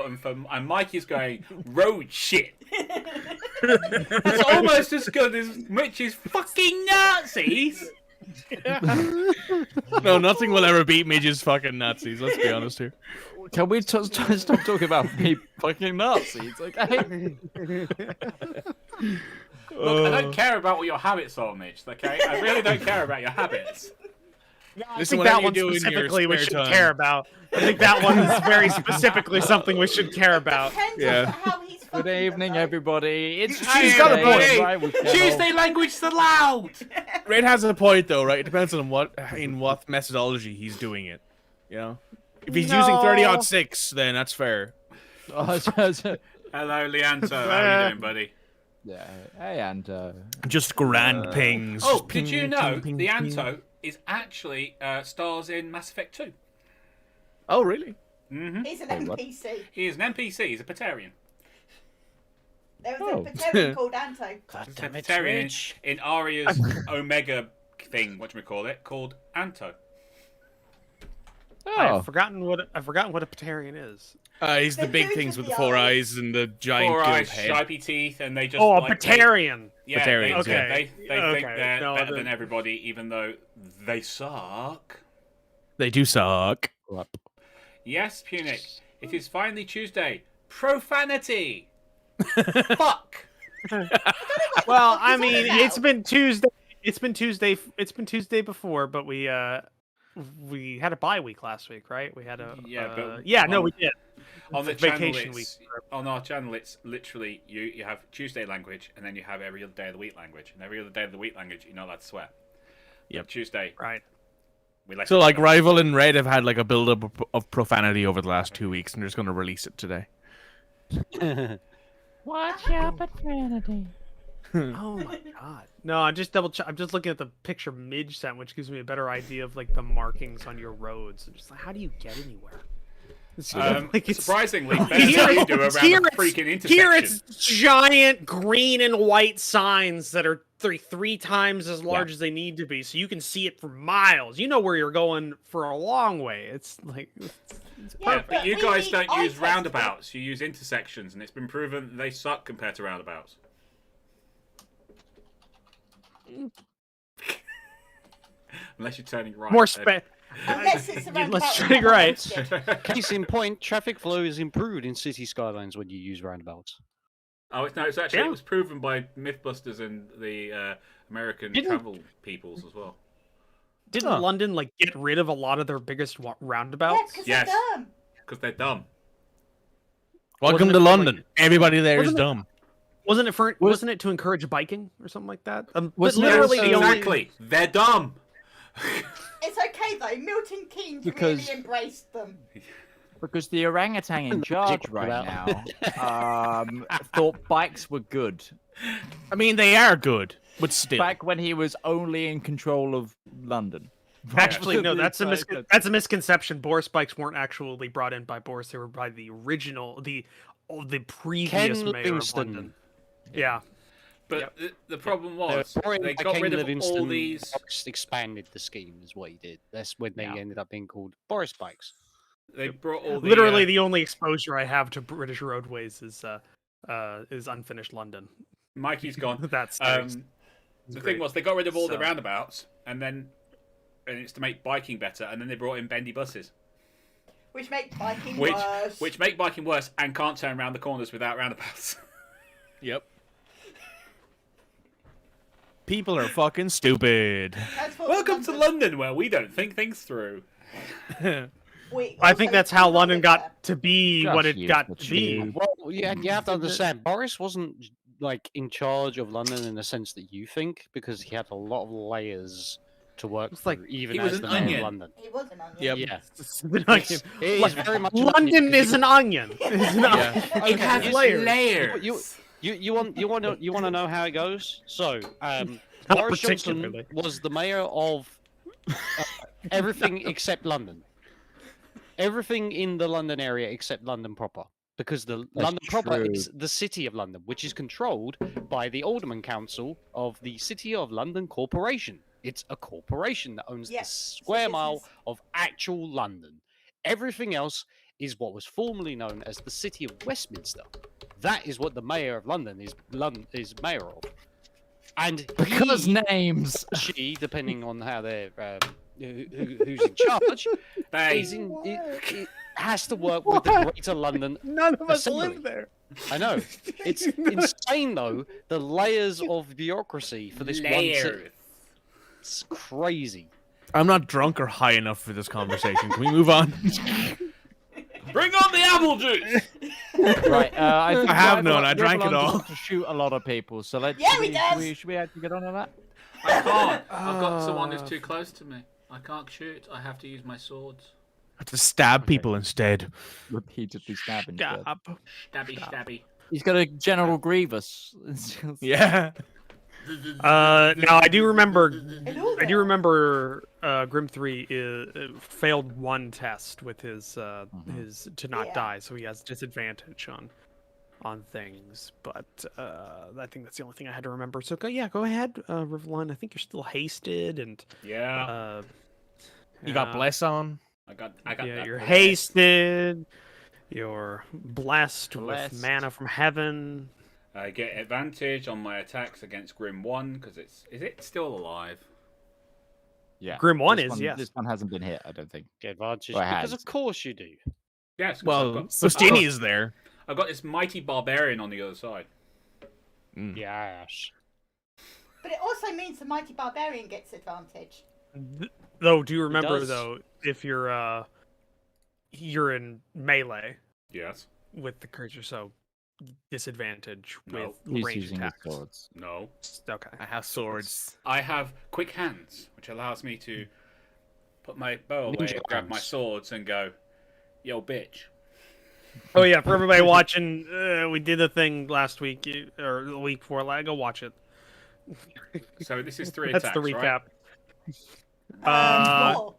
and Mikey's going road shit. That's almost as good as Mitch's fucking Nazis. No, nothing will ever beat Midge's fucking Nazis. Let's be honest here. Can we stop talking about me fucking Nazis? Okay. Look, I don't care about what your habits are, Mitch. Okay, I really don't care about your habits. No, I Listen, think whatever that you one do in your specifically we spare should time. care about. I think that one is very specifically something we should care about. Depends Yeah. on how he's Good fucking evening, them, though. everybody. It's She's Tuesday, got a point. right, with Kevo. Tuesday language's allowed. Red has a point though, right? It depends on what methodology he's doing it. You know, if he's using 30-06, then that's fair. Hello, Leanto. How you doing, buddy? Yeah. Hey, and Just grand pings. Oh, Just did ping, you know ping, the ping, ping. Anto is actually stars in Mass Effect 2? Oh, really? Mm-hmm. He's an Wait, what? NPC. He is an NPC. He's a Patarian. There Oh. was a Patarian called Anto. He's a Patarian in Aria's Omega thing, whatchamacallit, called Anto. oh, I've forgotten what a Patarian is. He's the The big dude things with with the the 4 eyes. eyes and the giant Four gilt eyes, head. stripy teeth, and they just Oh, a like, Patarian. Yeah, Patarians, they, yeah. they think Okay, they're no, better the- than everybody, even though they suck. They do suck. Yes, Punic. It is finally Tuesday. Profanity. Fuck. Well, I he's on mean, about. it's been Tuesday. It's been Tuesday before, but we had a bye week last week, right? We had a Yeah, but no, we did. On the It's channel, vacation it's, week. on our channel, it's literally you have Tuesday language, and then you have every other day of the week language, and every other day of the week language, you're not allowed to swear. Yep. Tuesday, Right. we let So you like go. Rival and Red have had like a build-up of profanity over the last 2 weeks, and they're just going to release it today. watch out, profanity. Oh my god. No, I'm just I'm just looking at the picture Midge sent, which gives me a better idea of like the markings on your roads. I'm just like, how do you get anywhere? It's like it's Surprisingly, better Here than you it's- do around here the it's- freaking intersection. Here it's giant green and white signs that are three times as large as they need to be, so you can see it for miles. You know where you're going for a long way. It's like it's Yeah, but you we guys need don't eye use test roundabouts. You use intersections, and it's been proven that they suck compared to roundabouts. Unless you're turning right. more then- Unless it's around Let's about check right. Hampstead. Case in point, traffic flow is improved in city skylines when you use roundabouts. Oh, it's actually Yeah. it was proven by MythBusters and the American travel peoples as well. Didn't London like get rid of a lot of their biggest Yeah, roundabouts? because Yes. they're dumb. Because they're dumb. Welcome Wasn't to it like- London. Everybody there is wasn't it- dumb. Wasn't it to encourage biking or something like that? But Wasn't it literally also- the only Exactly. They're dumb. It's okay though. Milton Keynes Because- really embraced them. Because the orangutan in charge right now thought bikes were good. I mean, they are good, but still. Back when he was only in control of London. Actually, no, that's a That's- that's a misconception. Boris bikes weren't actually brought in by Boris; they were by the original, the previous Ken mayor of Livingston. London. Yeah, But the problem They were was brought in they by got Ken rid of all Livingston. these. Boris expanded the scheme, is what he did. That's when they Yeah. ended up being called Boris bikes. They brought all the literally the only exposure I have to British roadways is unfinished London. Mikey's gone. That's The thing was, they got rid of all the So- roundabouts, and it's to make biking better, and then they brought in bendy buses, Which make biking which worse. which make biking worse and can't turn around the corners without roundabouts. Yep. People are fucking stupid. That's what Welcome to London- London, where we don't think things through. we I think also that's how do not London live got to be Just what it use got the to be. tube. Well, yeah, you have to understand, Boris wasn't like in charge of London in the sense that you think, because he had a lot of layers to work It's like- through, even he was as an the mayor onion. of London. there. He was an onion. Yep. Yeah, It's an onion. it is very much an London onion, is an onion. It's an onion. Okay, It has you- layers. You want to know how it goes? So, Not Boris particularly. Johnson was the mayor of everything except London. Everything in the London area except London proper, because London proper true. is the city of London, which is controlled by the Alderman Council of the City of London Corporation. It's a corporation that owns the Yes, square it mile is. of actual London. Everything else is what was formerly known as the City of Westminster. That is what the Mayor of London is mayor of. And Because he, names. she, depending on how they're who's in charge, Hey. it has to work with the Greater London. None of us Assembly. live there. I know. It's insane though. The layers of bureaucracy for this one city. Layers. It's crazy. I'm not drunk or high enough for this conversation. Can we move on? Bring on the apple juice! Right, I have none, I drank it Rivallon all. wants to shoot a lot of people, so let's. Yeah, should he does. Should we actually get on to that? I can't. I've got someone who's too close to me. I can't shoot. I have to use my swords. I have to stab people instead. Repeatedly stabbing. instead. Stabby, stabby. He's got a General Grievous. Yeah. Now I do remember. Hello I do there. remember Grim 3 failed one test with his his to not Yeah. die, so he has disadvantage on things. But I think that's the only thing I had to remember. So go ahead, Rivallon. I think you're still hasted, and Yeah. You got yeah. bless on. I got Yeah, that you're bless. hasted. You're blessed Blessed. with manna from heaven. I get advantage on my attacks against Grim 1 because is it still alive? Yeah. Grim 1 This is, yes. This one hasn't been hit, I don't think. Get advantage Or because has. of course you do. Yes. 'cause Well, I've Sustini is there. I've got this mighty barbarian on the other side. Yes. But it also means the mighty barbarian gets advantage. Though, do you remember does. though if you're in melee Yes. with the creature, so disadvantage No. with He's range using his attacks. swords. No. Okay. I have swords. I have quick hands, which allows me to put my bow away, Ninja grab my hands. swords, and go, "Yo, bitch." Oh yeah, for everybody watching, we did a thing last week or the week before. Go watch it. So this is 3 That's attacks, the recap. right? Four.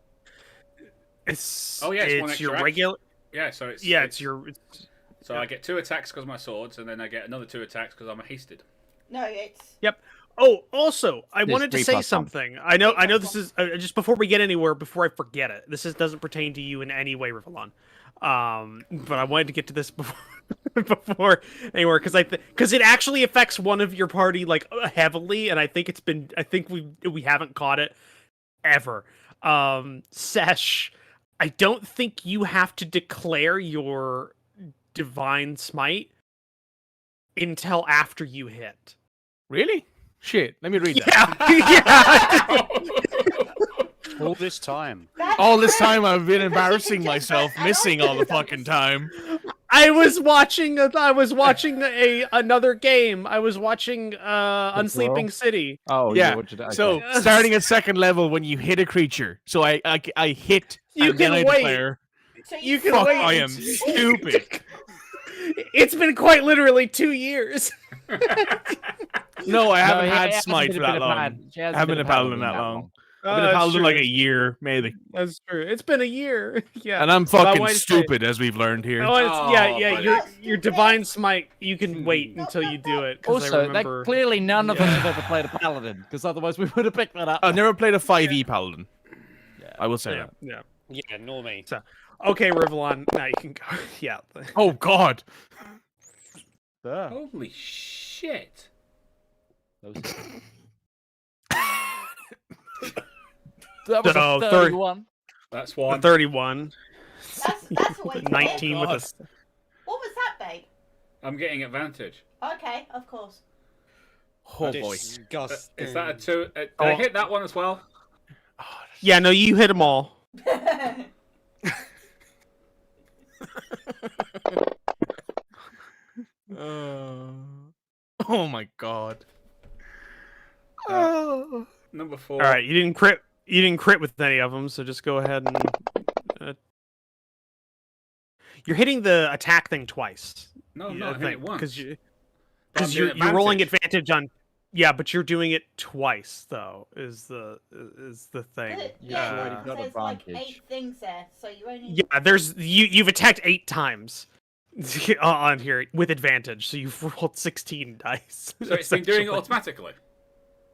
It's Oh, yeah, it's one it's extra your action. regular. Yeah. So it's Yeah, it's your. So I get 2 attacks because of my swords, and then I get another 2 attacks because I'm hasted. No, it's. Yep. Oh, also, I There's wanted to 3 say plus 1. something. I know this is just before we get anywhere, before I forget it. Doesn't pertain to you in any way, Rivallon. But I wanted to get to this before before anywhere because it actually affects one of your party like heavily, and I think we haven't caught it ever. Sesh, I don't think you have to declare your divine smite until after you hit. Really? Shit. Let me read that. Yeah. All this time. That's All this true, time I've been because you embarrassing can just myself, press missing all the LR2 fucking time. I was watching another game. I was watching Unsleeping City. Oh, Yeah, what did I So Okay. starting at second level when you hit a creature. So I hit You and then can I wait. declare, So You can fuck, wait. I am stupid. It's been quite literally 2 years. No, I haven't No, had it hasn't smite been for a bit that of long. pad- she hasn't I haven't been been a paladin that long. I've been a That's paladin true. like a year, maybe. That's true. It's been a year. Yeah. And I'm So I fucking wanted to say- stupid, as we've learned here. Oh, Oh, yeah. buddy. Your divine smite. You can wait until you do it. 'cause I Also, remember. clearly none of us have ever played a paladin, because otherwise we would have picked that up. I've never played a 5e paladin. I will say Yeah, that. yeah. Yeah, nor me. Okay, Rivallon. Now you can go. Yeah. Oh god. Holy shit! That was So, a 30 31. That's one. 31. that's always 19 with God. a. What was that, babe? I'm getting advantage. Okay, of course. Oh boy. Disgusting. Is that a 2? Did I hit that one as well? Yeah, no, you hit them all. Oh my god. Number 4. All right, you didn't crit. You didn't crit with any of them, so just go ahead and. You're hitting the attack thing twice. No, I'm not. I hit it once. Because But I'm doing you're rolling advantage. advantage on. Yeah, but you're doing it twice though. Is the thing? But it- Yeah, yeah, already it got says like advantage. 8 things there, so you only. Yeah, there's you've attacked 8 times on here with advantage, so you've rolled 16 dice. So it's been doing it essentially. automatically.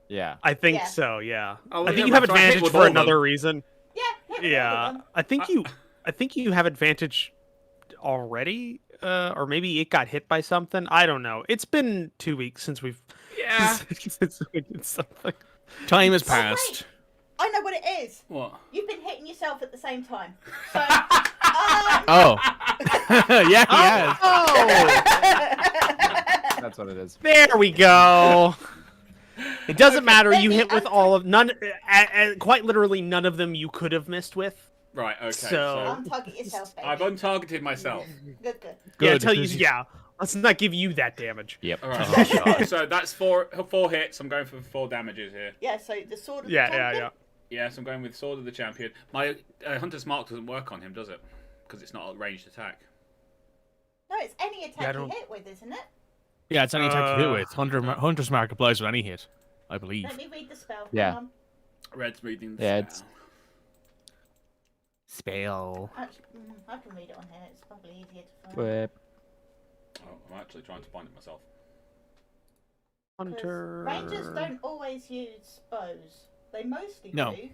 Yeah. I think Yeah. so. Yeah. Oh, I think yeah, you have but I hit advantage with for all of them. another reason. Yeah, hit with all of Yeah, them. I think you have advantage already, or maybe it got hit by something. I don't know. It's been 2 weeks since we've Yeah. since we did something. Time has Oh, passed. wait. I know what it is. What? You've been hitting yourself at the same time. So, Oh. Yeah, he has. That's what it is. There we go. It doesn't matter. You Maybe hit with all of none. Quite literally, none of them you could have missed with. Right. Okay. So- untarget yourself, baby. I've untargeted myself. Good, good. Yeah, Good, tell you. because Yeah, let's not give you that damage. Yep. All right. So that's four hits. I'm going for 4 damages here. Yeah, so the sword of the Yeah, champion. yeah. Yes, I'm going with Sword of the Champion. My Hunter's Mark doesn't work on him, does it? Because it's not a ranged attack. No, it's any Yeah, I attack you don't- hit with, isn't it? Yeah, it's any attack you hit with. Hunter's Mark applies with any hit, I believe. Let me read the spell. Yeah. Hang on. Red's reading the Yeah, spell. it's- Spell. Actually, I can read it on here. It's probably easier to find. Whip. Oh, I'm actually trying to find it myself. 'Cause Hunter. Rangers don't always use bows. They mostly No. do.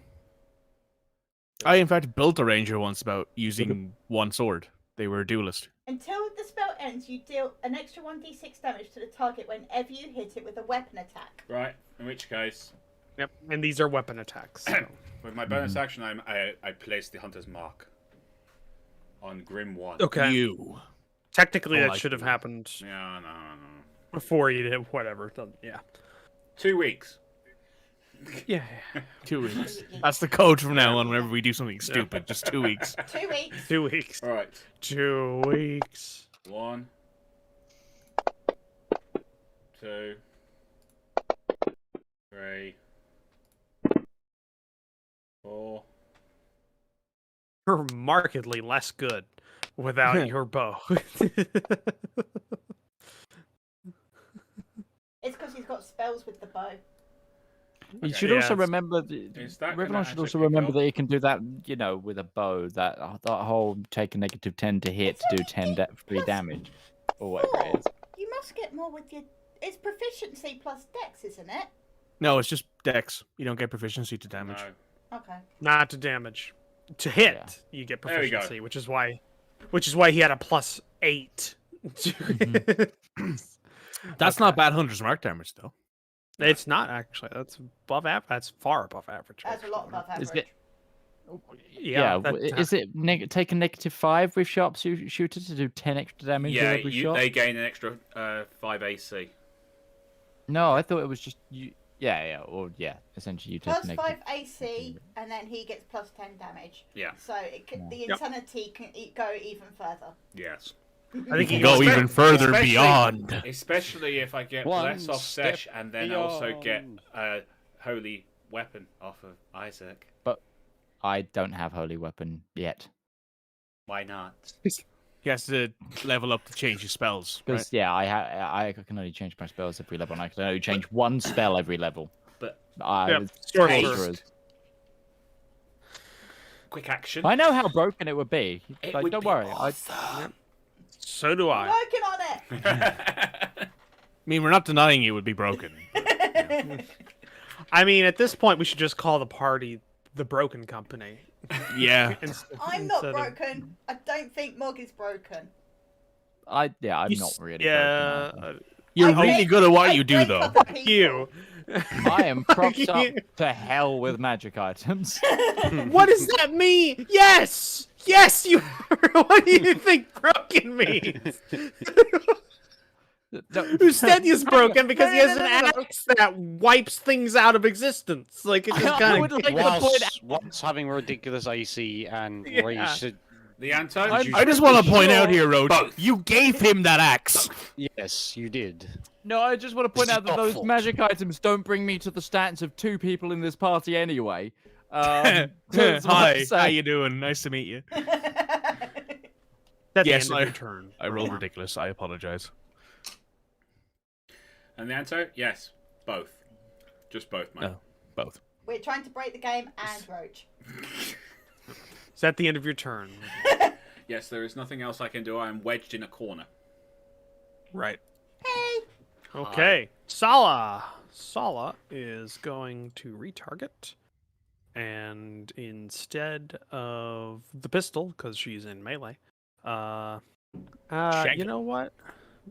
I, in fact, built a ranger once about using one sword. They were a duelist. Until the spell ends, you deal an extra 1d6 damage to the target whenever you hit it with a weapon attack. Right. In which case, Yep, and these are weapon attacks. so. with my bonus action, I place the Hunter's Mark on Grim 1. Okay. You. Technically, Oh, that I should have see. happened Yeah, no. before you did whatever. Yeah. 2 weeks. Yeah. 2 weeks. That's the code from now on whenever we do something stupid. Just 2 weeks. 2 weeks. 2 weeks. All right. 2 weeks. 1, 2, 3, 4. You're markedly less good without your bow. It's because he's got spells with the bow. You should Yeah, also it's- remember. Is that Rivallon gonna should actually also pick remember up? that he can do that, you know, with a bow. That whole take a negative 10 to hit to do 3 damage, or whatever it is. You must get more with your. It's proficiency plus dex, isn't it? No, it's just dex. You don't get proficiency to damage. No. Okay. Not to damage. To hit, Yeah. you get There we go. proficiency, which is why he had a +8. That's not bad Hunter's Mark damage, though. It's not actually. That's above average. That's far above average. That's a lot above average. Is it? Yeah. Is it take a -5 with sharpshooter to do 10 extra damage with Yeah, every shot? they gain an extra 5 AC. No, I thought it was just you. Yeah. Essentially, you take Plus a 5 negative. AC, and then he gets plus 10 damage. Yeah. So the Yep. insanity can go even further. Yes. I You think can he go goes even back- further especially- beyond. Especially if I get One less off step Sesh and then also get beyond. a holy weapon off of Isaac. I don't have holy weapon yet. Why not? He has to level up to change his spells. Right? Because I can only change my spells every level, and I can only change one spell every level. But Yep, it's sorcerer. sorcerers. quick action. I know how broken it would be. It Like, would don't be worry. awesome. So do I. Working on it. I mean, we're not denying it would be broken. I mean, at this point, we should just call the party the Broken Company. Yeah. I'm not Instead of- broken. I don't think Mog is broken. I'm You not s- really. Yeah. broken. You're I really break- good at what I you do, break though. other people. You. I am propped up to hell with magic items. What does that mean? Yes! Yes, you What do you think broken means? Eustathius broken because he has an axe that wipes things out of existence. Like, it just I kind would of... like to point Whilst, once having ridiculous AC and Yeah. raised The Anto? I just want to point out here, Roach, Both. you gave him that axe. Yes, you did. No, I just want to point It's out that your those fault. magic items don't bring me to the stats of 2 people in this party anyway. Hi, That's what I'm how saying. you doing? Nice to meet you. At the Yes, end of I- your turn. I rolled ridiculous. I apologize. And the Anto? Yes. Both. Just both, mate. No. Both. We're trying to break the game and Roach. It's at the end of your turn. Yes, there is nothing else I can do. I am wedged in a corner. Right. Hey! Okay. Sala. Sala is going to retarget. And instead of the pistol, because she's in melee, Shank You him. know what?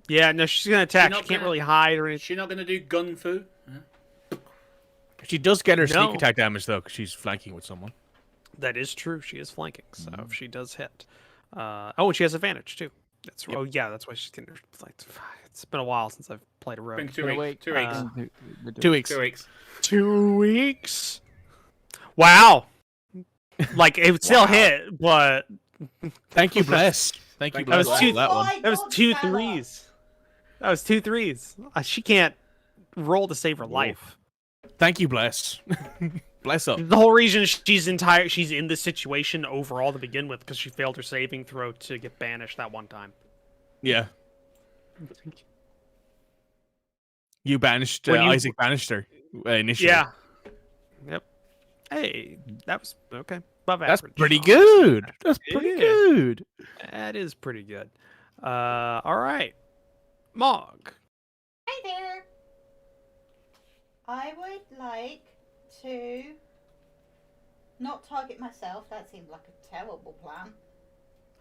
Yeah, no, she's gonna attack. She not can't gonna- really hide or Is anything. she not going to do gun fu? She does get her No. sneak attack damage though, because she's flanking with someone. That is true. She is flanking, so if she does hit. And she has advantage too. That's Oh yeah, that's why she's getting her flanked. It's been a while since I've played a rogue. Been Been a week. 2 weeks. 2 weeks. 2 weeks. 2 weeks. Wow. Like it would still Wow. hit, but Thank you, bless. Thank you, Thank bless. you. for that one. My that was God, 2 Sarah. threes. That was 2 threes. She can't roll to save her life. Thank you, bless. Bless up. The whole reason she's in this situation overall to begin with because she failed her saving throw to get banished that one time. Yeah. You banished When you- Isaac banished her initially. Yeah. Yep. Hey, that was okay. Above That's average. pretty good. That's pretty Yeah. good. That is pretty good. All right, Mog. Hey there. I would like to not target myself. That seemed like a terrible plan.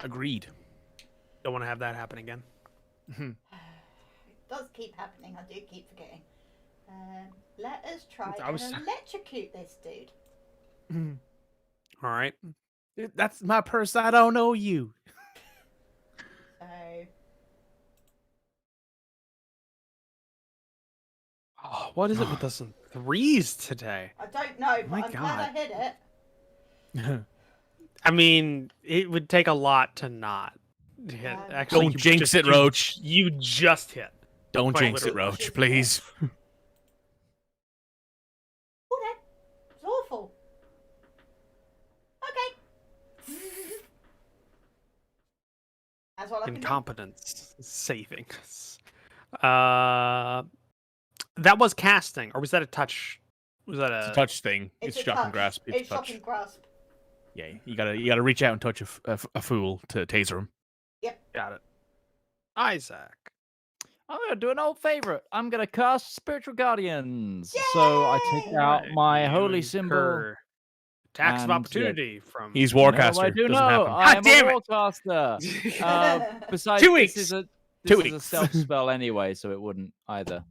Agreed. Don't want to have that happen again. It does keep happening. I do keep forgetting. Let us try I was- and electrocute this dude. All right. That's my purse. I don't know you. So Oh, what is it with us in threes today? I don't know, but My I'm glad I God. hit it. I mean, it would take a lot to not hit. Actually, Don't you jinx just- it, you- Roach. You just hit. Don't Quite jinx it, literally. Roach, please. Oh, that's awful. Okay. That's all I can do. Incompetence saving. That was casting, or was that a touch? Was that It's a a touch thing. It's It's a shock touch. and grasp. It's It's shock touch. and grasp. Yeah, you gotta reach out and touch a fool to taser him. Got it. Isaac. I'm gonna do an old favorite. I'm gonna cast Spiritual Guardians. So I take Yay! out my You holy symbol. incur Attacks of and, opportunity from. He's You know what Warcaster. I do Doesn't know. happen. I am damn a it! Warcaster. Besides, 2 this weeks. is a Two this is a weeks. self spell anyway, so it wouldn't either.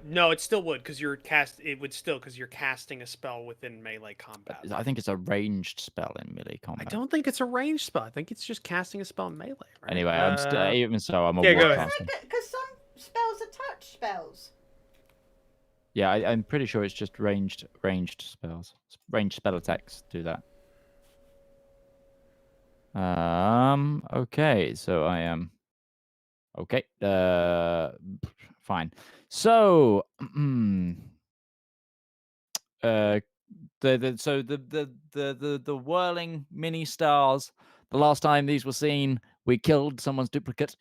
No, it still would because It would still because you're casting a spell within melee combat. I think it's a ranged spell in melee I combat. don't think it's a ranged spell. I think it's just casting a spell in melee. Right? Anyway, I'm even so, I'm a yeah, go Warcaster. ahead. Because some spells are touch spells. Yeah, I'm pretty sure it's just ranged spells. Ranged spell attacks do that. Okay, so I am okay. Fine. So, the whirling mini stars. The last time these were seen, we killed someone's duplicate.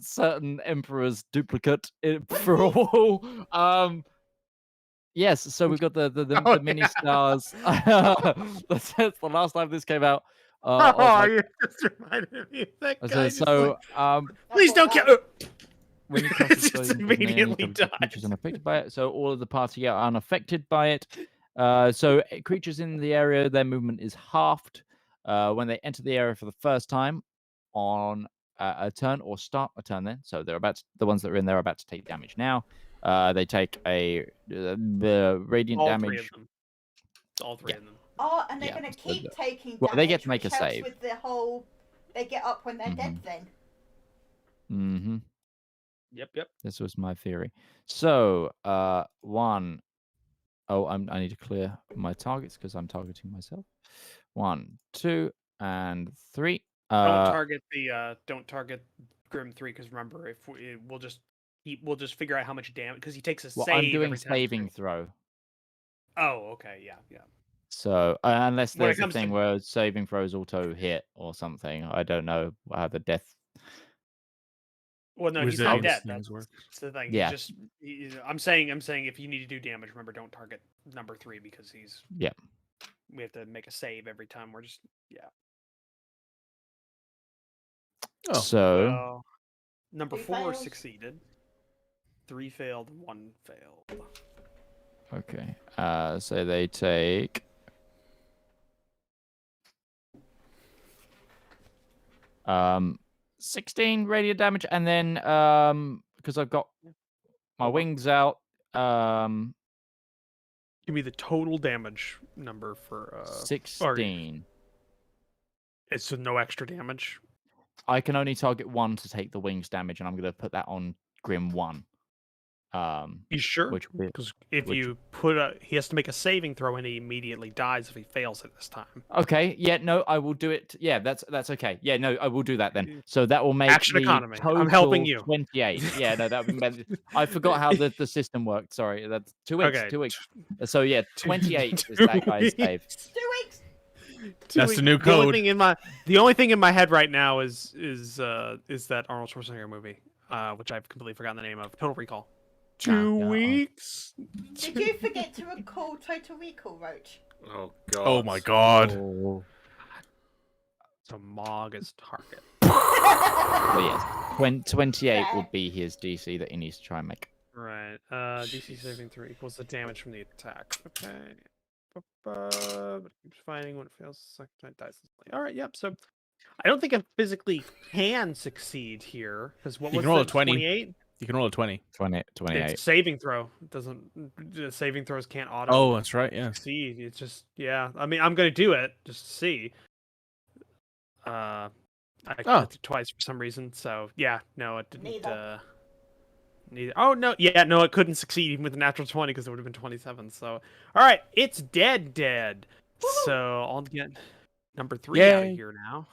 Certain emperor's duplicate for a wall. Yes, so we've got the mini stars. That's the last time this came out. You just reminded me of that guy. just So, like, please don't That's kill. when you It cast a just spell, you can name immediately any creatures dies. unaffected by it. So all of the party are unaffected by it. Creatures in the area, their movement is halved when they enter the area for the first time on a turn or start a turn. Then, so the ones that are in there are about to take damage now. They take the radiant All damage. three of them. All three of them. Oh, and they're Yeah, going to so keep taking damage. well, they get to make which a helps save. With the whole, they get up when they're dead Mhm. thing. Mm-hmm. Yep. This was my theory. So, one. Oh, I need to clear my targets because I'm targeting myself. 1, 2, and 3. Don't target Grim 3 because remember, if we'll just figure out how much damage because he takes a Well, save. I'm doing every time saving he- throw. Oh, okay, yeah. So, unless When it there's a comes to- thing where saving throws auto hit or something, I don't know how the death. Well, no, he's not Resilience dead. things That's work. the thing. Yeah. I'm saying if you need to do damage, remember don't target number 3 because he's. Yeah. We have to make a save every time. We're just Oh. So, number 2 4 fails. succeeded. 3 failed. 1 failed. okay. So they take 16 radiant damage, and then because I've got my wings out, Give me the total damage number for 16. It's no extra damage. I can only target one to take the wings damage, and I'm gonna put that on Grim 1. You sure? Which will be- Because if which- you put he has to make a saving throw and he immediately dies if he fails it this time. Okay, yeah, no, I will do it. Yeah, that's okay. Yeah, no, I will do that then. So that will make Action the economy. total I'm helping you. 28. Yeah, no, that would be better. I forgot how the system worked. Sorry, that's 2 weeks. Okay. 2 weeks. So yeah, 28 is that guy's save. 2 weeks. That's the new The only code. thing in my head right now is that Arnold Schwarzenegger movie, which I've completely forgotten the name of. Total Recall. 2 yeah, weeks. Did you forget to recall Total Recall, Roach? Oh god. Oh my god. Oh. So Mog is target. But yes, 28 Yeah. would be his DC that he needs to try and make. Right. DC saving throw equals the damage from the attack. Okay. But it keeps fighting when it fails the second time, it dies instantly. All right. Yep. So I don't think I physically can succeed here because what You was can roll a it, 20. 28? You can roll a 20. 28. It's saving throw. It doesn't. The saving throws can't auto. Oh, that's right. Yeah. Succeed. It's just I mean, I'm gonna do it just to see. I clicked it twice for some reason. So yeah, no, it didn't. Neither. Neither. Oh no, yeah, no, it couldn't succeed even with a natural 20 because it would have been 27. So all right, it's dead. So I'll get number 3 out of Yay. here now.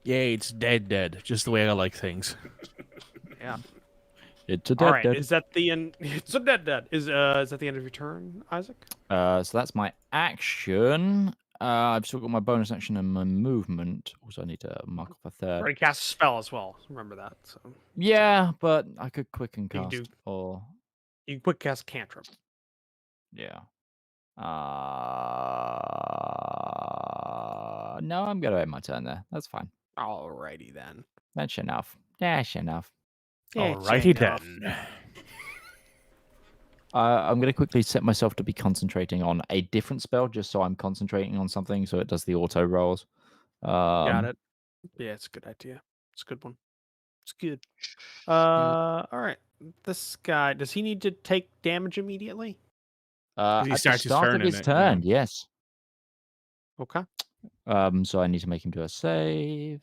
Yay, it's dead. Just the way I like things. Yeah. It's a All dead right. dead. Is that the end? It's a dead. Is that the end of your turn, Isaac? So that's my action. I've still got my bonus action and my movement. Also, I need to mark off a third. Already cast a spell as well. Remember that. So Yeah, but I could quicken You can cast do- or you can quick cast cantrip. yeah. No, I'm gonna end my turn there. That's fine. Alrighty then. That's enough. That's enough. Alrighty enough. then. I'm going to quickly set myself to be concentrating on a different spell, just so I'm concentrating on something, so it does the auto rolls. Got it. Yeah, it's a good idea. It's a good one. It's good. All right. This guy, does he need to take damage immediately? He At the starts his start turn of in his it, yeah. turn, yes. Okay. So I need to make him do a save.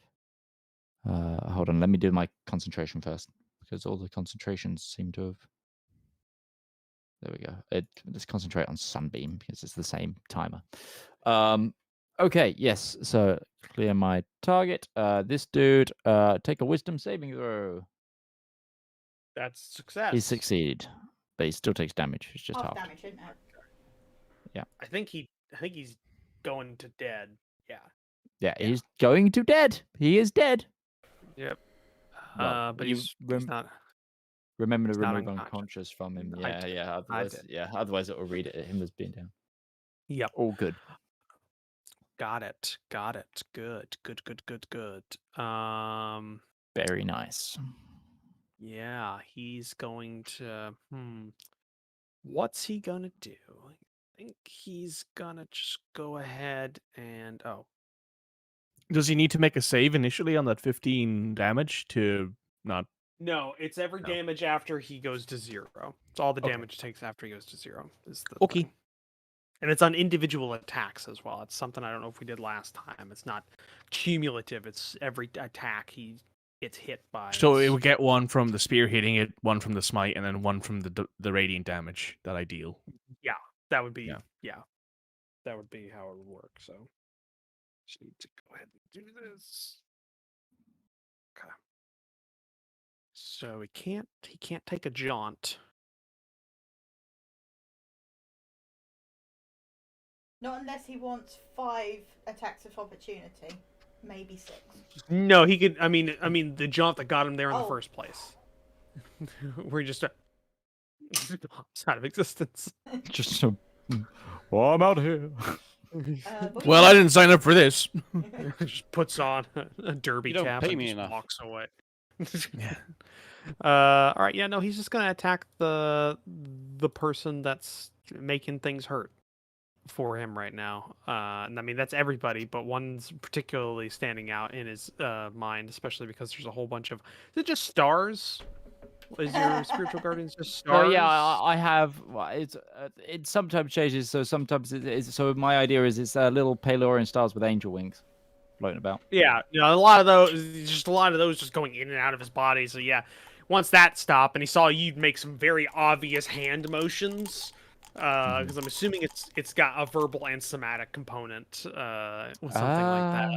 Hold on, let me do my concentration first, because all the concentrations seem to have. There we go. Let's concentrate on Sunbeam because it's the same timer. Okay, yes. So clear my target. This dude, take a Wisdom saving throw. That's success. He succeeded, but he still takes damage. It's just Half half. damage, isn't it? I think he's going to dead. Yeah. Yeah, he's going to dead. He is dead. Yep. Well, But you he's rem- not. Remember to He's not remove unconscious. unconscious from him. I Yeah, did. yeah. I Otherwise, did. otherwise it will read it him as being down. Yep. All good. Got it. Good. Very nice. Yeah, he's going to. What's he gonna do? I think he's gonna just go ahead and. Oh, Does he need to make a save initially on that 15 damage to not? no, it's every No. damage after he goes to 0. It's all the Okay. damage it takes after he goes to 0. Is the Okay. thing. And it's on individual attacks as well. It's something I don't know if we did last time. It's not cumulative. It's every attack he gets hit by. So it It's- would get one from the spear hitting it, one from the smite, and then one from the radiant damage that I deal. That would be Yeah. That would be how it would work. So just need to go ahead and do this. Okay. So he can't take a jaunt. Not unless he wants 5 attacks of opportunity, maybe 6. No, he could. I mean, the jaunt that got him there in the Oh. first place, where he just it's out of existence. Just well, I'm out of here. But Well, I didn't sign up for this. Just puts on a derby You don't cap pay and me just enough. walks away. Yeah. All right. Yeah. No, he's just gonna attack the person that's making things hurt for him right now. And I mean, that's everybody, but one's particularly standing out in his mind, especially because there's a whole bunch of. Is it just stars? Is your spiritual guardians just stars? Oh yeah, I have. Well, it sometimes changes. So sometimes it's. So my idea is it's little Palorian stars with angel wings floating about. Yeah, a lot of those, just going in and out of his body. So yeah, once that stopped, and he saw you make some very obvious hand motions, because I'm assuming it's got a verbal and somatic component, with something like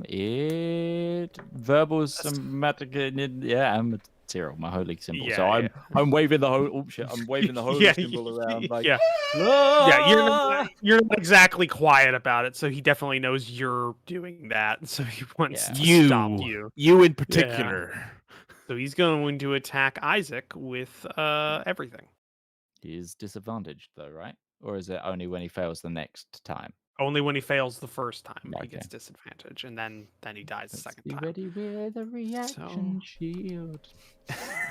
that. It verbal somatic. Yeah, I'm zero, my holy symbol. Yeah, So I'm waving the whole. Oh shit! I'm waving the holy Yeah, symbol around. Like, yeah. "Ah!" Yeah, you're not exactly quiet about it, so he definitely knows you're doing that. So he wants to stop you. You in particular. So he's going to attack Isaac with everything. He's disadvantaged though, right? Or is it only when he fails the next time? Only when he fails the first time he Okay. gets disadvantage, and then he dies the second Be time. ready with a reaction shield.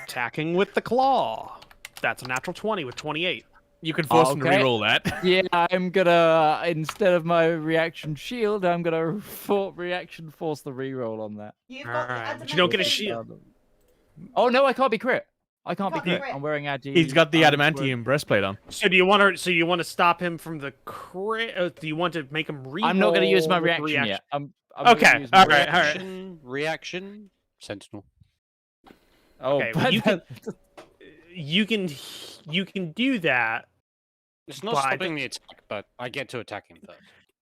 Attacking with the claw. That's a natural 20 with 28. You can force him to Okay. reroll that. Yeah, I'm gonna instead of my reaction shield, I'm gonna reaction force the reroll on that. You've got the Alright, but you don't get a adamantium. shield. Oh no, I can't be crit. I can't be Can't be crit. crit. I'm wearing adamantium. He's got the adamantium breastplate on. So do you want to stop him from the crit? Do you want to make him reroll? I'm not gonna use my with the reaction yet. I'm gonna Okay, use my alright, reaction. Reaction. Sentinel. Oh, Okay, but you can do that. It's not But- stopping the attack, but I get to attack him first.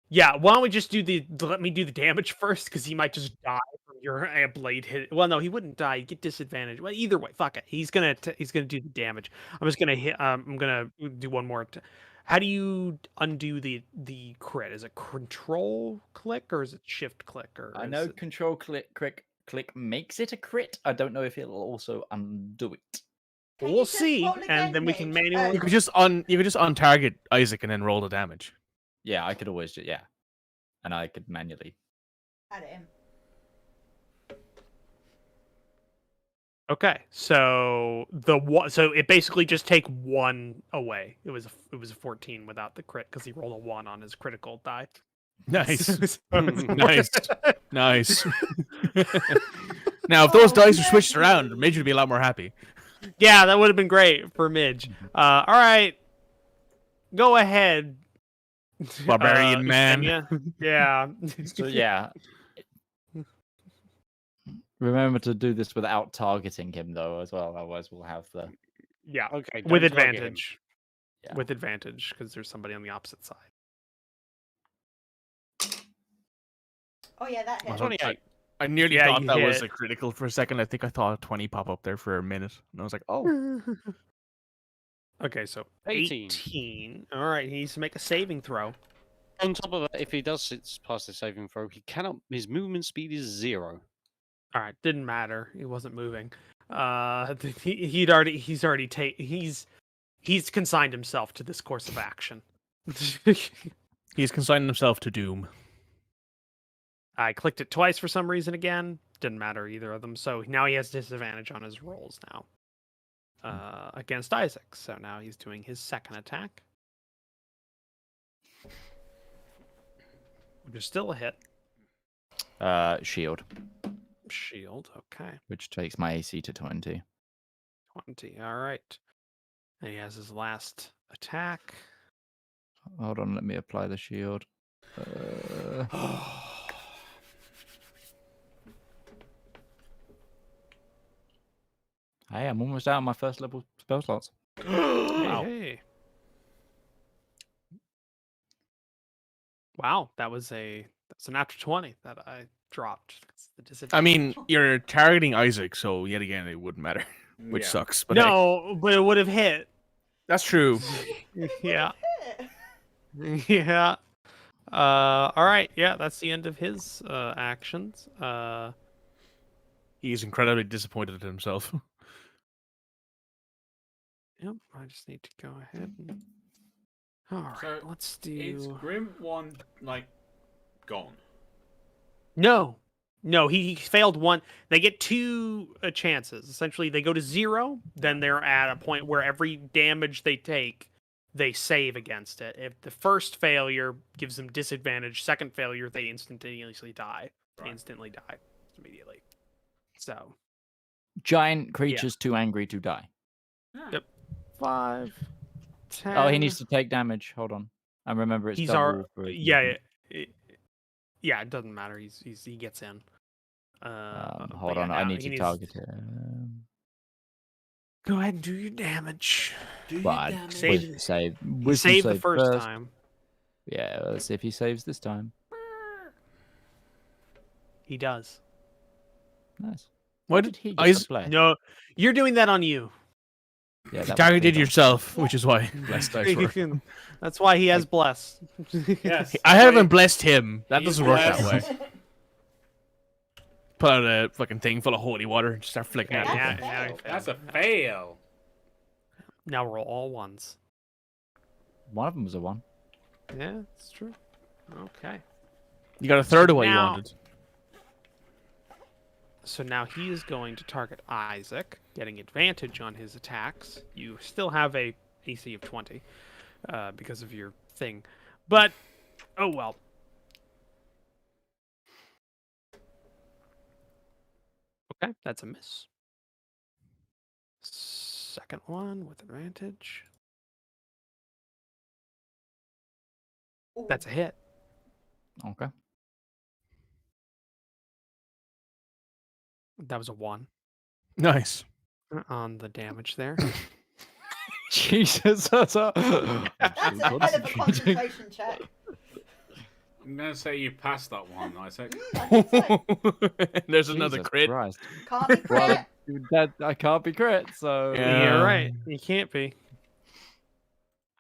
Yeah, why don't we just let me do the damage first, because he might just die from your blade hit. Well, no, he wouldn't die. He'd get disadvantage. Well, either way, fuck it. He's gonna do the damage. I'm just gonna hit. I'm gonna do one more. How do you undo the crit? Is it control click or is it shift click? Or I is know it- control click makes it a crit. I don't know if it'll also undo it. Can you We'll just see, roll and then we again, can Mitch? manually. You could just target Isaac and then roll the damage. Yeah, I could always yeah, and I could manually. Add it in. Okay, so so it basically just take one away. It was a 14 without the crit because he rolled a 1 on his critical die. Nice. So- Nice. Nice. Now, if those dice were switched around, Midge would be a lot more happy. Yeah, that would have been great for Midge. All right, go ahead, Barbarian man. Xenia. Yeah. So yeah. Remember to do this without targeting him though as well, otherwise we'll have the Yeah, Okay. with don't target him. advantage. Yeah. With advantage because there's somebody on the opposite side. Oh yeah, that hit. 28. I nearly Yeah, thought you that was hit. a critical for a second. I think I thought a 20 pop up there for a minute. And I was like, oh. Okay, so 18. 18. All right, he needs to make a saving throw. On top of that, if he does pass the saving throw, he cannot. His movement speed is 0. All right, didn't matter. He wasn't moving. He's consigned himself to this course of action. He's consigned himself to doom. I clicked it twice for some reason again. Didn't matter either of them. So now he has disadvantage on his rolls now. Against Isaac. So now he's doing his second attack. Which is still a hit. shield, Shield, okay. which takes my AC to 20. 20, alright. And he has his last attack. Hold on, let me apply the shield. Hey, I'm almost out of my first level spell slots. Wow. Hey. Wow, that's a natural 20 that I dropped. That's the I disadvantage. mean, you're targeting Isaac, so yet again, it wouldn't matter, which Yeah. sucks. But hey, no, but it would have hit. that's true. Yeah. Yeah. All right. Yeah, that's the end of his actions. He's incredibly disappointed in himself. Yep. I just need to go ahead and. All right. So, let's Is do. Grim one gone? No. No, he failed one. They get two chances. Essentially, they go to 0, then they're at a point where every damage they take, they save against it. If the first failure gives them disadvantage, second failure they instantaneously die. Right. Instantly die immediately. So Giant creatures too angry to die. Yep. 5, 10. Oh, he needs to take damage. Hold on. I remember it's double. For his movement. It doesn't matter. He gets in. But Hold yeah, on, I now need he to needs- target him. Go ahead and do your damage. But Save- save. He Wisdom saved the save first first. time. Yeah, let's see if he saves this time. He does. Nice. What did he oh, get he's- to play? No, you're doing that on you. Yeah, You that was targeted good. yourself, which is why blessed dice work. That's why he has bless. Yes. I haven't blessed him. That He's doesn't work that blessed. way. Put out a fucking thing full of holy water and just start flicking Yeah, at yeah. people. he That's a failed. fail. Now roll all ones. One of them was a 1. Yeah, it's true. Okay. You got a third of what you Now- wanted. So now he is going to target Isaac, getting advantage on his attacks. You still have a AC of 20 because of your thing. But, oh well. Okay, that's a miss. Second one with advantage. Ooh. That's a hit. Okay. That was a 1 Nice. on the damage there. Jesus, that's a... That's a hell of a concentration check. I'm gonna say you passed that one, Isaac. I think so. There's another Jesus crit. Christ. Can't be Well, crit. I can't be crit, so... Yeah. You're right. You can't be.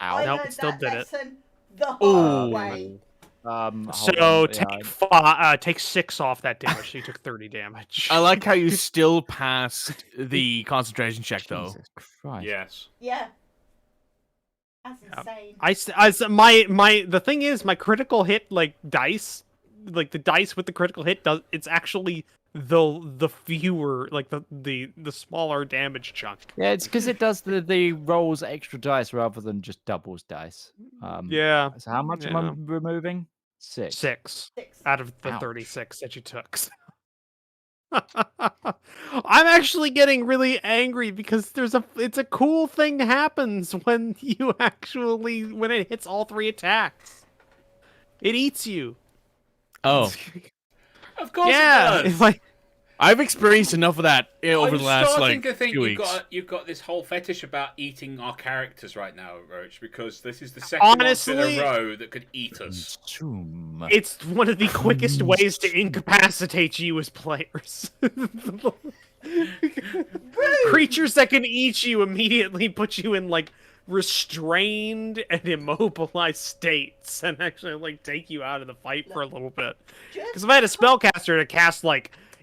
Ow. I Nope, learned still that did it. lesson the hard Ooh. way. Hold So on, take 6 off that damage. So you took 30 damage. I like how you still passed the concentration check, though. Jesus Christ. Yes. Yeah. That's Yep. insane. The thing is, my critical hit dice, like the dice with the critical hit it's actually the fewer, like the smaller damage chunk. Yeah, it's because it does the rolls extra dice rather than just doubles dice. Yeah, So how much am I removing? 6. 6 6. out of the Ouch. 36 that you took. I'm actually getting really angry because it's a cool thing happens when when it hits all 3 attacks. It eats you. Oh, Of course Yeah, it does. it's like I've experienced enough of that over I'm the last starting to think few you've weeks. got this whole fetish about eating our characters right now, Roach, because this is the second month in Honestly- a row that could eat us. Consume. it's one of the quickest ways to incapacitate you as players. Creatures that can eat you immediately put you in restrained and immobilized states and actually take you out of the fight for a little bit. Because if I had a spellcaster to cast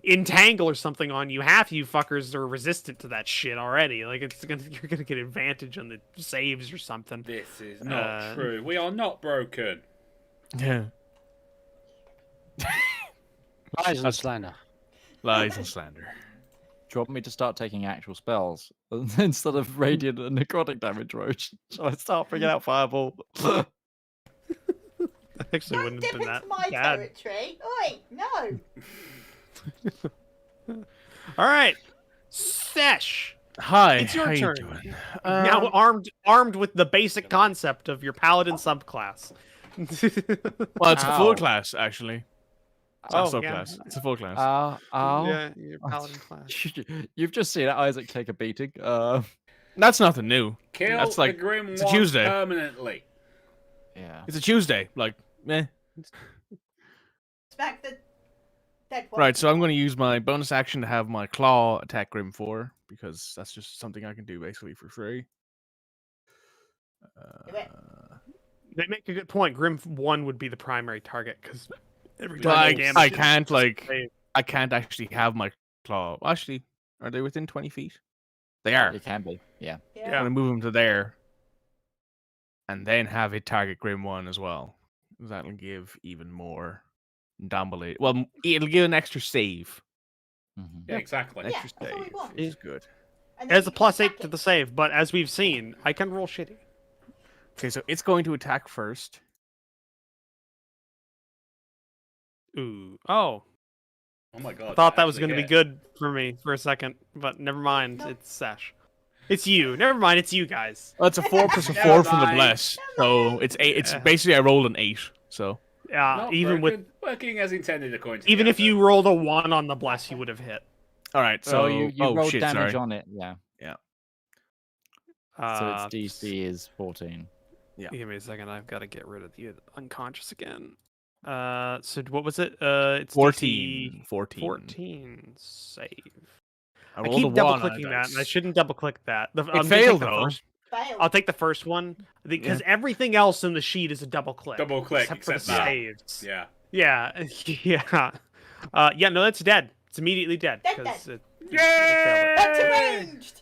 entangle or something on you, half you fuckers are resistant to that shit already. You're gonna get advantage on the saves or something. This is not true. We are not broken. Yeah, Lies and slander. lies and slander. Do you want me to start taking actual spells instead of radiant and necrotic damage, Roach? Shall I start bringing out Fireball? Actually, Don't wouldn't dip have been that into my bad. territory. Oi, no. All right, Sesh. Hi, It's your how turn. you doing? Now armed with the basic concept of your paladin subclass. Well, it's a full Ow. class actually. It's Oh, not a yeah. subclass. It's a full class. Yeah, your paladin class. You've just seen Isaac take a beating. That's nothing new. Kill That's the Grim it's a One Tuesday. permanently. Yeah. It's a Tuesday. Smack the dead one. Right, so I'm going to use my bonus action to have my claw attack Grim 4 because that's just something I can do basically for free. Do it. They make a good point. Grim 1 would be the primary target because every time Like, they damage I it, can't they- I can't actually have my claw. Actually, are they within 20 feet? They are. It can be. Yeah. Yeah. I'm going to move them to there, and then have it target Grim 1 as well. That'll give even more downbelate. Well, it'll give an extra save. Mhm. Yeah, exactly. An Yeah, extra that's what we save, want. which is good. And then There's you a can +8 smack to it. the save, but as we've seen, I can roll shitty. Okay, so it's going to attack first. Ooh. Oh. Oh my god. I thought that was actually going to be hit. good for me for a second, but never mind. Nope. It's Sesh. It's you. Never mind. It's you guys. Well, it's a 4 plus a Never 4 from the mind. bless. So it's 8. It's Yeah. basically I rolled an 8. So Yeah. Not Even broken, working as intended according to if the you advert. rolled a 1 on the bless, you would have hit. all right. So So you oh rolled shit, damage sorry. on it. Yeah. So Uh, its DC is 14. Yeah. Give me a second. I've got to get rid of the unconscious again. So what was it? It's 14. DC 14. 14 save. I I rolled a keep 1 double on a clicking that, and I dice. shouldn't double click that. I'm gonna failed, take the though. first. Failed. I'll take the first one because everything else in the sheet is a double click. Double click, except for the except that. saves. Yeah. Yeah, yeah. Yeah, no, that's dead. It's immediately dead. Dead, 'cause dead. it failed it. Back to ranged.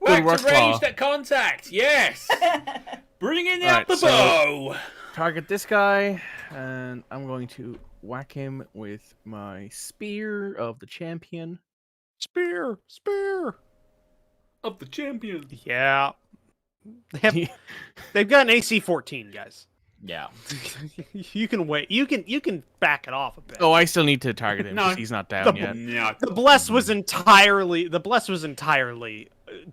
Back work, to ranged Claw. at contact. Yes. Bringing Alright, out the so- bow. Target this guy, and I'm going to whack him with my spear of the champion. Spear. Of the champion. Yeah. They've got an AC 14, guys. Yeah. You can wait. You can back it off a bit. Oh, I still need to target him No. because he's not down The- yet. No. The bless was entirely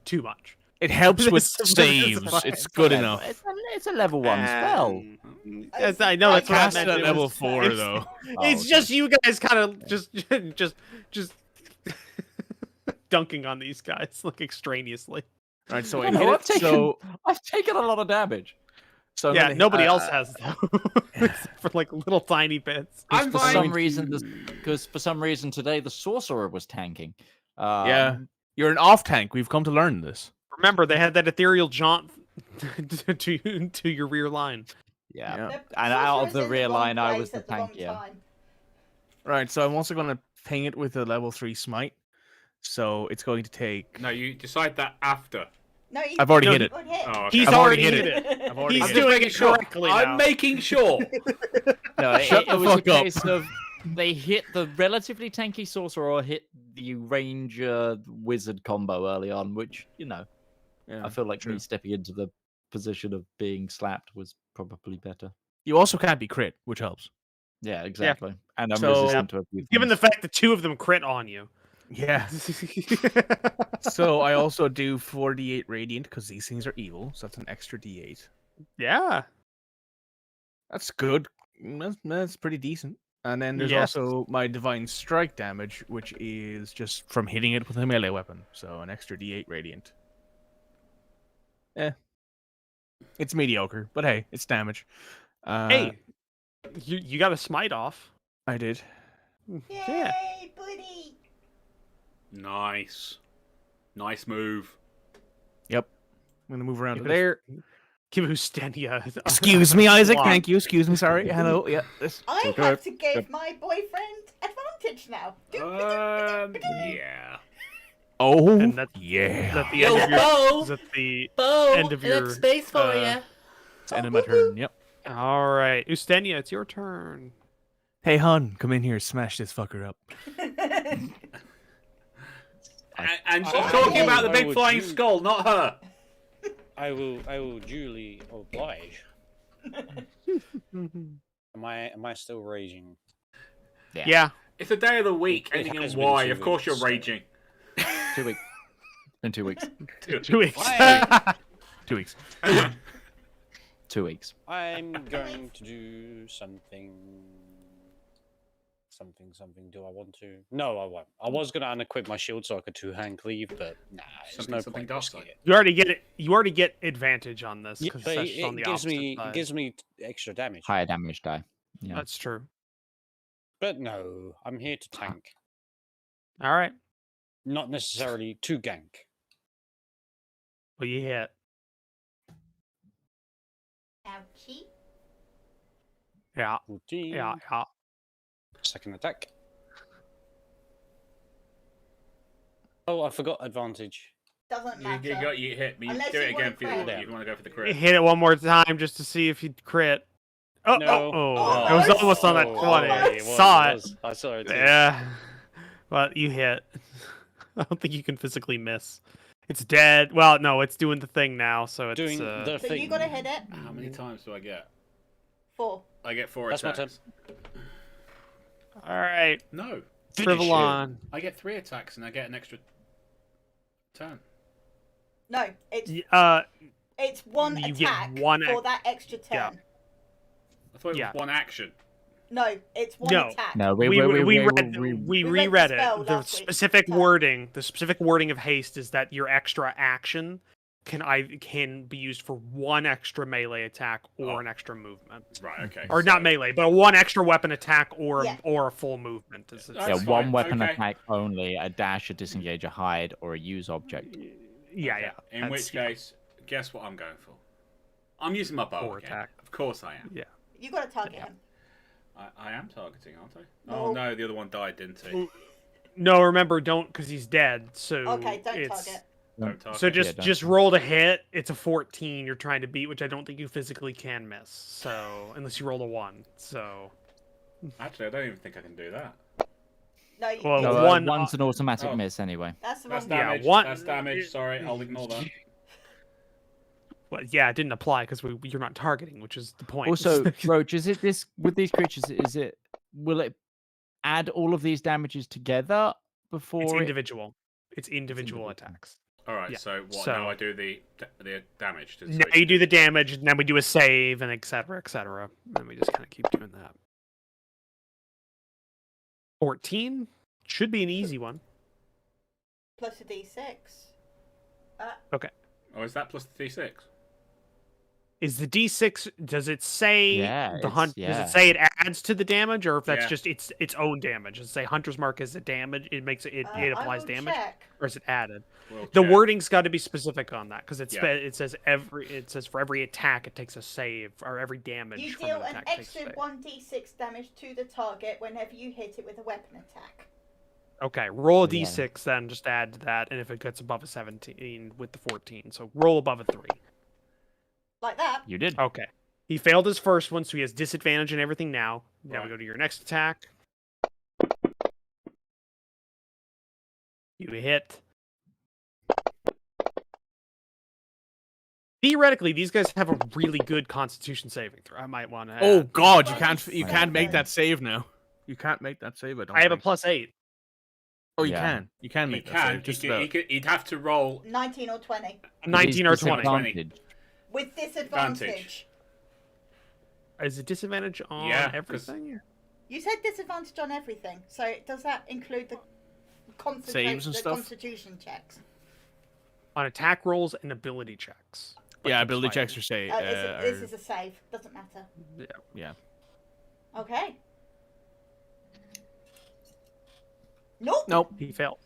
too much. It helps with This is saves. fine. It's good a enough. It's a level 1 spell. Yes, I know that's what I Cast meant. at It level was- 4 it's- though. It's okay. just you guys kind of just dunking on these guys like extraneously. All right, so I No, hit I've it. taken- So I've taken a lot of damage. so I'm Yeah, gonna- nobody else has though, except for like little tiny bits. I'm For fine. some reason, because for some reason today the sorcerer was tanking. Yeah, you're an off tank. We've come to learn this. Remember, they had that ethereal jaunt to your rear line. Yeah. Yeah. The And out of sorcerer's the in rear wrong line, I place was the at wrong tank, yeah. time. Right, so I'm also going to ping it with a level 3 smite. So it's going to take. No, you decide that after. No, you I've already you hit it. would hit. Oh, okay. He's I've already already hit hit it. I've already He's hit I'm it. doing making it sure. correctly now. I'm making sure. No, Shut it the was a fuck up. case of they hit the relatively tanky sorcerer or hit the ranger wizard combo early on, which, you know, Yeah, I feel like true. me stepping into the position of being slapped was probably better. You also can't be crit, which helps. Yeah, exactly. And I'm So- resistant to a few Given the things. fact that 2 of them crit on you. Yeah. So I also do 4d8 radiant because these things are evil. So that's an extra d8. Yeah. That's good. That's pretty decent. And then there's Yes. also my divine strike damage, which is just from hitting it with a melee weapon. So an extra d8 radiant. It's mediocre, but hey, it's damage. Hey, you got a smite off. I did. Yeah. Yay, buddy! Nice. Nice move. I'm gonna move around Give to there. Give Ustenia. Excuse me, Isaac. Block. Thank you. Excuse me. Sorry. Hello. Yeah. This. I Okay. have to give my boyfriend advantage now. Yeah. Oh. And that's yeah. at the Yo, end of your. Bo! Is at the Bo, end of your, space for uh, It's the end of my turn. Yep. all right, Ustenia, it's your turn. Hey, hun, come in here. Smash this fucker up. And she's I- talking I- about the I big would flying do- skull, not her. I will duly oblige. Am I still raging? Yeah. It's a day of the week, It ending in has been Y. 2 Of course you're weeks, so- raging. 2 weeks. In 2 weeks. 2 weeks. Why? 2 weeks. 2 weeks. I'm going to do something. Something. Do I want to? No, I won't. I was going to unequip my shield so I could 2-hand cleave, but nah, there's no Something point dark risking side. it. You already get it. You already get advantage on this Yeah, because but it's on the it gives opposite me side. gives me extra damage. Higher damage die. Yeah. That's true. But no, I'm here to tank, All right. not necessarily to gank. Well, you hit. Ouchie. Yeah. 14, Yeah. Yeah. Second attack. Oh, I forgot advantage. Doesn't You, matter. you hit me. Unless Do it you again want if you, crit. if you want to go for the crit. Hit it one more time just to see if you crit. Oh, No. it was Oh, almost on that Oh, 20. it Saw it. was. I saw it. Too. Yeah. But you hit. I don't think you can physically miss. It's dead. Well, no, it's doing the thing now, so it's Doing the So thing. you gotta hit it. How many times do I get? 4. I get 4 That's my turn. attacks. all right. No, Rivallon. I get 3 attacks and I get an extra turn. No, it's It's one you get attack one for that extra turn. yeah. I thought it Yeah. was 1 action. No, it's one No. attack. No, we reread read the it. spell The last week. specific Sorry. wording, the specific wording of haste is that your extra action can be used for 1 extra melee attack or Oh. an extra movement, Right. Okay. or so- not melee, but 1 extra weapon attack or Yeah. or a full movement. That's Yeah, fine, one weapon okay. attack only, a dash, a disengage, a hide, or a use object. Yeah, Okay. yeah. In That's- which case, guess what I'm going for? I'm using my bow Or again. attack. Of course I am. Yeah. You gotta target Yeah. him. I am targeting, aren't I? No. Oh no, the other one died, didn't he? No, remember, don't, because he's dead. So Okay, don't it's, target. Don't target. So just don't just target. roll to hit. It's a 14. You're trying to beat, which I don't think you physically can miss. So unless you roll a 1. So Actually, I don't even think I can do that. No, you, Well, No, it's- one- one's an automatic oh. miss anyway. that's the That's wrong Yeah, damage. one- That's damage. Sorry, I'll ignore that. well, yeah, it didn't apply because you're not targeting, which is the point. Also, Roach, is it this with these creatures? Will it add all of these damages together before it's it- individual. It's individual individual. attacks. All right. Yeah, So what? so- Now I do the damage. To Now you do the damage, and then we do a save, and etc. etc. And we just kind of keep doing that. 14 should be an easy one. plus a d6. Oh, is that plus the d6? Is the D6? Does it say Yeah, the it's- hunt? Does yeah. it say it adds to the damage, or if that's Yeah. just its own damage? Does it say Hunter's Mark is a damage? It makes it I applies will damage, check. or is it added? We'll The check. wording's got to be specific on that because Yeah. it says for every attack it takes a save, or every damage You from deal an an attack takes a extra save. 1d6 damage to the target whenever you hit it with a weapon attack. Okay, roll a Yeah. D6 then, just add that, and if it gets above a 17 with the 14, so roll above a 3. Like that. You did. Okay. He failed his first one, so he has disadvantage and everything now. Now we Right. go to your next attack. You hit. Theoretically, these guys have a really good Constitution saving throw. I might want to. Oh God, you Well, can't it's you like can't make that. that save now. You can't make that save. I don't. I have a think. +8. Oh, you Yeah. can. You can He make that can. save. Just He about. could, he'd have to roll. 19 or 20. 19 or 20. Disadvantage. With disadvantage. Is it disadvantage on Yeah, 'cause- everything? You said disadvantage on everything, so does that include the Saves and stuff? Constitution checks? On attack rolls and ability checks. Like Yeah, in ability fighting. checks are say. This is a save. Doesn't matter. Yeah. Okay. Nope. Nope. He failed.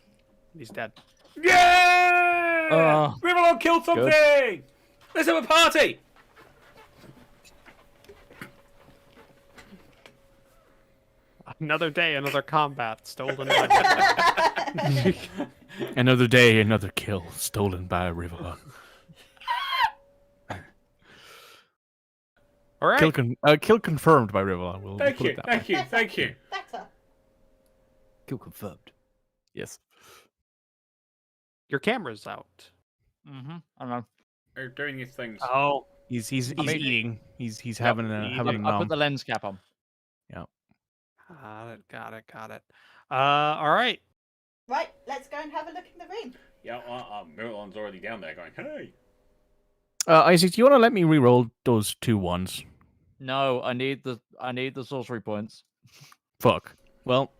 He's dead. Yeah! Rivallon killed something! Let's have a party! Another day, another combat, stolen by Another day, another kill, stolen by Rivallon. All right. Kill confirmed by Rivallon. We'll Thank put you, it that thank way. you, thank you. Better. Kill confirmed. Yes. Your camera's out. Mm-hmm. I don't know. They're doing these things. Oh, He's mean- eating. He's having a eating. I put the lens cap on. got it. All right. Right, let's go and have a look in the room. Yeah, Rivallon's already down there going, hey. Isaac, do you want to let me re-roll those 2 1s? No, I need the sorcery points. Fuck. Well,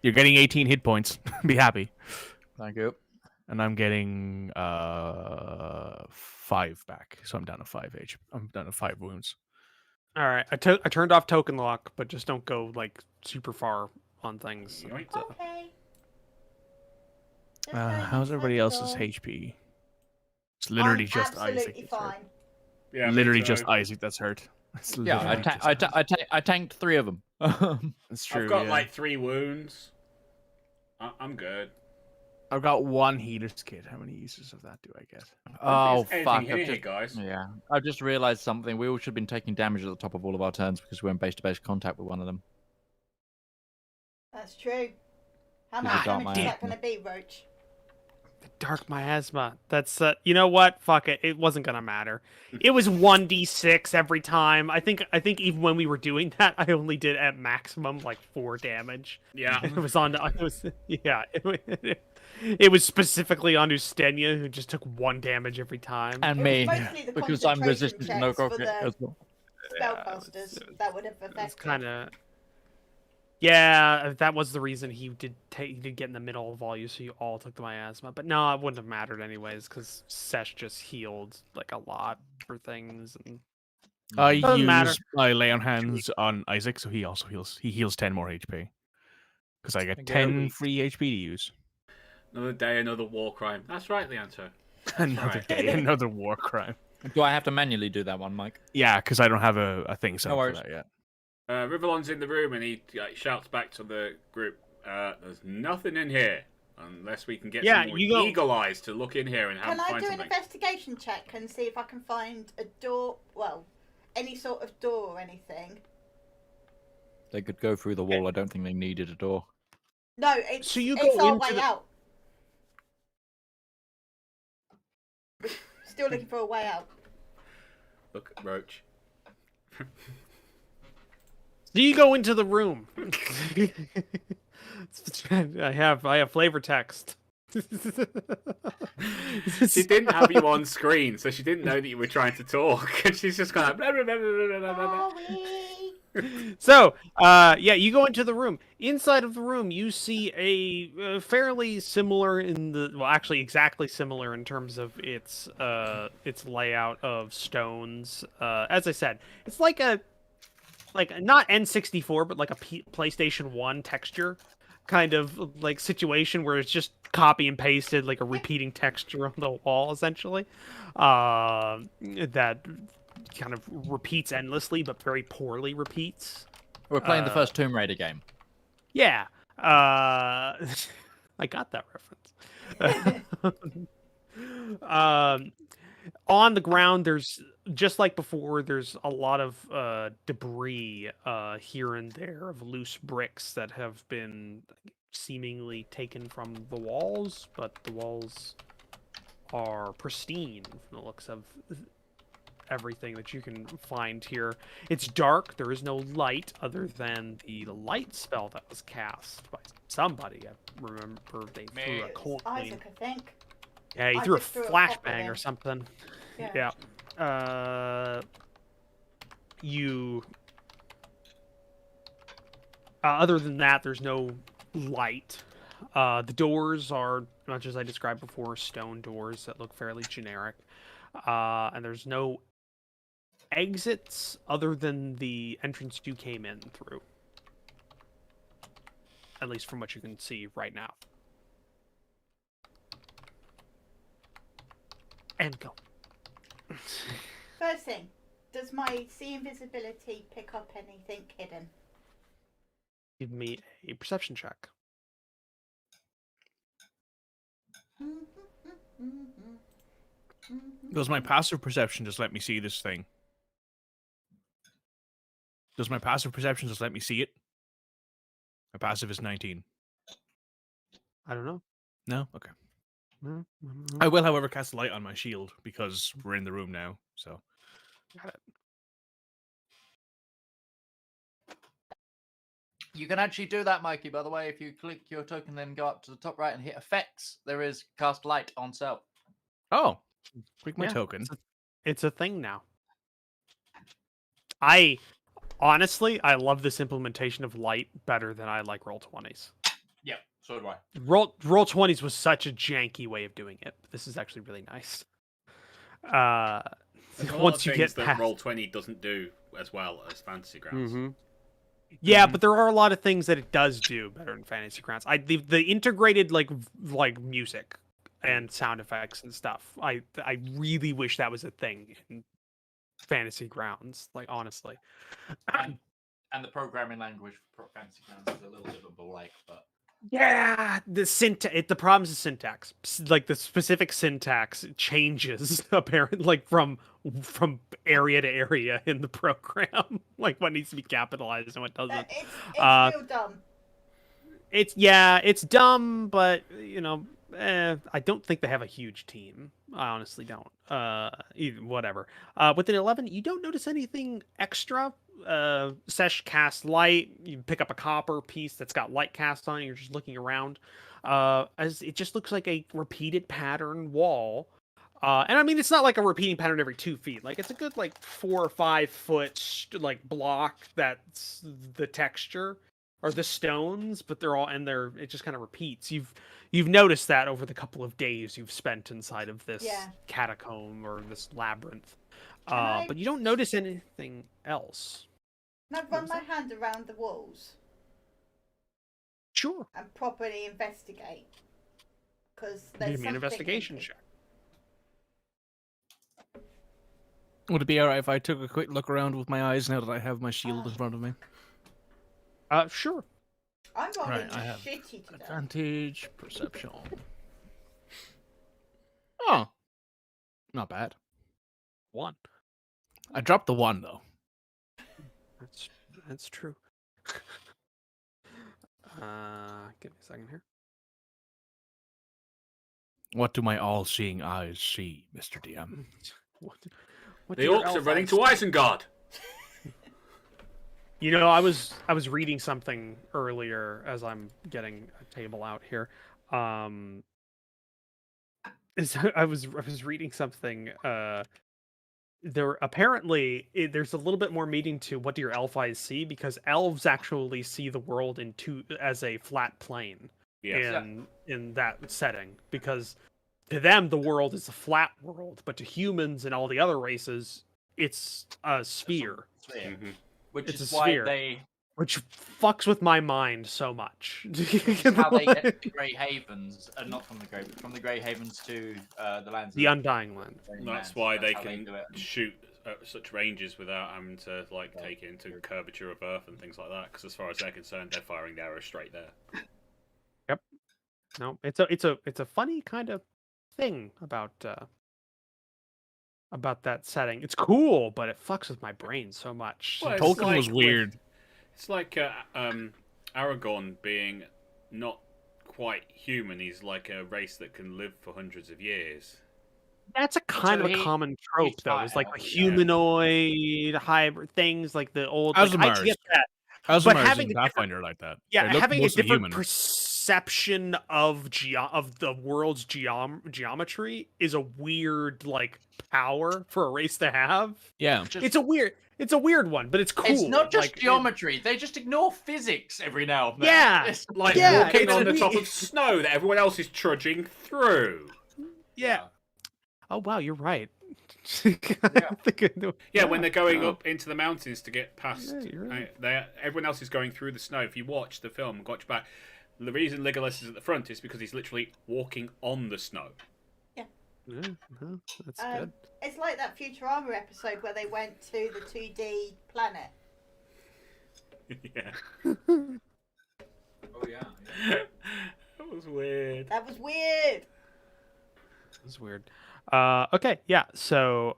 you're getting 18 hit points. Be happy. Thank you. And I'm getting 5 back, so I'm down to 5 HP. I'm down to 5 wounds. All right. I turned off token lock, but just don't go like super far on things. Yoink. Okay. Just going How's inside everybody the else's door. HP? It's literally I'm just Isaac. absolutely that's hurt. fine. Yeah, me Literally too. just Isaac that's hurt. It's Yeah, literally just Isaac. I tanked 3 of them. That's true. I've got yeah. like 3 wounds. I'm good. I've got 1 healer's kit. How many uses of that do I get? Oh There's fuck! anything in here, guys. Yeah, I've just realised something. We all should have been taking damage at the top of all of our turns because we're in base-to-base contact with one of them. That's true. How He's much a dark damage is man. that going to be, Roach? The Dark Miasma. That's you know what? Fuck it. It wasn't gonna matter. It was 1d6 every time. I think even when we were doing that, I only did at maximum like 4 damage. Yeah. It was on. It was yeah. It was specifically on Ustenia, who just took 1 damage every time. And It me, was mostly the because I'm concentration resistant to no checks for rocket the as well. spellcasters that would have It's affected. kind of. Yeah, that was the reason he did get in the middle of all you, so you all took the miasma. But no, it wouldn't have mattered anyways, because Sesh just healed like a lot for things. And I Doesn't matter. use my lay on hands on Isaac, so he also heals. He heals 10 more HP. Because I get Okay. 10 free HP to use. Another day, another war crime. That's right, Leanto. Another right. day, another war crime. Do I have to manually do that one, Mike? Yeah, because I don't have a thing set No up for worries. that yet. Rivallon's in the room and he shouts back to the group, there's nothing in here. Unless we can get some more eagle eyes to look in here and Can I find do an something. investigation check and see if I can find a door? Well, any sort of door or anything. They could go through the wall. I don't think they needed a door. No, it's So you it's go our into way the- out. Still looking for a way out. Look, Roach. So you go into the room. I have flavor text. She didn't have you on screen, so she didn't know that you were trying to talk. And she's just kind of blah, blah, blah, blah, blah, blah, blah. Are we? So, yeah, you go into the room. Inside of the room, you see a fairly similar actually exactly similar in terms of its layout of stones. As I said, it's like not N64, but like a PlayStation 1 texture kind of like situation where it's just copy and pasted like a repeating texture on the wall, essentially. That kind of repeats endlessly, but very poorly repeats. We're playing the first Tomb Raider game. Yeah. I got that reference. On the ground, there's just like before. There's a lot of debris here and there of loose bricks that have been seemingly taken from the walls, but the walls are pristine from the looks of everything that you can find here. It's dark. There is no light other than the light spell that was cast by somebody. I remember they threw a It's coin. Isaac, I think. Yeah, he I threw a just threw a flashbang copper or in. something. Yeah. Yeah. You. Other than that, there's no light. The doors are, much as I described before, stone doors that look fairly generic. And there's no exits other than the entrance you came in through. At least from what you can see right now. And go. First thing, does my see invisibility pick up anything hidden? Give me a perception check. Does my passive perception just let me see this thing? Does my passive perception just let me see it? My passive is 19. I don't know. No? Okay. Mm-hmm. I will, however, cast light on my shield because we're in the room now, so. Got it. You can actually do that, Mikey, by the way. If you click your token, then go up to the top right and hit effects, there is cast light on self. Oh. Click my Yeah, token. It's a thing now. I love this implementation of light better than I like Roll20s. Yeah, so do I. Roll20s was such a janky way of doing it. But this is actually really nice. There's a lot Once of you things get that past, Roll20 doesn't do as well as Fantasy Grounds. Mm-hmm. Yeah, but there are a lot of things that it does do better in Fantasy Grounds. The integrated like music and sound effects and stuff. I really wish that was a thing in Fantasy Grounds. Like honestly, And the programming language for Fantasy Grounds is a little bit of a like, but yeah, the problem is the syntax. Like the specific syntax changes apparently, like from area to area in the program. Like what needs to be capitalized and what doesn't. It's real dumb. It's dumb, but you know, I don't think they have a huge team. I honestly don't. Whatever. Within 11, you don't notice anything extra. Sesh cast light. You pick up a copper piece that's got light cast on it. You're just looking around. As it just looks like a repeated pattern wall. And I mean, it's not like a repeating pattern every 2 feet. Like it's a good 4 or 5 foot block that's the texture or the stones, but it just kind of repeats. You've noticed that over the couple of days you've spent inside of this catacomb or this labyrinth. But you don't notice anything else. Can I run my hand around the walls? Sure. And properly investigate. Because there's Give me an investigation check. Would it be alright if I took a quick look around with my eyes now that I have my shield in front of me? Sure. I'm rolling Right, I have shitty today. advantage, perception. Oh, not bad. 1. I dropped the 1 though. That's true. Give me a second here. What do my all-seeing eyes see, Mr. DM? What The do your orcs are elf running eyes to see? Isengard. You know, I was reading something earlier as I'm getting a table out here. I was reading something. There apparently there's a little bit more meaning to what do your elf eyes see, because elves actually see the world as a flat plane. Yes. In that setting, because to them the world is a flat world, but to humans and all the other races it's a sphere. Mhm. Which It's is a why sphere. they Which fucks with my mind so much. which is how they get the Grey Havens, not from the Grey Havens to the lands. The of Undying Land. the That's lands. why That's they how can do it. shoot at such ranges without having to take it into curvature of Earth and things like that. Because as far as they're concerned, they're firing the arrow straight there. No, it's a funny kind of thing about that setting. It's cool, but it fucks with my brain so much. Well, it's Tolkien was like weird. It's like Aragorn being not quite human. He's like a race that can live for hundreds of years. That's a kind So of a common trope, he's though. not It's like the elf, humanoid hybrid things, like the old. Like, I Asmars. get that. Asmars having and a different- Pathfinder like that. Yeah, They look having a mostly different human. perception of the world's geometry is a weird power for a race to have. Yeah. Just- It's a weird one, but it's cool. It's not just Like, geometry. They just ignore physics every now and then. Yeah. It's- Like Yeah, walking it's on the we- top of snow that everyone else is trudging through. Yeah. Oh wow, you're right. Yeah, when they're going up into the mountains to get past, Yeah, you're right. everyone else is going through the snow. If you watch the film, watch back, the reason Legolas is at the front is because he's literally walking on the snow. That's good. It's like that Futurama episode where they went to the 2D planet. Yeah. Oh yeah. That was weird. That was weird. That's weird. Okay, yeah. So,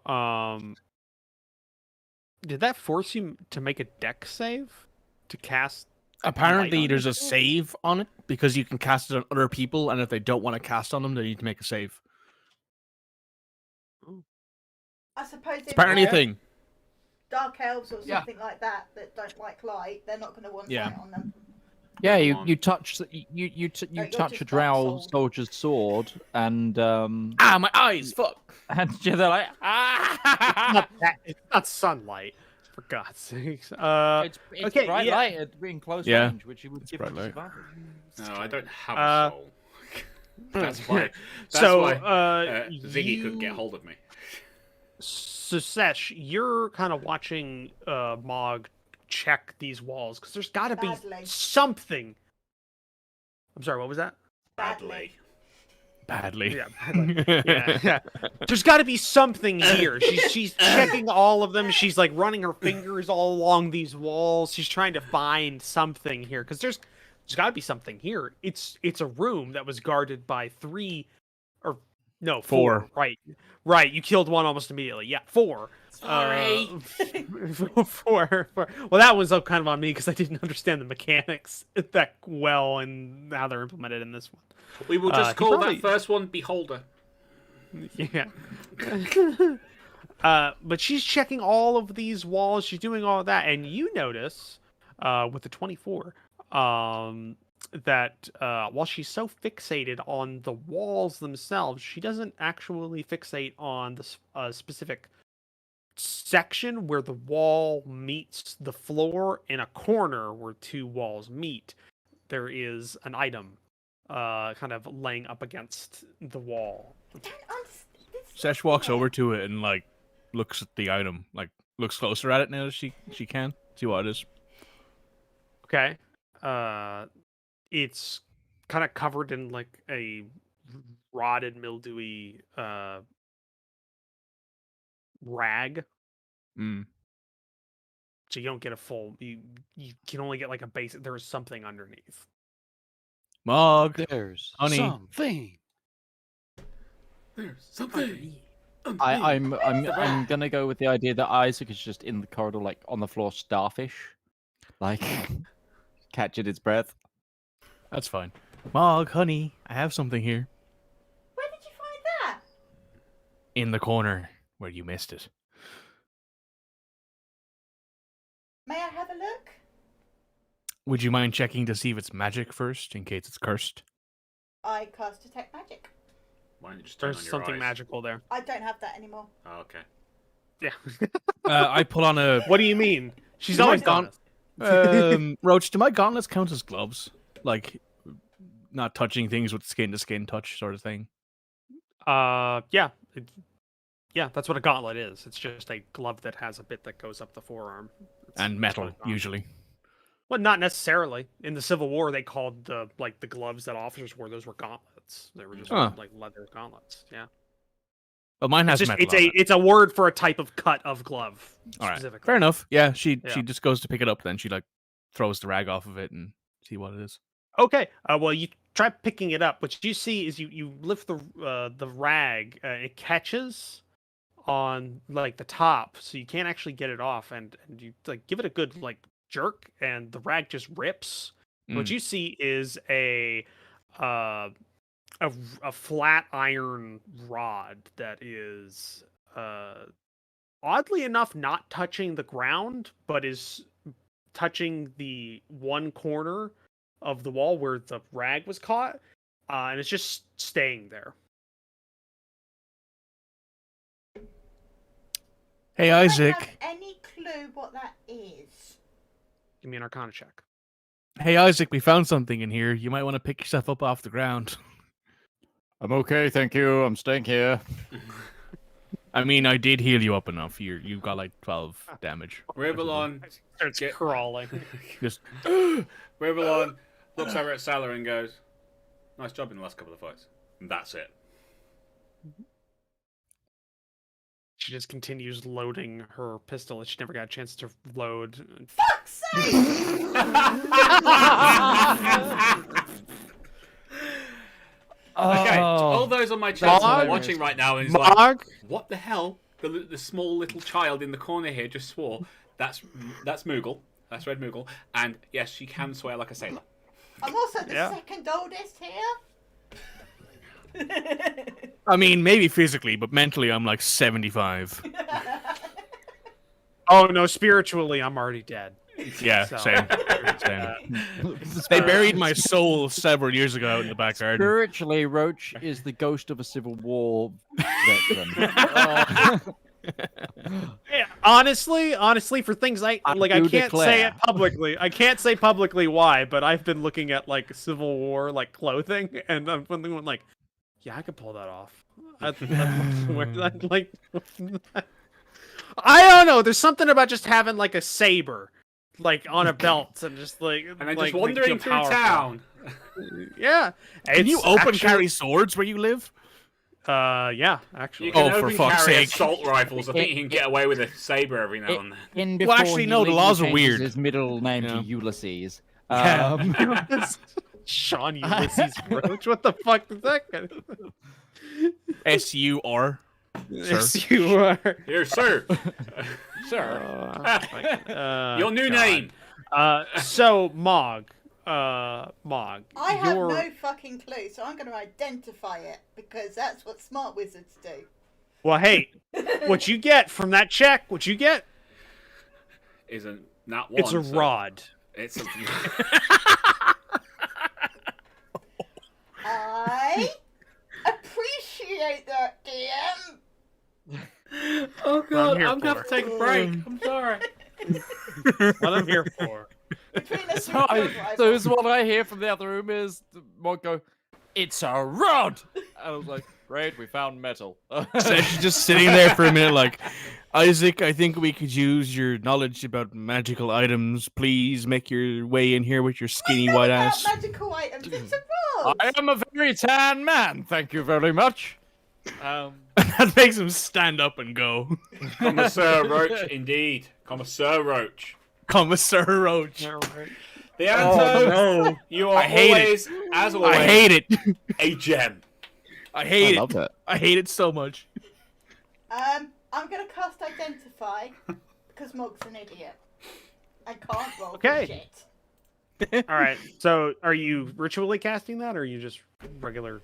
did that force you to make a deck save to cast? Apparently, light on there's a yourself? save on it because you can cast it on other people, and if they don't want to cast on them, they need to make a save. I suppose It's if apparently a they're thing. dark elves or Yeah. something like that don't like light, they're not going to want Yeah. light on them. Yeah, Go you on. you touch you you're touch a just drow Dark soldier's sword, and Ah, my eyes! Fuck! and yeah, they're like ah. It's not sunlight, for God's sakes. It's okay, bright yeah. light at in close Yeah. range, which you would give bright a light. disadvantage. No, I don't have Uh, a soul. That's why. That's so, why you- Ziggy couldn't get hold of me. So, Sesh, you're kind of watching Mog check these walls because there's got to be Badly. something. I'm sorry, what was that? Badly. Badly. Yeah, yeah. There's got to be something here. She's checking all of them. She's like running her fingers all along these walls. She's trying to find something here because there's got to be something here. It's a room that was guarded by 3 or No, 4. 4. Right. You killed one almost immediately. Yeah, 4. Sorry. 4. Well, that was kind of on me because I didn't understand the mechanics that well and how they're implemented in this one. We will just he call probably- that first one Beholder. Yeah. But she's checking all of these walls. She's doing all of that, and you notice, with the 24, that while she's so fixated on the walls themselves, she doesn't actually fixate on the specific section where the wall meets the floor in a corner where 2 walls meet. There is an item, kind of laying up against the wall. Sesh walks over to it and like looks at the item, like looks closer at it now as she can see what it is. Okay. It's kind of covered in like a rotted, mildewy rag. Mm. So you don't get a full. You can only get like a basic. There is something underneath. Mog, There's honey. something. There's something. I'm gonna go with the idea that Isaac is just in the corridor, like on the floor, starfish, like catching its breath. That's fine. Mog, honey, I have something here Where did you find that? in the corner where you missed it. May I have a look? Would you mind checking to see if it's magic first, in case it's cursed? I cast Detect Magic. Why don't you just turn There's on your something eyes? magical there. I don't have that anymore. Oh, okay. Yeah. I pull on a What do you mean? She's Do I always gone. Roach. Do my gauntlets count as gloves? Like, not touching things with skin to skin touch sort of thing. Yeah. Yeah, that's what a gauntlet is. It's just a glove that has a bit that goes up the forearm. And That's metal, what a gauntlet- usually. Well, not necessarily. In the Civil War, they called the gloves that officers wore. Those were gauntlets. They were just Huh. like leather gauntlets. Yeah. Well, mine has It's just metal on it. it's a word for a type of cut of glove. All right, Specifically. fair enough. Yeah, she Yeah. just goes to pick it up, then she like throws the rag off of it and see what it is. Okay. Well, you try picking it up. What you see is you lift the rag. It catches on like the top, so you can't actually get it off, and you like give it a good like jerk, and the rag just rips. What Mm. you see is a flat iron rod that is oddly enough not touching the ground, but is touching the one corner of the wall where the rag was caught, and it's just staying there. Hey, Do I Isaac. have any clue what that is? Give me an Arcana check. Hey, Isaac, we found something in here. You might want to pick yourself up off the ground. I'm okay, thank you. I'm staying here. I mean, I did heal you up enough. You've got like 12 damage. Rivallon Starts Get- crawling. Just Rivallon looks over at Salah and goes, "Nice job in the last couple of fights." And that's it. She just continues loading her pistol. She never got a chance to load. Fuck's sake! Okay, to all those on my chat Mog? watching right now and is like, Mog? "What the hell?" The small little child in the corner here just swore. That's Moogle. That's Red Moogle. And yes, she can swear like a sailor. I'm also the Yeah. second oldest here. I mean, maybe physically, but mentally, I'm like 75. Oh no, spiritually, I'm already dead. Yeah, So- same. They buried my soul several years ago out in the back garden. Spiritually, Roach is the ghost of a Civil War veteran. Yeah, honestly, for things I I like, I do can't say declare. it publicly. I can't say publicly why, but I've been looking at like Civil War like clothing, and I'm thinking like, yeah, I could pull that off. I'd like. I don't know. There's something about just having like a saber, like on a belt, and just like And then like, just wandering makes you through powerful. town. Yeah. Can you It's open actually- carry swords where you live? Yeah, actually. You can Oh, for open fuck's carry sake. assault rifles. I think you can get away with a saber every now and then. In Well, before actually, he no, the legally laws are changes weird. His middle name Yeah. to Ulysses. Sean Ulysses Roach. What the fuck is that guy? S-U-R. Yes, you are. Here, sir. Sir. Your new name. So Mog. I have no fucking clue, so I'm going to identify it because that's what smart wizards do. Well, hey, what you get from that check? What you get? Isn't not one. It's a rod. It's a. I appreciate that, DM. Oh God, here I'm gonna have to take a break. I'm sorry. What I'm here for. Between us, So is what I hear from the other room is the Mog go, "It's a rod." And I was like, "Great, we found metal." She's just sitting there for a minute, like, Isaac, I think we could use your knowledge about magical items. Please make your way in here with your skinny white ass. magical items. It's a rod. I am a very tan man. Thank you very much. That makes him stand up and go. Commissar Roach, indeed. Commissar Roach. Commissar Roach. The answer. No. You are I hate always, as always, I hate it. a gem. I hate love it. I hate it so much. I'm gonna cast Identify because Mog's an idiot. I can't roll for shit. All right. So, are you ritually casting that, or are you just regularly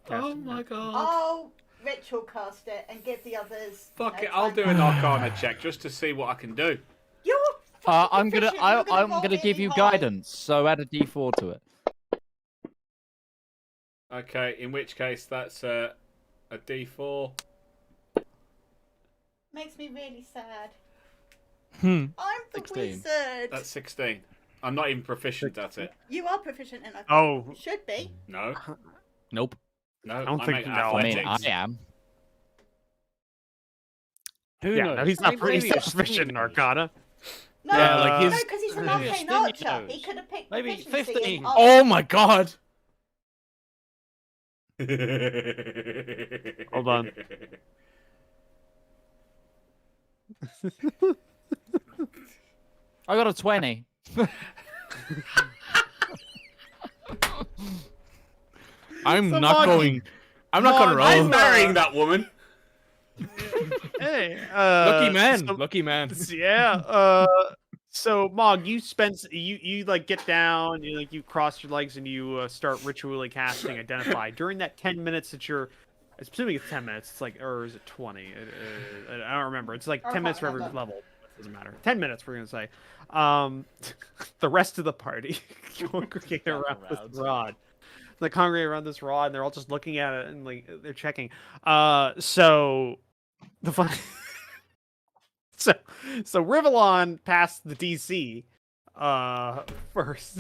casting? Oh my God. I'll ritual cast it and give the others. Fuck it, I'll do an Arcana check just to see what I can do. You're I'm gonna proficient, you're I'm roll gonna give really you high. guidance. So add a D4 to it. Okay, in which case that's a D4. Makes me really sad. Hmm. I'm the 16. wizard. That's 16. I'm not even proficient at it. You are proficient in it. Oh. Should be. No, Nope. no. I don't think make no. I mean, I athletics. am. Who Yeah, knows? no, he's not Maybe he's not a proficient in stingray. Arcana. No, Yeah, like no, his- because he's an maybe a arcane stingray archer. knows. He could have picked Maybe proficiency 15. in Oh my God. Hold on. I got a 20. I'm So not Mog- going. I'm not gonna Mog, roll. I'm marrying that woman. Hey, Lucky man. so- Lucky man. Yeah. So Mog, you spend you like get down, you cross your legs and you start ritually casting Identify. During that 10 minutes that you're, assuming it's 10 minutes, it's like, or is it 20? I don't remember. It's like 10 minutes for every level. It doesn't matter. 10 minutes, we're gonna say. The rest of the party congregate around this rod. They congregate around this rod, and they're all just looking at it and like they're checking. So the fun. So Rivallon passed the DC first.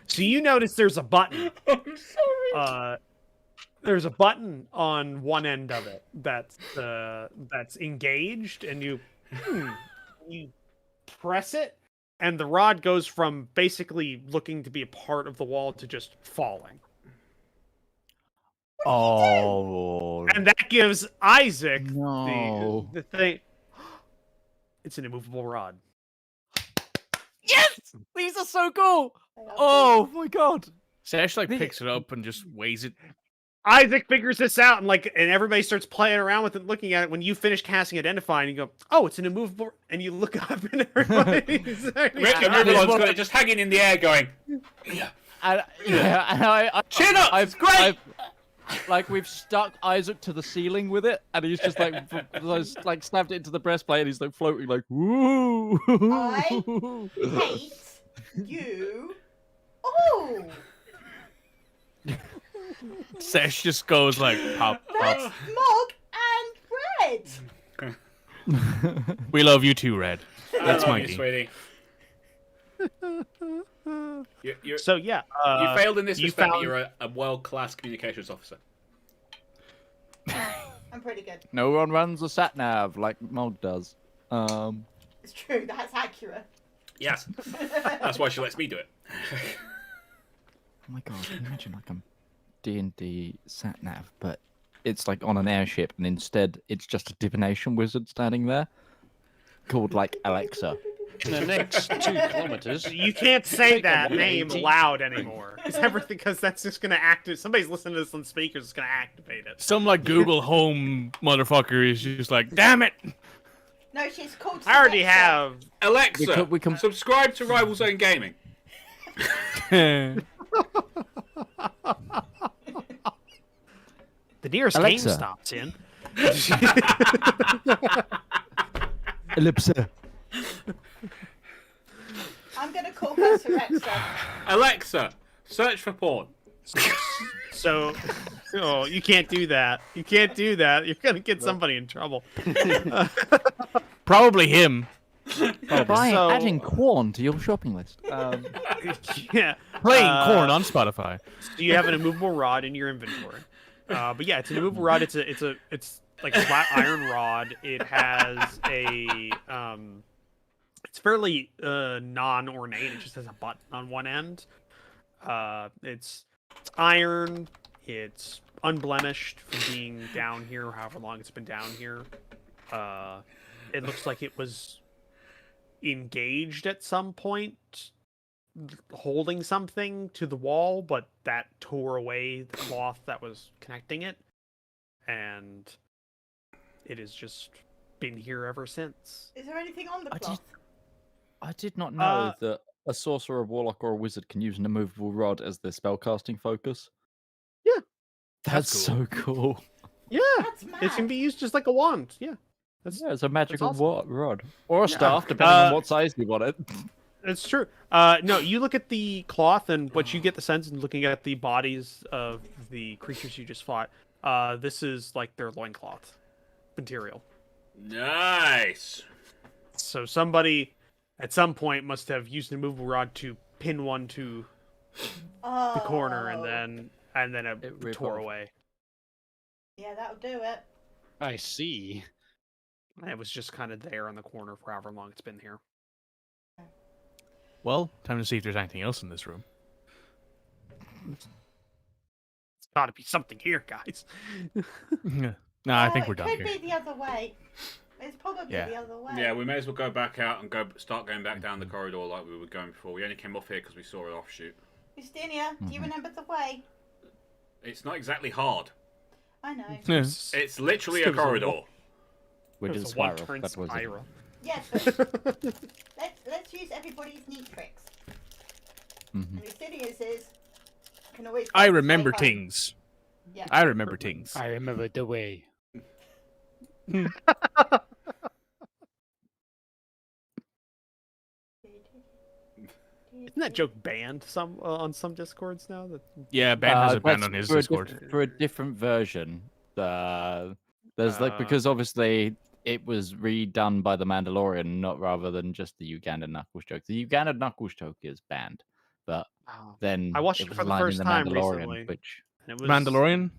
So you notice there's a button. I'm sorry. There's a button on one end of it that's engaged, and you press it, and the rod goes from basically looking to be a part of the wall to just falling. Oh. And that gives Isaac No. the thing. It's an immovable rod. Yes! These are so cool! They are Oh my God. Sash like picks it up and just weighs it. Isaac figures this out, and everybody starts playing around with it, looking at it. When you finish casting Identify, and you go, "Oh, it's an immovable," and you look up, and everybody's Rivallon's got it just hanging in the air, going. Yeah. And, yeah, and I Chin up. It's great. like we've stuck Isaac to the ceiling with it, and he's just like snapped it into the breastplate, and he's like floating, like woo. I hate you. Oh, Sash just goes like pop, that's pop. Mog and Red. We love you too, Red. That's I love Mikey. you, sweetie. You So yeah, you failed in this you respect, but found- you're a world-class communications officer. I'm pretty good. No one runs a sat nav like Mog does. It's true. That's accurate. Yes. That's why she lets me do it. Oh my God! Can you imagine like a D&D sat nav, but it's like on an airship, and instead it's just a divination wizard standing there, called like Alexa. In the next 2 kilometers. You can't say Take a that 180. name loud anymore. It's everything, because that's just gonna activate. Somebody's listening to this on speakers. It's gonna activate it. Some like Google Home motherfucker is just like, damn it. No, she's called. I already Alexa. have. Alexa, we can- subscribe to Rival Zone Gaming. The nearest Alexa. GameStop's in. Ellipsa. I'm gonna call her Alexa. Alexa, search for porn. So, oh, you can't do that. You can't do that. You're gonna get somebody in trouble. Probably him. By So- adding corn to your shopping list. Yeah. Playing corn on Spotify. So you have an immovable rod in your inventory. But yeah, it's an immovable rod. It's like a flat iron rod. It has a it's fairly non-ornate. It just has a button on one end. It's iron. It's unblemished from being down here, however long it's been down here. It looks like it was engaged at some point, holding something to the wall, but that tore away the cloth that was connecting it, and it has just been here ever since. Is there anything on the I cloth? I did not know that a sorcerer, a warlock, or a wizard can use an immovable rod as their spellcasting focus. Yeah. That's That's so cool. Yeah, That's mad. it can be used just like a wand. Yeah, Yeah, it's a magical awesome. rod. Or a Yeah. staff, depending on what size you want it. it's true. No, you look at the cloth, and what you get the sense in looking at the bodies of the creatures you just fought. This is like their loincloth material. Nice. So somebody at some point must have used an immovable rod to pin one to Oh. the corner, and then It it rip tore off. away. Yeah, that'll do it. I see. And it was just kind of there in the corner for however long it's been here. Well, time to see if there's anything else in this room. It's got to be something here, guys. No, I think we're done It here. could be the other way. It's probably Yeah. the other way. Yeah, we may as well go back out and start going back down the corridor like we were going before. We only came off here because we saw an offshoot. Justinia, do you remember the way? It's not exactly hard. I know. Yes. It's literally It a was a corridor. Which It is was a a spiral. one-turn That was it. spiral. Yes, but let's use everybody's neat tricks. Mhm. And Justinia's is can always. I find its way remember home. things. Yeah. I remember things. I remember the way. Isn't that joke banned on some discords now? Yeah, Ben has a ban That's on his for Discord. for a different version. There's like Uh, because obviously it was redone by the Mandalorian, not rather than just the Uganda Knuckles joke. The Uganda Knuckles joke is banned, but then I watched it was for the aligned in first the time Mandalorian, recently. which And it was Mandalorian?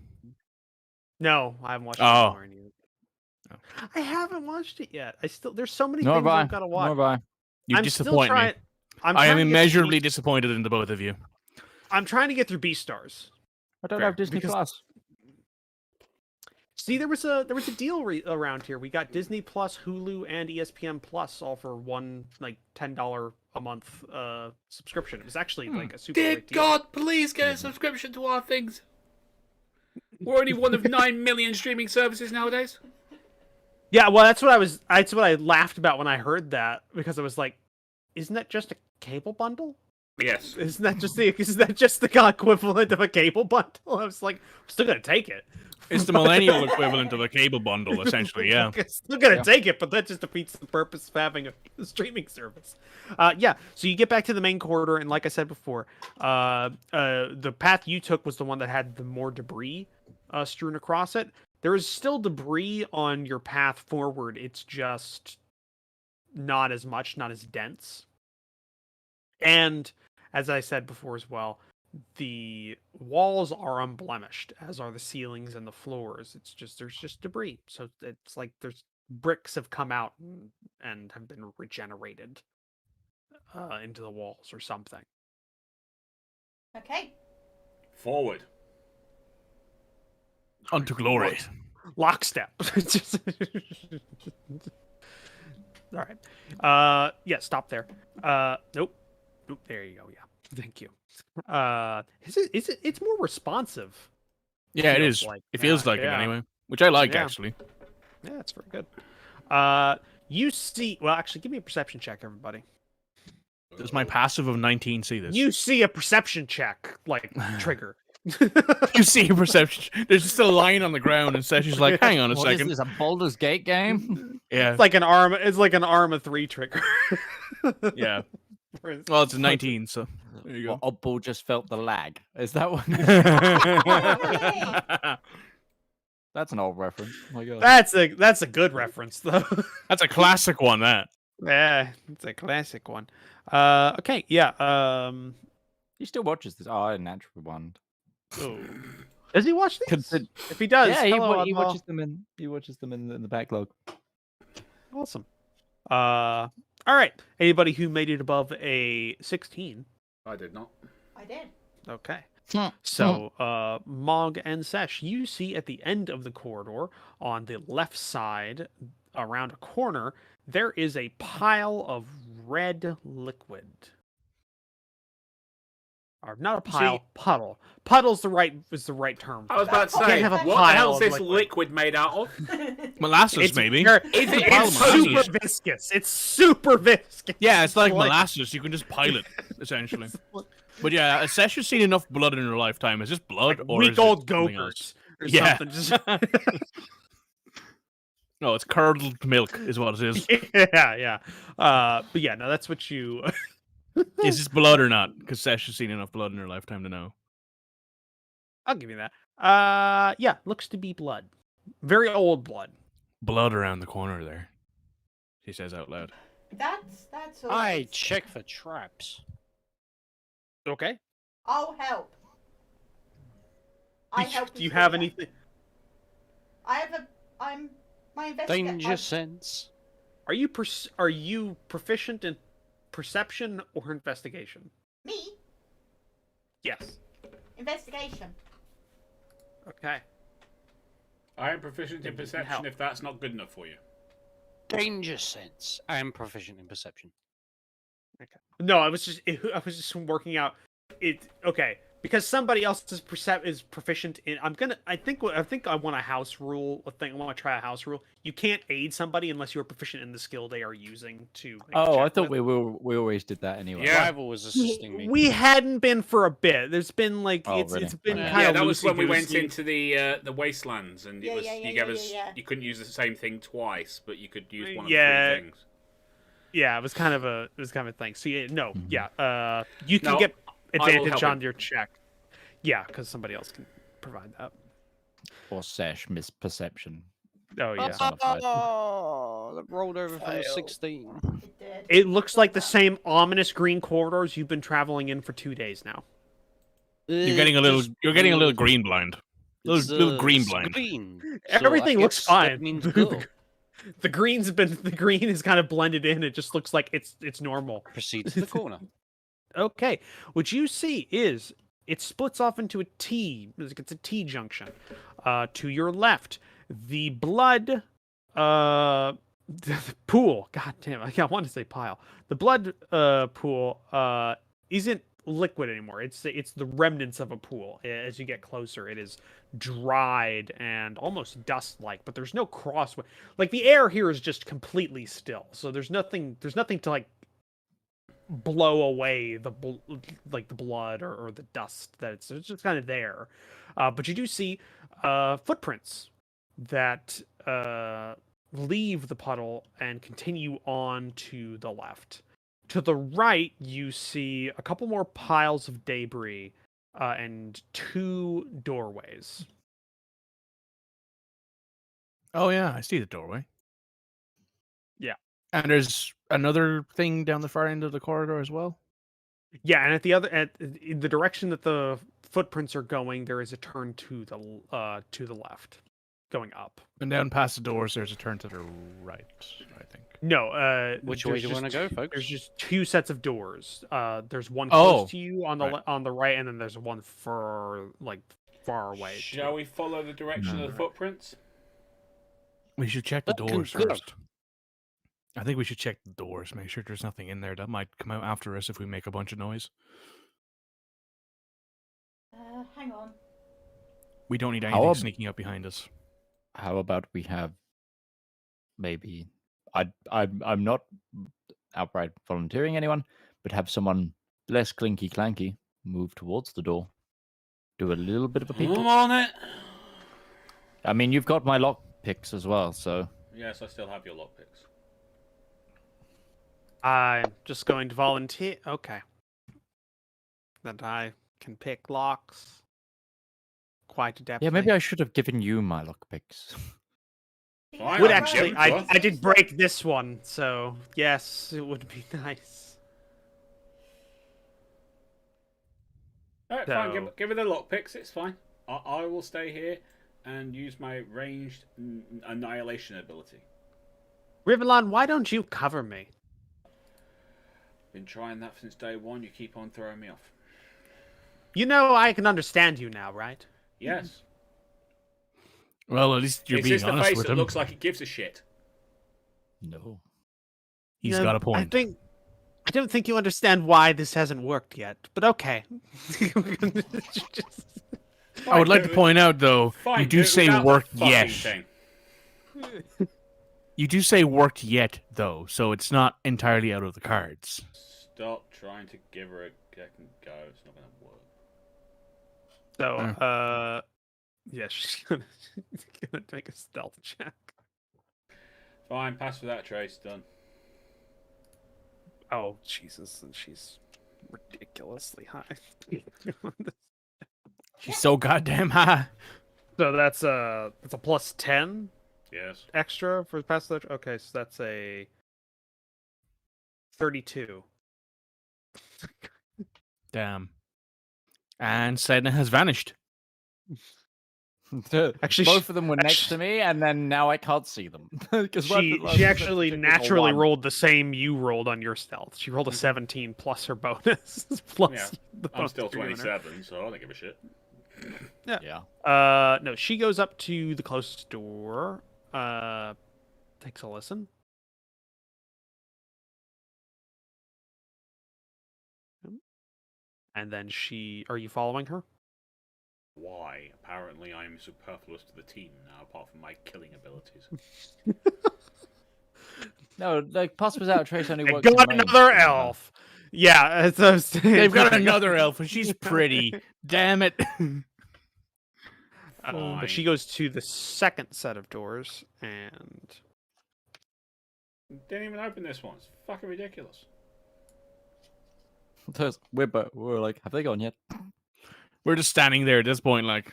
No, I haven't watched Oh. Mandalorian yet. I haven't watched it yet. There's so many nor things have I. I've got to Nor watch. have I. You I'm disappoint still trying. me. I'm I am trying to get immeasurably through- disappointed in the both of you. I'm trying to get through Beastars. I don't Fair, have Disney because- Plus. See, there was a deal around here. We got Disney Plus, Hulu, and ESPN Plus all for one like $10 a month subscription. It was actually like a super Dear great deal. God, please get a subscription to our things. We're only one of 9 million streaming services nowadays. Yeah, well, that's what I laughed about when I heard that, because I was like, isn't that just a cable bundle? Yes. Isn't that just the equivalent of a cable bundle? I was like, I'm still gonna take it. It's the millennial equivalent of a cable bundle, essentially, yeah. I'm still gonna take it, but that just defeats the purpose of having a streaming service. Yeah, so you get back to the main corridor, and like I said before, the path you took was the one that had the more debris strewn across it. There is still debris on your path forward. It's just not as much, not as dense. And as I said before as well, the walls are unblemished, as are the ceilings and the floors. There's just debris. So it's like there's bricks have come out and have been regenerated into the walls or something. Okay. Forward. Unto glory. Lockstep. All right. Yeah, stop there. Nope. Nope. There you go. Yeah. Thank you. It's more responsive. Yeah, it Feels is. like, It feels yeah, like it yeah. anyway, which I like Yeah. actually. Yeah, it's very good. You see, well, actually, give me a perception check, everybody. Does my passive of 19 see this? You see a perception check, like, trigger. You see a perception. There's just a line on the ground, and Sesh is like, "Hang on a What is second." this? A Baldur's Gate game? Yeah, It's like an arm. It's like an Arma 3 trigger. yeah. Well, it's a 19, so there you go. Well, Oddball just felt the lag. Is that one? That's an old reference. Oh my God. That's a good reference though. That's a classic one. That. Yeah, it's a classic one. Okay, yeah. He still watches this. Oh, a natural one. Oh. Does he watch these? Consider- If he does, Yeah, hello, he Oddball. watches them in. He watches them in the backlog. Awesome. All right. Anybody who made it above a 16? I did not. I did. Okay. So, Mog and Sesh, you see at the end of the corridor, on the left side, around a corner, there is a pile of red liquid. Or not a pile, puddle. Puddle's the right term. I was about to You say, can't have a what the pile hell is of this liquid. liquid made out of? Molasses, maybe. It's super viscous. It's super viscous. Yeah, it's like molasses. You can just pile it, essentially. But yeah, Sesh has seen enough blood in her lifetime. Is this blood or week is old it something else? Go-Gurts or Yeah. something. Just... No, it's curdled milk, is what it is. yeah. But yeah, no, that's what you. Is this blood or not? Because Sesh has seen enough blood in her lifetime to know. I'll give you that. Yeah, looks to be blood. Very old blood. Blood around the corner there. She says out loud. That's all. I check for traps. Okay. I'll help. I help. Do you have anything? I'm my investigator. Danger sense. Are you proficient in perception or investigation? Me? Yes. Investigation. Okay. I am proficient in perception help. if that's not good enough for you. Danger sense. I am proficient in perception. No, I was just working out it. Okay, because somebody else is proficient in. I think I want a house rule. I want to try a house rule. You can't aid somebody unless you're proficient in the skill they are using to. Make a Oh, I check thought with. we always did that anyway. Yeah. Rival was assisting me. We hadn't been for a bit. There's been like Oh, it's really? been Yeah. kind Yeah, of that was when we went loosey-goosey. into the wastelands, and it was you gave us you couldn't use the same thing twice, but you could use one of Yeah. the three things. Yeah, it was kind of a thing. So yeah, no, yeah, you can No, get I will advantage help on him. your check. Yeah, because somebody else can provide that. Or Sesh misperception. Oh yeah. That's on the side. Oh, that rolled over from a 16. It did. It looks like the same ominous green corridors you've been traveling in for 2 days now. You're getting a little green blind. Little green blind. Green. Everything looks guess fine. That means go. The green is kind of blended in. It just looks like it's normal. Proceed to the corner. Okay, what you see is it splits off into a T. It's a T junction. To your left, the blood the pool. God damn, I wanted to say pile. The blood pool isn't liquid anymore. It's the remnants of a pool. As you get closer, it is dried and almost dust-like, but there's no cross. Like the air here is just completely still. So there's nothing to like blow away the blood or the dust that it's just kind of there. But you do see footprints that leave the puddle and continue on to the left. To the right, you see a couple more piles of debris and 2 doorways. Oh yeah, I see the doorway. Yeah. And there's another thing down the far end of the corridor as well. Yeah, and in the direction that the footprints are going, there is a turn to the left, going up. And down past the doors, there's a turn to the right, I think. No, Which way do you want to go, folks? There's just 2 sets of doors. There's one Oh, close to you on the on the right, and then there's one far away. Shall we follow the direction of the footprints? We should check the That doors can go. first. I think we should check the doors, make sure there's nothing in there that might come out after us if we make a bunch of noise. Hang on. We don't need anything sneaking up behind us. How about we have maybe I'm not outright volunteering anyone, but have someone less clinky clanky move towards the door, do a little bit of a peek. I'm on it. I mean, you've got my lock picks as well, so Yes, I still have your lockpicks. I'm just going to volunteer. Okay. That I can pick locks quite adeptly. yeah, maybe I should have given you my lock picks. Fine, Would I'll actually, give it to I did break this one, so yes, it would be nice. Alright, fine, give it the lockpicks, it's fine. I will stay here and use my ranged annihilation ability. Rivallon, why don't you cover me? Been trying that since day one, you keep on throwing me off. You know I can understand you now, right? Yes. Well, at least you're It's being just the honest face with that him. looks like it gives a shit. No. He's Yeah, got a point. I don't think you understand why this hasn't worked yet, but okay. I would like to point out, though, Fine, you do do it say without the worked fucking yet. thing. You do say worked yet, though, so it's not entirely out of the cards. Stop trying to give her a second go. It's not going to work. So, yeah, she's gonna make a stealth check. Fine, pass for that, Trace. Done. Oh, Jesus, and she's ridiculously high. She's so goddamn high. So that's a plus 10 Yes. extra for pass that. Okay, so that's a 32. Damn. And Sedna has vanished. Actually, both of them were next to me, and then now I can't see them. she actually naturally rolled the same you rolled on your stealth. She rolled a 17 plus her bonus. Plus Yeah, the I'm bonus still you're giving her. 27, so I don't give a shit. Yeah. No, she goes up to the closest door. Takes a listen. And then are you following her? Why? Apparently I'm superfluous to the team now, apart from my killing abilities. No, like Pass Without Trace only They works. got in another range. elf. Yeah, They've got another elf, and she's pretty. Damn it. But she goes to the second set of doors and Didn't even open this one. It's fucking ridiculous. We're like, have they gone yet? We're just standing there at this point, like.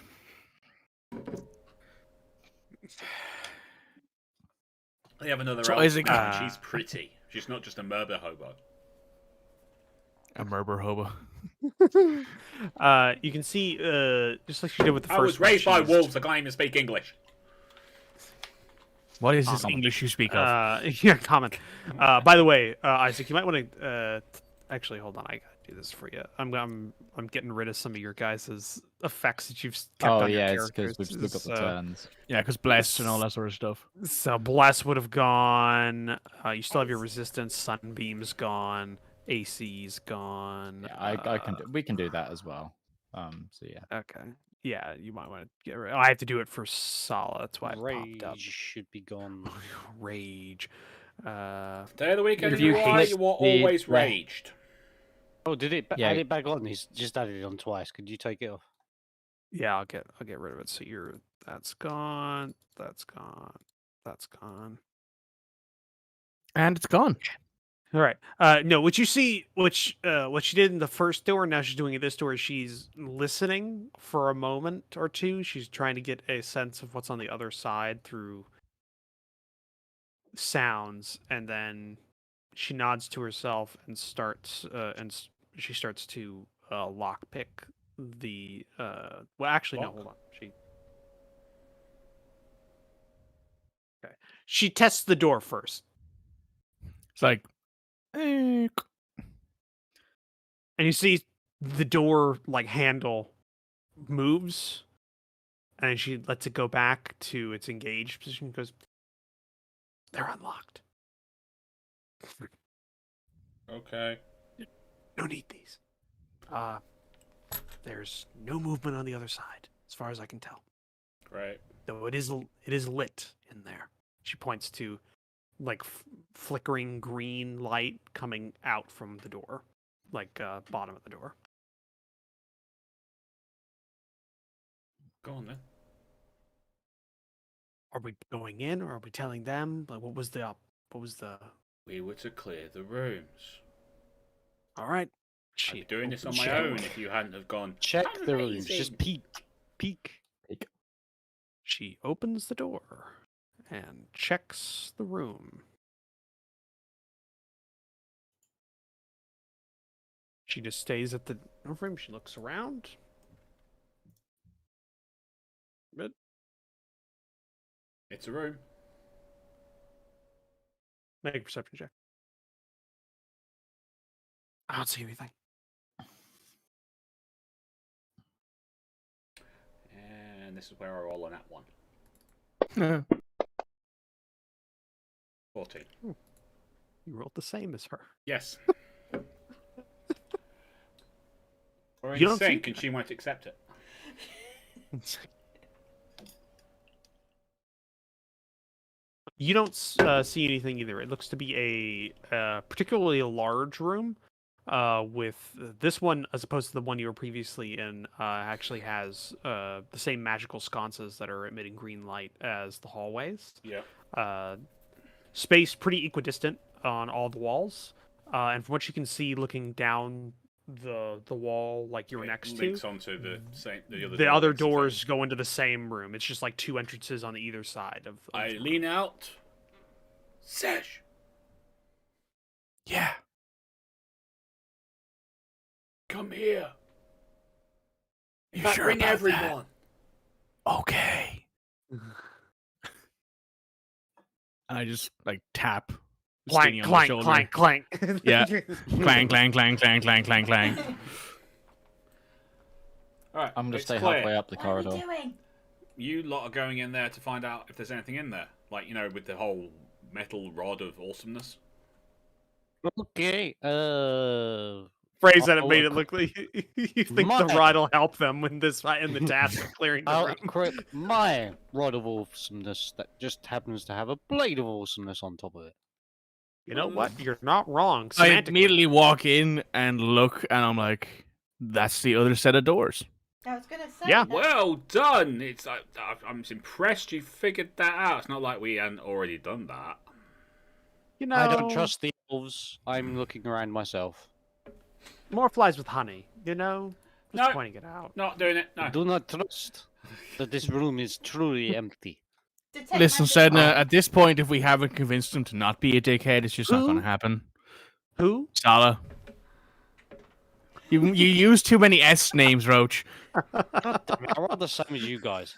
They have another So elf, Isaac- and she's pretty. She's not just a murder hobo. A murder hobo. you can see just like she did with the first I was one, raised by she's- wolves. I can't even speak English. What is this English you speak of? Yeah, comment. By the way, Isaac, you might want to actually hold on. I gotta do this for you. I'm getting rid of some of your guys' effects that you've kept on your it's characters. because we've got the turns. Yeah, because blessed and all that sort of stuff. So Bless would have gone. You still have your resistance. Sunbeam's gone. AC's gone. Yeah, I can. We can do that as well. So yeah. Okay. Yeah, you might want to get rid. I have to do it for Sala. That's why it Rage popped up. should be gone. Rage. Day of the weekend, If you you are hit always the- raged. Oh, did it Yeah. add it back on? He's just added it on twice. Could you take it off? Yeah, I'll get rid of it. So that's gone. That's gone. That's gone. And it's gone. All right. No, what you see, what she did in the first door, now she's doing at this door. She's listening for a moment or two. She's trying to get a sense of what's on the other side through sounds, and then she nods to herself and starts she starts to lockpick the. Well, actually, no. Lock? Hold on. Okay. She tests the door first. It's like. And you see the door like handle moves, and she lets it go back to its engaged position. Goes, they're unlocked. Okay. No need these. There's no movement on the other side, as far as I can tell. Great. Though it is lit in there. She points to like flickering green light coming out from the door, like bottom of the door. Go on then. Are we going in, or are we telling them? Like, what was the? We were to clear the rooms. All right. I'd be doing this on my own if you hadn't have gone. Check the rooms. Just peek. She opens the door and checks the room. She just stays at the room. She looks around. But It's a room. make a perception check. I don't see anything. And this is where I roll on that one. 14. You rolled the same as her. Yes. We're You in don't sync, see- and she won't accept it. You don't see anything either. It looks to be a particularly large room. With this one, as opposed to the one you were previously in, actually has the same magical sconces that are emitting green light as the hallways. Yeah. Space pretty equidistant on all the walls, and from what you can see, looking down the wall, like you're next to, links onto the same. the other doors go into the same room. It's just like two entrances on either side of. I lean out. Sesh. Yeah. Come here. You But sure bring about everyone. that? Okay. And I just like tap. Stingy Clank, on the clank, shoulder. clank, clank. Yeah. Clang, clang, clang, clang, clang, clang, clang. All right. I'm gonna it's stay clear. halfway up the What are we corridor. doing? You lot are going in there to find out if there's anything in there, like with the whole metal rod of awesomeness. Okay. Phrase that it I'll made it equip- look like you think My- the rod will help them in the task of clearing the I'll room. equip my rod of awesomeness that just happens to have a blade of awesomeness on top of it. You know what? You're not wrong. I Semantically. immediately walk in and look, and I'm like, "That's the other set of doors." I was gonna say. Yeah. that. Well done. It's I'm impressed you figured that out. It's not like we hadn't already done that. You know, I don't trust the elves. I'm looking around myself. more flies with honey. You know, just No. pointing it out. Not doing it. I No. do not trust that this room is truly empty. Detect Listen, magic. Sedna, at this point, if we haven't convinced him to not be a dickhead, it's just not going to Who? happen. Who? Sala. You use too many S names, Roach. God damn it, I roll the same as you guys.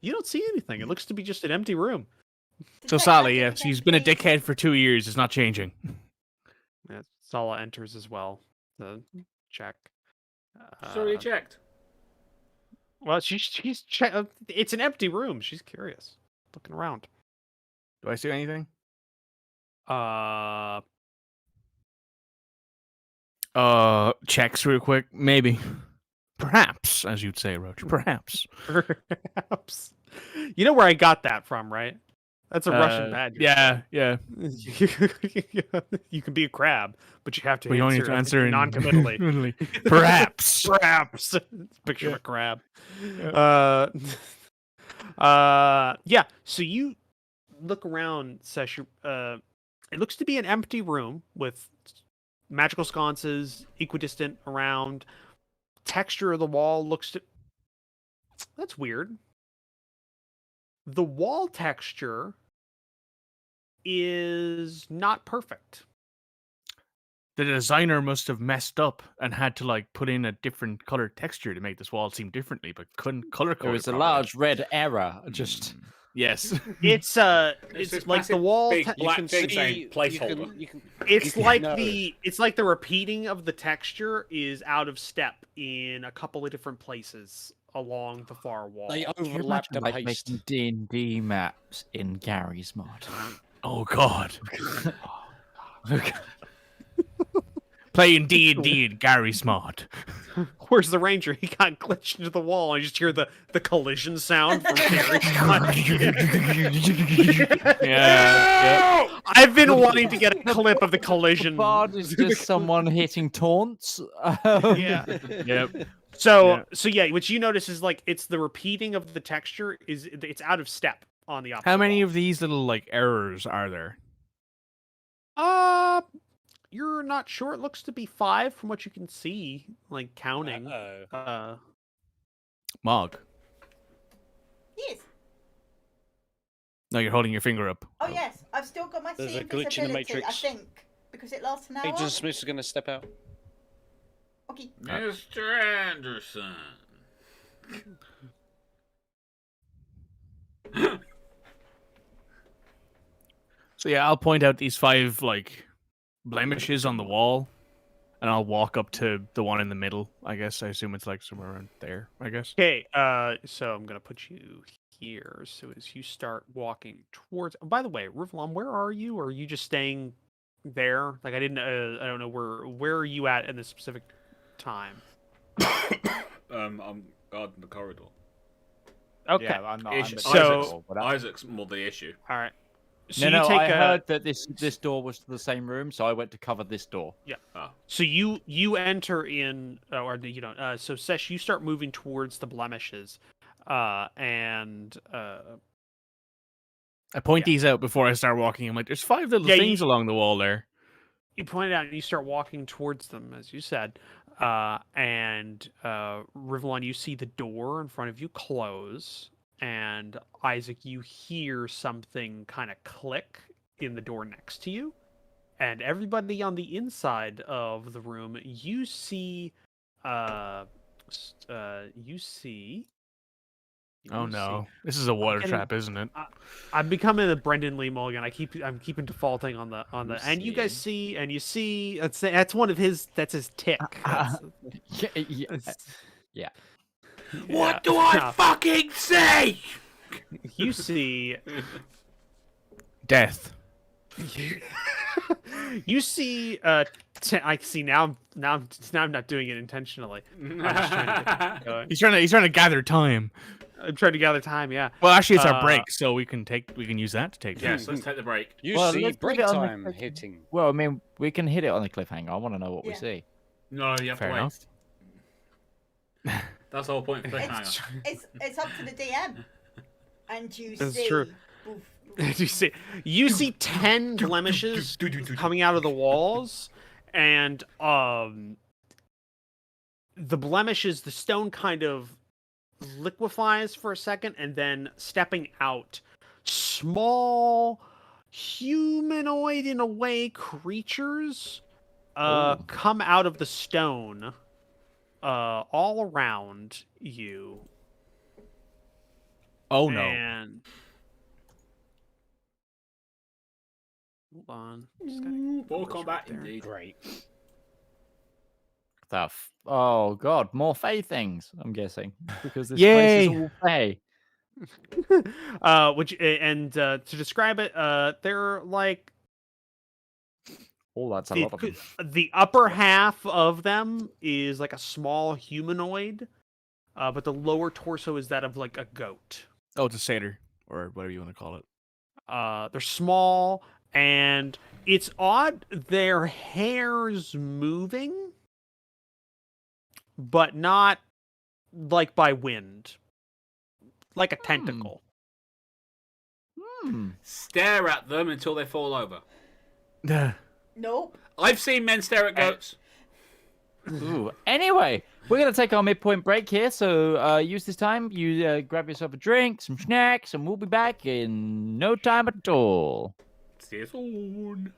You don't see anything. It looks to be just an empty room. So Detect Sala, magic yes, against he's been a thieves. dickhead for 2 years. It's not changing. Yeah, Sala enters as well. The check. Sorry, you checked. Well, she's it's an empty room. She's curious, looking around. Do I see anything? Checks real quick. Maybe. Perhaps, as you'd say, Roach. Perhaps. Perhaps. You know where I got that from, right? That's a Russian badger. Yeah. You can be a crab, but you have to We only have to answer in non-committally. Perhaps. Perhaps. Picture of a crab. Yeah. So you look around, Sesh. It looks to be an empty room with magical sconces equidistant around. Texture of the wall looks to. That's weird. The wall texture is not perfect. The designer must have messed up and had to like put in a different color texture to make this wall seem differently, but couldn't color code There it was a properly. large red error. Just Yes. It's this like the massive wall. big You black can thing see. saying placeholder. You can, It's you like know. the repeating of the texture is out of step in a couple of different places along the far wall. They Can you overlap imagine, the like paste. making D&D maps in Gary's mod? Oh God. Playing D&D and Gary Smart. Where's the ranger? He got glitched into the wall. I just hear the collision sound from Gary. Yeah. I've been wanting to get a clip of the collision. Bard is just someone hitting taunts. Yeah. Yep. So what you notice is like it's the repeating of the texture it's out of step on the opposite. How many wall. of these little like errors are there? You're not sure. It looks to be 5 from what you can see, like counting. Mog. Yes. No, you're holding your finger up. Oh yes, I've still got my There's see a glitch in the invisibility, I Matrix. think, because it lasts an hour. Agent Smith's going to step out. Okay. Mr. Anderson. So yeah, I'll point out these 5 like blemishes on the wall, and I'll walk up to the one in the middle. I guess I assume it's like somewhere around there. I guess. Okay, so I'm gonna put you here. So as you start walking towards. Oh, by the way, Rivallon, where are you? Or are you just staying there? Like I didn't. I don't know where are you at this specific time? I'm guarding the corridor. Okay. Yeah, I'm not. Isaac's more the issue. All right. So No, you take I heard that this door was to the same room, so I went to cover this door. Yeah. Oh. So you enter in, or you don't. So Sesh, you start moving towards the blemishes, and I point these out before I start walking. I'm like, there's 5 little things along the wall there. You point it out, and you start walking towards them, as you said. And Rivallon, you see the door in front of you close. And Isaac, you hear something kind of click in the door next to you. And everybody on the inside of the room, you see. Oh no, this is a water trap, isn't it? I'm becoming a Brendan Lee Mulligan. I'm keeping defaulting on the and you guys see and you see that's one of his his tick. Yeah. What do I fucking say? You see Death. You see I see now I'm not doing it intentionally. I'm just trying to He's trying to gather time. I'm trying to gather time, yeah. Well, actually, it's our break, so we can use that to take time. Yes, let's take the break. You Well, see let's break leave it on the time cliff- hitting. Well, I mean, we can hit it on the cliffhanger. I want to know what we Yeah. see. No, you have Fair to wait. enough. That's the whole point of cliffhanger. It's up to the DM. And you That's see. true. Oof. You see 10 blemishes coming out of the walls, and the blemishes, the stone kind of liquefies for a second, and then stepping out, small humanoid in a way creatures come out of the stone all around you. Oh no. And hold on. Just gotta Full push combat right there. indeed. Great. Oh god, more Fey things. I'm guessing because this Yay! place is all Fey. To describe it, they're like Oh, that's a lot of them. the upper half of them is like a small humanoid, but the lower torso is that of like a goat. Oh, it's a satyr, or whatever you want to call it. They're small, and it's odd. Their hair's moving, but not like by wind, like a tentacle. Stare at them until they fall over. Nope. I've seen men stare at goats. Ooh. Anyway, we're gonna take our midpoint break here. So use this time. You grab yourself a drink, some snacks, and we'll be back in no time at all. See you soon.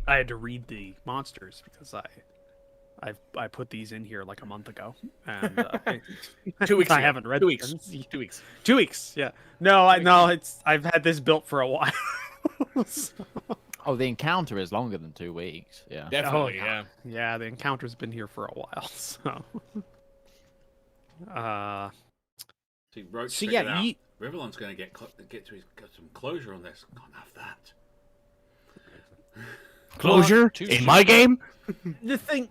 I had to read the monsters because I put these in here like a month ago, and 2 weeks. I ago. haven't read 2 weeks. them. 2 weeks. 2 weeks. Yeah. No, I've had this built for a while. So- Oh, the encounter is longer than 2 weeks. Yeah. Definitely, Oh, yeah. Yeah, the encounter's been here for a while. So. See, Roach So figured yeah, out Rivallon's going to get some closure on this. Can't have that. Closure in my game? the thing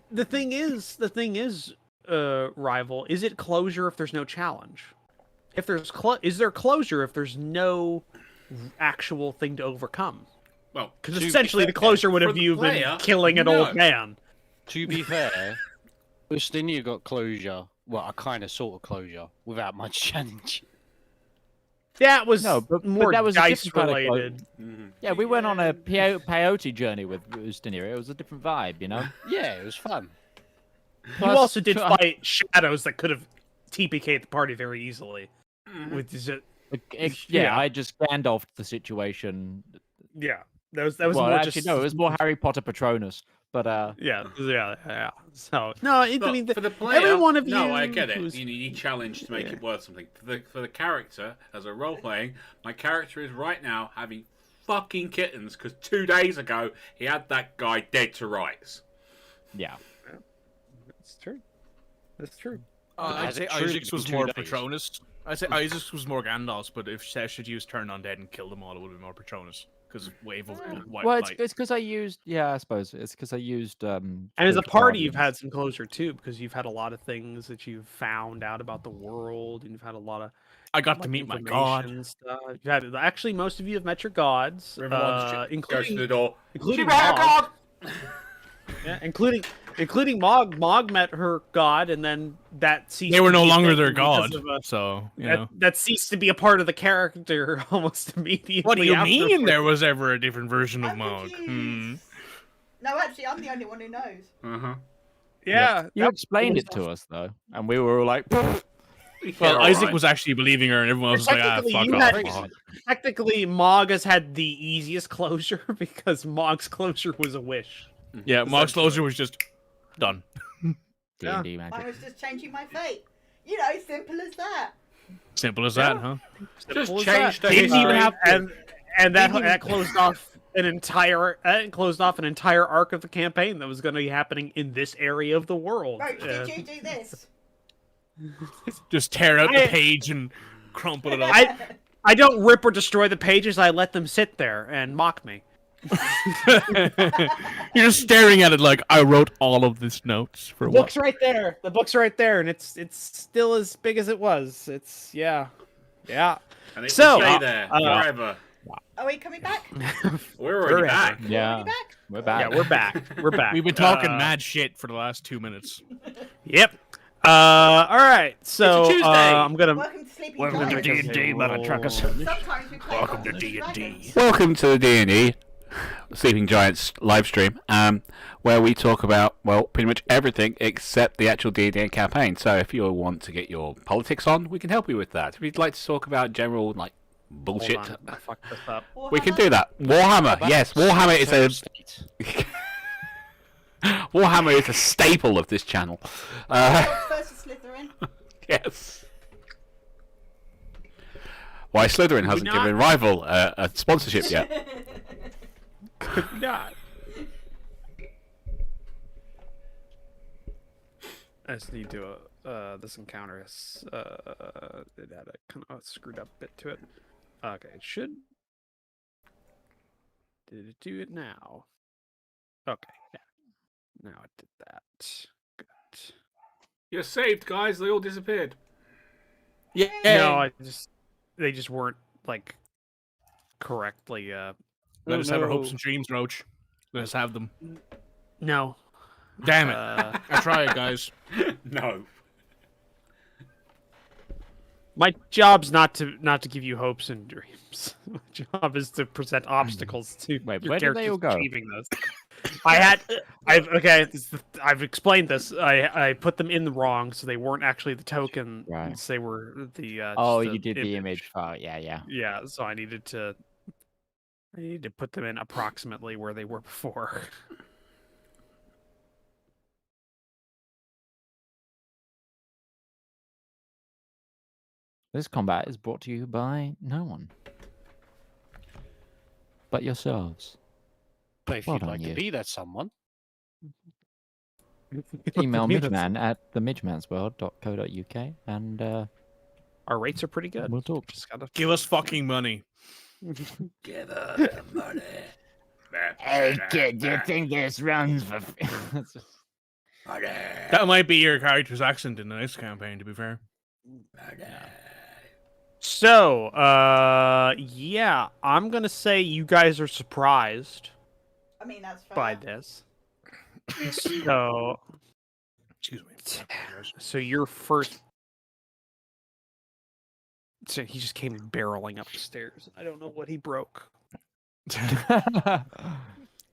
is, rival, is it closure if there's no challenge? If there's is there closure if there's no actual thing to overcome? Well, Because essentially the closure would have you been killing an old man. To be fair, Ustinia got closure. Well, a kind of sort of closure without much challenge. That was but more that was a dice different kind of related. Yeah, we went on a peyote journey with Ustinia. It was a different vibe, you know? Yeah, it was fun. You also did fight shadows that could have TPK'd the party very easily. With yeah, I just Gandalfed the situation. yeah, that was more actually, just no, it was more Harry Potter Patronus. But yeah. So no, I mean, for the player, every one of you. No, I get it. who's- You need challenge to make it worth something. For the character, as a role playing, my character is right now having fucking kittens because 2 days ago he had that guy dead to rights. yeah. That's true. That's true. I'd Has say it truly Isaac's was been 2 more days? Patronus. I'd say Isaac's was more Gandalf's, but if Sesh had used Turn Undead and killed them all, it would have been more Patronus. Because Wave of White Well, Light. it's because I used. Yeah, I suppose it's because I used. And as a Spiritual party, you've Guardians. had some closure too, because you've had a lot of things that you've found out about the world, and you've had a lot of. I got to meet my god. information Stuff. You've had actually most of you have met your gods, Rivallon's goes to including the door. including She met her Mog. god! Yeah, including Mog. Mog met her god, and then that ceased. They were to no be a longer thing their because god, of, so, you know. that ceased to be a part of the character almost immediately. What do you afterwards. mean there was ever a different version of I'm Mog? confused. No, actually, I'm the only one who knows. Uh-huh. Yeah, You explained it to us though, and we were all like, Well, Isaac was actually believing her, and everyone was like, Technically, fuck you off. had- Mog." Technically, Mog has had the easiest closure because Mog's closure was a wish. Yeah, Mog's closure was just done. Yeah. D&D I magic. was just changing my fate. You know, simple as that. Simple as that, huh? Just Simple as change that. the Didn't even history. have, and that Didn't even- that closed off an entire arc of the campaign that was going to be happening in this area of the world. Roach, did you do this? Just tear out the page and crumple it up. I don't rip or destroy the pages. I let them sit there and mock me. You're just staring at it like, I wrote all of this notes for The what? book's right there. The book's right there, and it's still as big as it was. It's yeah. And it So, will stay there forever. Are we coming back? We're already back. Yeah, Are we back? we're back. Yeah, we're back. We're back. We've been talking mad shit for the last 2 minutes. Yep. All right. So It's a Tuesday. I'm gonna. Welcome to Sleeping Welcome to Giants. D&D, mother truckers. Sometimes we play Welcome to Dungeons and D&D. Dragons. Welcome to the D&D Sleeping Giants live stream, where we talk about, well, pretty much everything except the actual D&D campaign. So if you want to get your politics on, we can help you with that. If you'd like to talk about general, like, bullshit, Hold on, I fucked this up. we can do that. Warhammer, yes, Warhammer is a... Warhammer is a staple of this channel. Versus Slytherin. Yes. Why Slytherin hasn't not- given Rival a sponsorship yet. Could not. I just need to. This encounter has it had a kind of screwed up bit to it. Okay, it should. Did it do it now? Okay, yeah. Now it did that. Good. You're saved, guys. They all disappeared. Yeah. No, they just weren't like correctly. Let us have our hopes and dreams, Roach. Let us have them. No. Damn it. I tried, guys. No. My job's not to give you hopes and dreams. My job is to present obstacles to Wait, your where did they characters all go? achieving those. I've explained this. I put them in the wrong, so they weren't actually the tokens. Right. They were the. Oh, just you did the image file. Yeah. Yeah, so I needed to I need to put them in approximately where they were before. This combat is brought to you by no one but yourselves. But if Well you'd done, like to you. be that someone, Email Me, that's- Midgeman at themidgemansworld.co.uk and Our rates are pretty good. we'll talk. Just gotta Give us fucking money. Give us the money. Hey kid, do you think this runs for Money. That might be your character's accent in the next campaign, to be fair. So, yeah, I'm gonna say you guys are surprised I mean, that's fair. by this. So, Excuse me. so your first. So he just came barreling up the stairs. I don't know what he broke.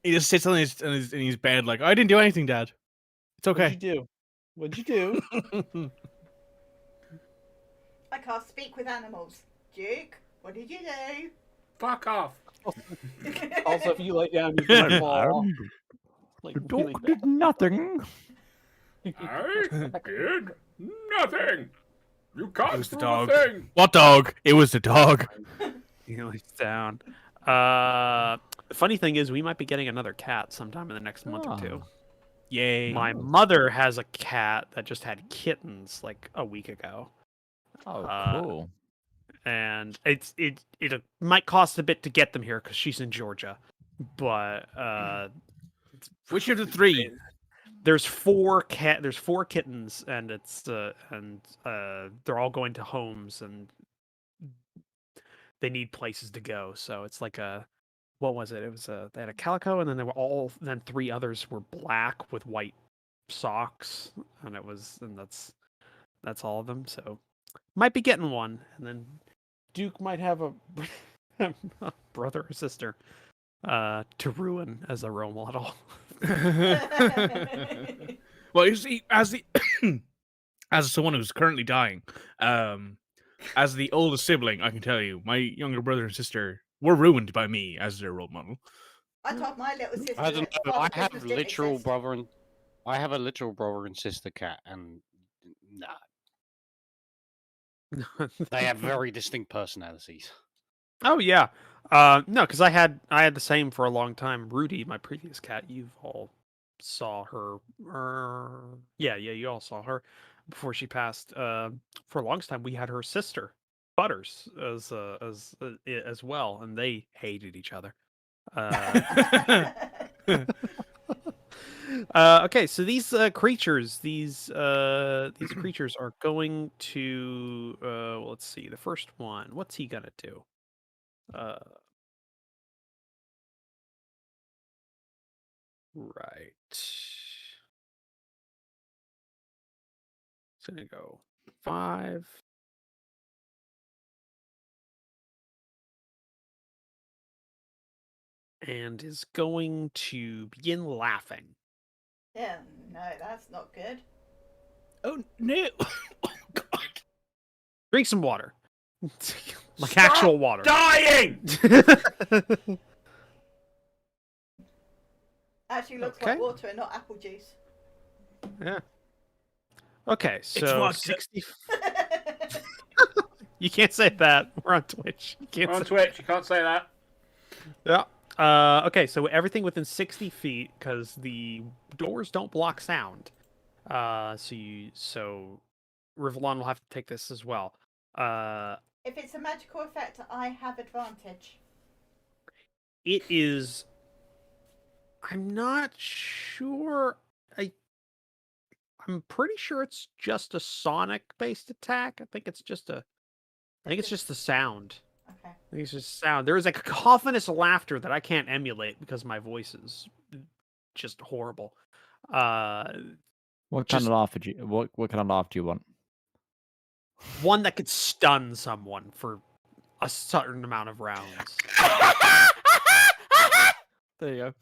He just sits on his bed like, I didn't do anything, Dad. It's okay. What'd you do? What'd you do? I can't speak with animals. Duke, what did you do? Fuck off. Also, if you lay down, you can fall off. Like, really Dog bad. did nothing. I did nothing. You can't It was the do a dog. thing. What dog? It was the dog. He lays down. The funny thing is, we might be getting another cat sometime in the next month or two. Oh. Yay. My mother has a cat that just had kittens like a week ago. Oh, cool. And it might cost a bit to get them here because she's in Georgia, but Which of the three? there's four kittens, and it's they're all going to homes, and they need places to go. So it's like what was it? It was they had a calico, and then then three others were black with white socks, and that's all of them. So might be getting one, and then Duke might have a brother or sister to ruin as a role model. Well, you see, as someone who's currently dying, as the oldest sibling, I can tell you, my younger brother and sister were ruined by me as their role model. I told my little sister. I don't that know. Father I have Christmas didn't literal exist. brother and I have a literal brother and sister cat, and nah, they have very distinct personalities. Oh yeah, no, because I had the same for a long time. Rudy, my previous cat, you've all saw her. Yeah, you all saw her before she passed. For a long time, we had her sister, Butters, as well, and they hated each other. Okay, so these creatures, these creatures are going to. Well, let's see. The first one, what's he gonna do? Right. It's gonna go 5. And is going to begin laughing. Yeah, no, that's not good. Oh no! Oh God! Drink some water. Like Stop actual water. Dying. Actually looks Okay. like water and not apple juice. Yeah. Okay, so vodka. 60. You can't say that. We're on Twitch. You can't On say Twitch, you can't say that. Yeah. Okay, so everything within 60 feet, because the doors don't block sound. So Rivallon will have to take this as well. If it's a magical effect, I have advantage. It is. I'm not sure. I'm pretty sure it's just a sonic-based attack. I think it's just the sound. Okay. I think it's just sound. There is a cacophonous laughter that I can't emulate because my voice is just horrible. What kind just- of laugh would you? What kind of laugh do you want? One that could stun someone for a certain amount of rounds. There you go.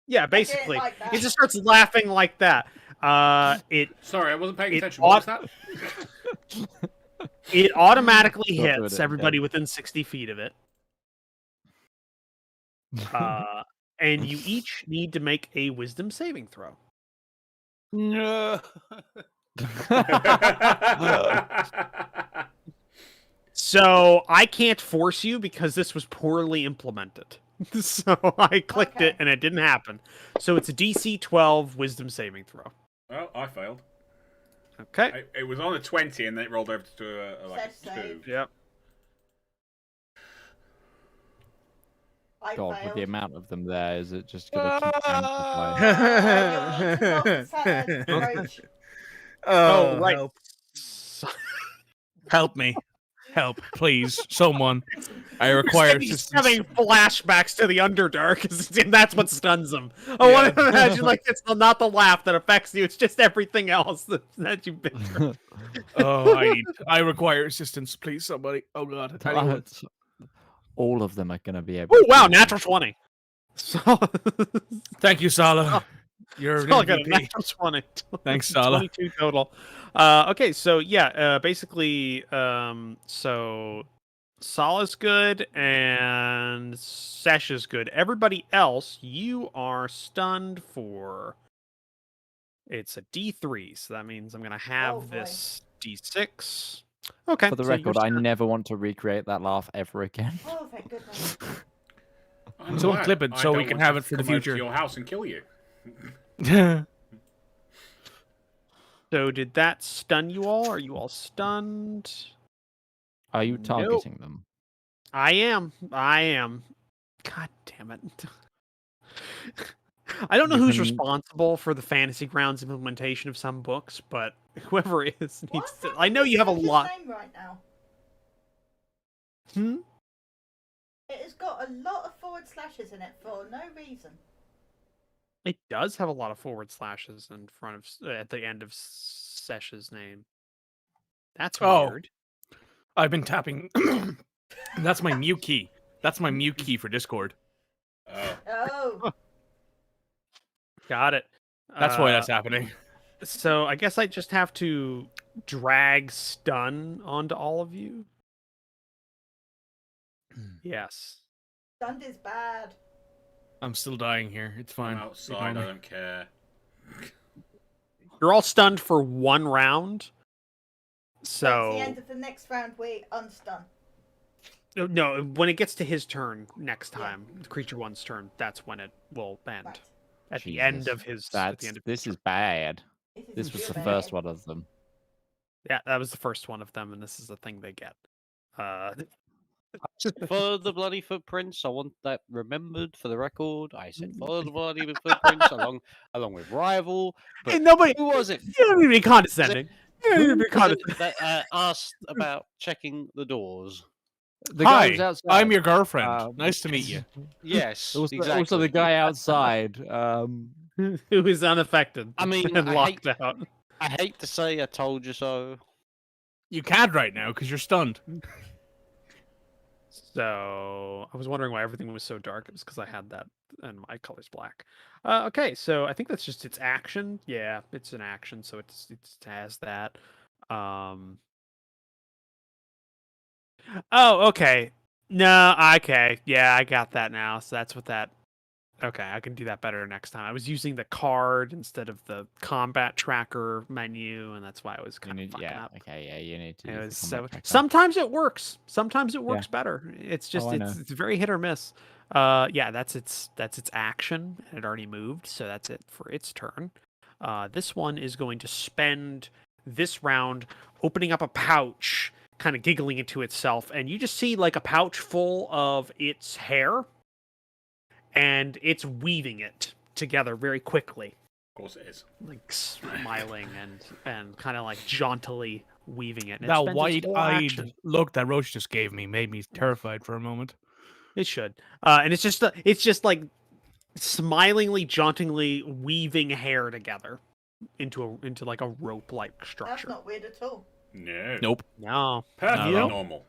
Yeah, basically, like that. it just starts laughing like that. Sorry, I wasn't paying It attention. What was that? It automatically Stop doing hits it, everybody within 60 feet of it. And you each need to make a wisdom saving throw. No. So I can't force you because this was poorly implemented. So I clicked it Okay. and it didn't happen. So it's a DC 12 wisdom saving throw. Well, I failed. Okay. It was on a 20 and then it rolled over to like a Said 2. save. Yep. I God, with the failed. amount of them there, is it just going to keep amplifying? You'll need to not approach. Oh, right. Help. Help me. Help, please. Someone. I require He's assistance. having flashbacks to the Underdark, and that's what stuns him. I want to imagine like it's not the laugh that affects you; it's just everything else that you've been through. Oh, I require assistance, please, somebody. Oh God. All of them are going to be able Oh to wow, do natural 20. So Thank you, Sala. You're an still got a MVP. natural 20. Thanks, Sala. 22 total. Okay, so yeah, basically, so Sala's good and Sesh is good. Everybody else, you are stunned for. It's a D3, so that means I'm gonna have Oh, boy. this D6. Okay. For the so you're record, I stunned. never want to recreate that laugh ever again. Oh, thank goodness. I'm Someone glad. clip it I so we don't can want have to it for the come over to future. your house and kill you. So did that stun you all? Are you all stunned? Are you Nope. targeting them? I am. God damn it. I don't know You who's can- responsible for the Fantasy Grounds implementation of some books, but whoever is needs What's to. happening I know with you have a Sash's lot. name right now? Hmm? It has got a lot of forward slashes in it for no reason. It does have a lot of forward slashes in front of at the end of Sesh's name. That's Oh. weird. I've been tapping. That's my mute key. That's my mute key for Discord. Oh. Oh, Got it. That's why that's happening. So I guess I just have to drag stun onto all of you. Yes. stunned is bad. I'm still dying here. It's fine. I'm outside, Ignore I me. don't care. You're all stunned for one round. At So the end of the next round, we unstun. no, when it gets to his turn next Yeah. time, the creature one's turn, that's when it will end. Right. At the end Jesus. of his. At the end of his This is turn. bad. This is This was real the bad. first one of them. Yeah, that was the first one of them, and this is the thing they get. For the bloody footprints, I want that remembered for the record. I said for the bloody footprints along with rival. But Hey, nobody. who was it? You don't need to be condescending. You don't need to Who be was condescending. it that asked about checking the doors? The guy who's Hi, outside. I'm your girlfriend. Um, Nice to meet you. Yes, Also, exactly. also the guy outside. Who is unaffected? I mean, and I locked out. I hate to say I told you so. You can't right now because you're stunned. So I was wondering why everything was so dark. It was because I had that, and my color's black. Okay, so I think that's just its action. Yeah, it's an action, so it has that. Oh, okay. No, okay. Yeah, I got that now. So that's what that. Okay, I can do that better next time. I was using the card instead of the combat tracker menu, and that's why I was kind of fucking up. Okay, yeah, you need to. It use was the so, combat tracker. sometimes it works. Sometimes it works better. It's just I know. it's very hit or miss. Yeah, that's its action. It already moved, so that's it for its turn. This one is going to spend this round opening up a pouch, kind of giggling into itself, and you just see like a pouch full of its hair, and it's weaving it together very quickly, Of course it is. like smiling and kind of like jauntily weaving it. And it That spends its whole wide-eyed action. look that Roach just gave me made me terrified for a moment. It should, and it's just like smilingly, jauntingly weaving hair together into like a rope-like That's structure. not weird at all. No. Nope. No, Perfectly No. normal.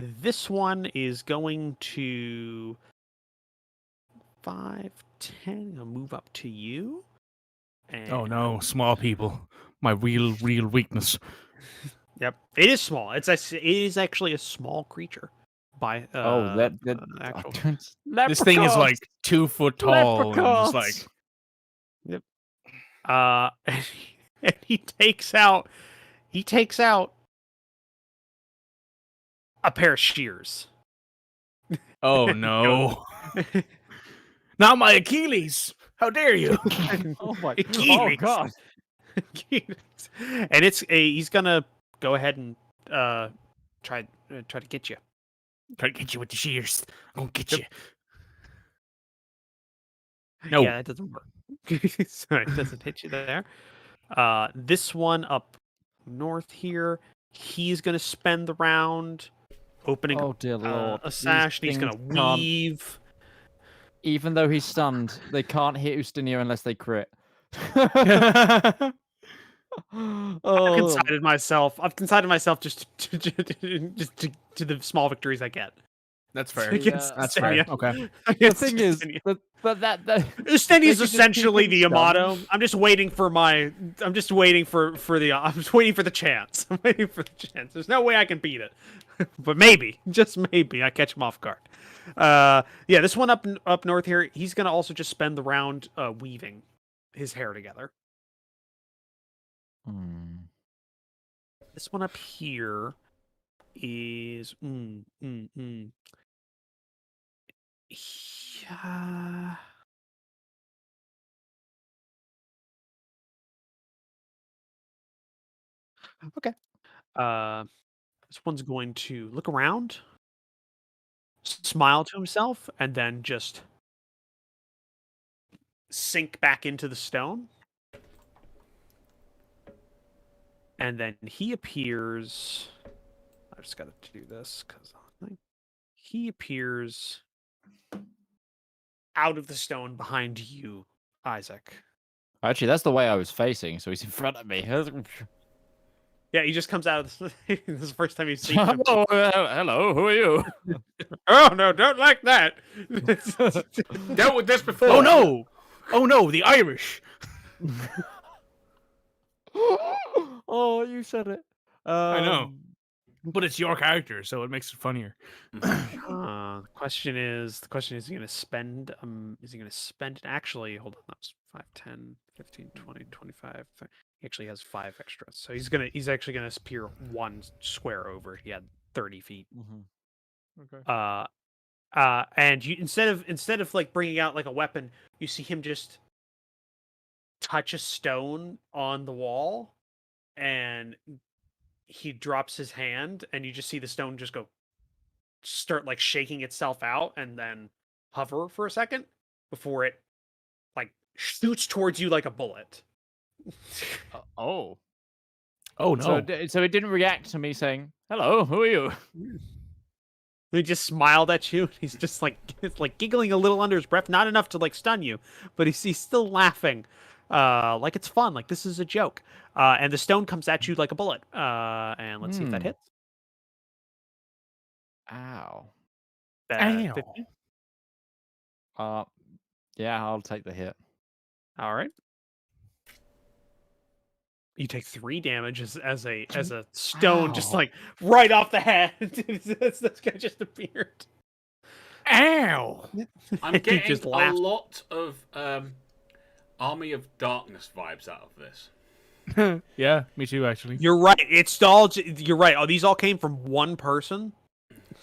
this one is going to 5, 10. I'll move up to you. And Oh no, small people. My real weakness. Yep, it is small. It is actually a small creature, by actual. This thing is like 2 foot tall and just like And he takes out a pair of shears. oh no. Not my Achilles. How dare you? Oh my Achilles. god. And he's gonna go ahead and try to get you. Try to get you with the shears. I'm gonna get you. No. Yeah, that doesn't work. Sorry, it doesn't hit you there. This one up north here, he's gonna spend the round opening Oh dear lord. a sash, and he's gonna things can't- weave. Even though he's stunned, they can't hit Ustinia unless they crit. I've Oh, considered myself just to the small victories I get. That's fair. Against That's Ustinia. fair. Okay. the thing is, but that Ustinia is They could just essentially keep the them Yamato. I'm just waiting for the chance. I'm waiting for the chance. There's no way I can beat it, but maybe, just maybe, I catch him off guard. Yeah, this one up north here, he's gonna also just spend the round weaving his hair together. This one up here is yeah. Okay. This one's going to look around, smile to himself, and then just sink back into the stone. And then he appears. I just got to do this because he appears out of the stone behind you, Isaac. Actually, that's the way I was facing, so he's in front of me. Yeah, he just comes out of the. This is the first time you've seen him. Hello, who are you? Oh no! Don't like that. Dealt with this before. Oh no! Oh no! The Irish. Oh, you said it. I know. But it's your character, so it makes it funnier. The question is he going to spend actually, hold on, that was 5, 10, 15, 20, 25. He actually has 5 extras. So he's actually going to spear 1 square over. He had 30 feet. Okay. And you instead of like bringing out like a weapon, you see him just touch a stone on the wall, and he drops his hand, and you just see the stone just start like shaking itself out, and then hover for a second before it like shoots towards you like a bullet. Oh no! So it didn't react to me saying, "Hello, who are you?" He just smiled at you. He's just like giggling a little under his breath, not enough to like stun you, but he's still laughing, like it's fun, like this is a joke. And the stone comes at you like a bullet. And let's see if that hits. Ow. Ow. 15? Yeah, I'll take the hit. All right. You take 3 damage as a stone just like right off the head. This guy just appeared. Ow! I'm He getting just a laughed. lot of Army of Darkness vibes out of this. Yeah, me too, actually. You're right. You're right. Oh, these all came from one person.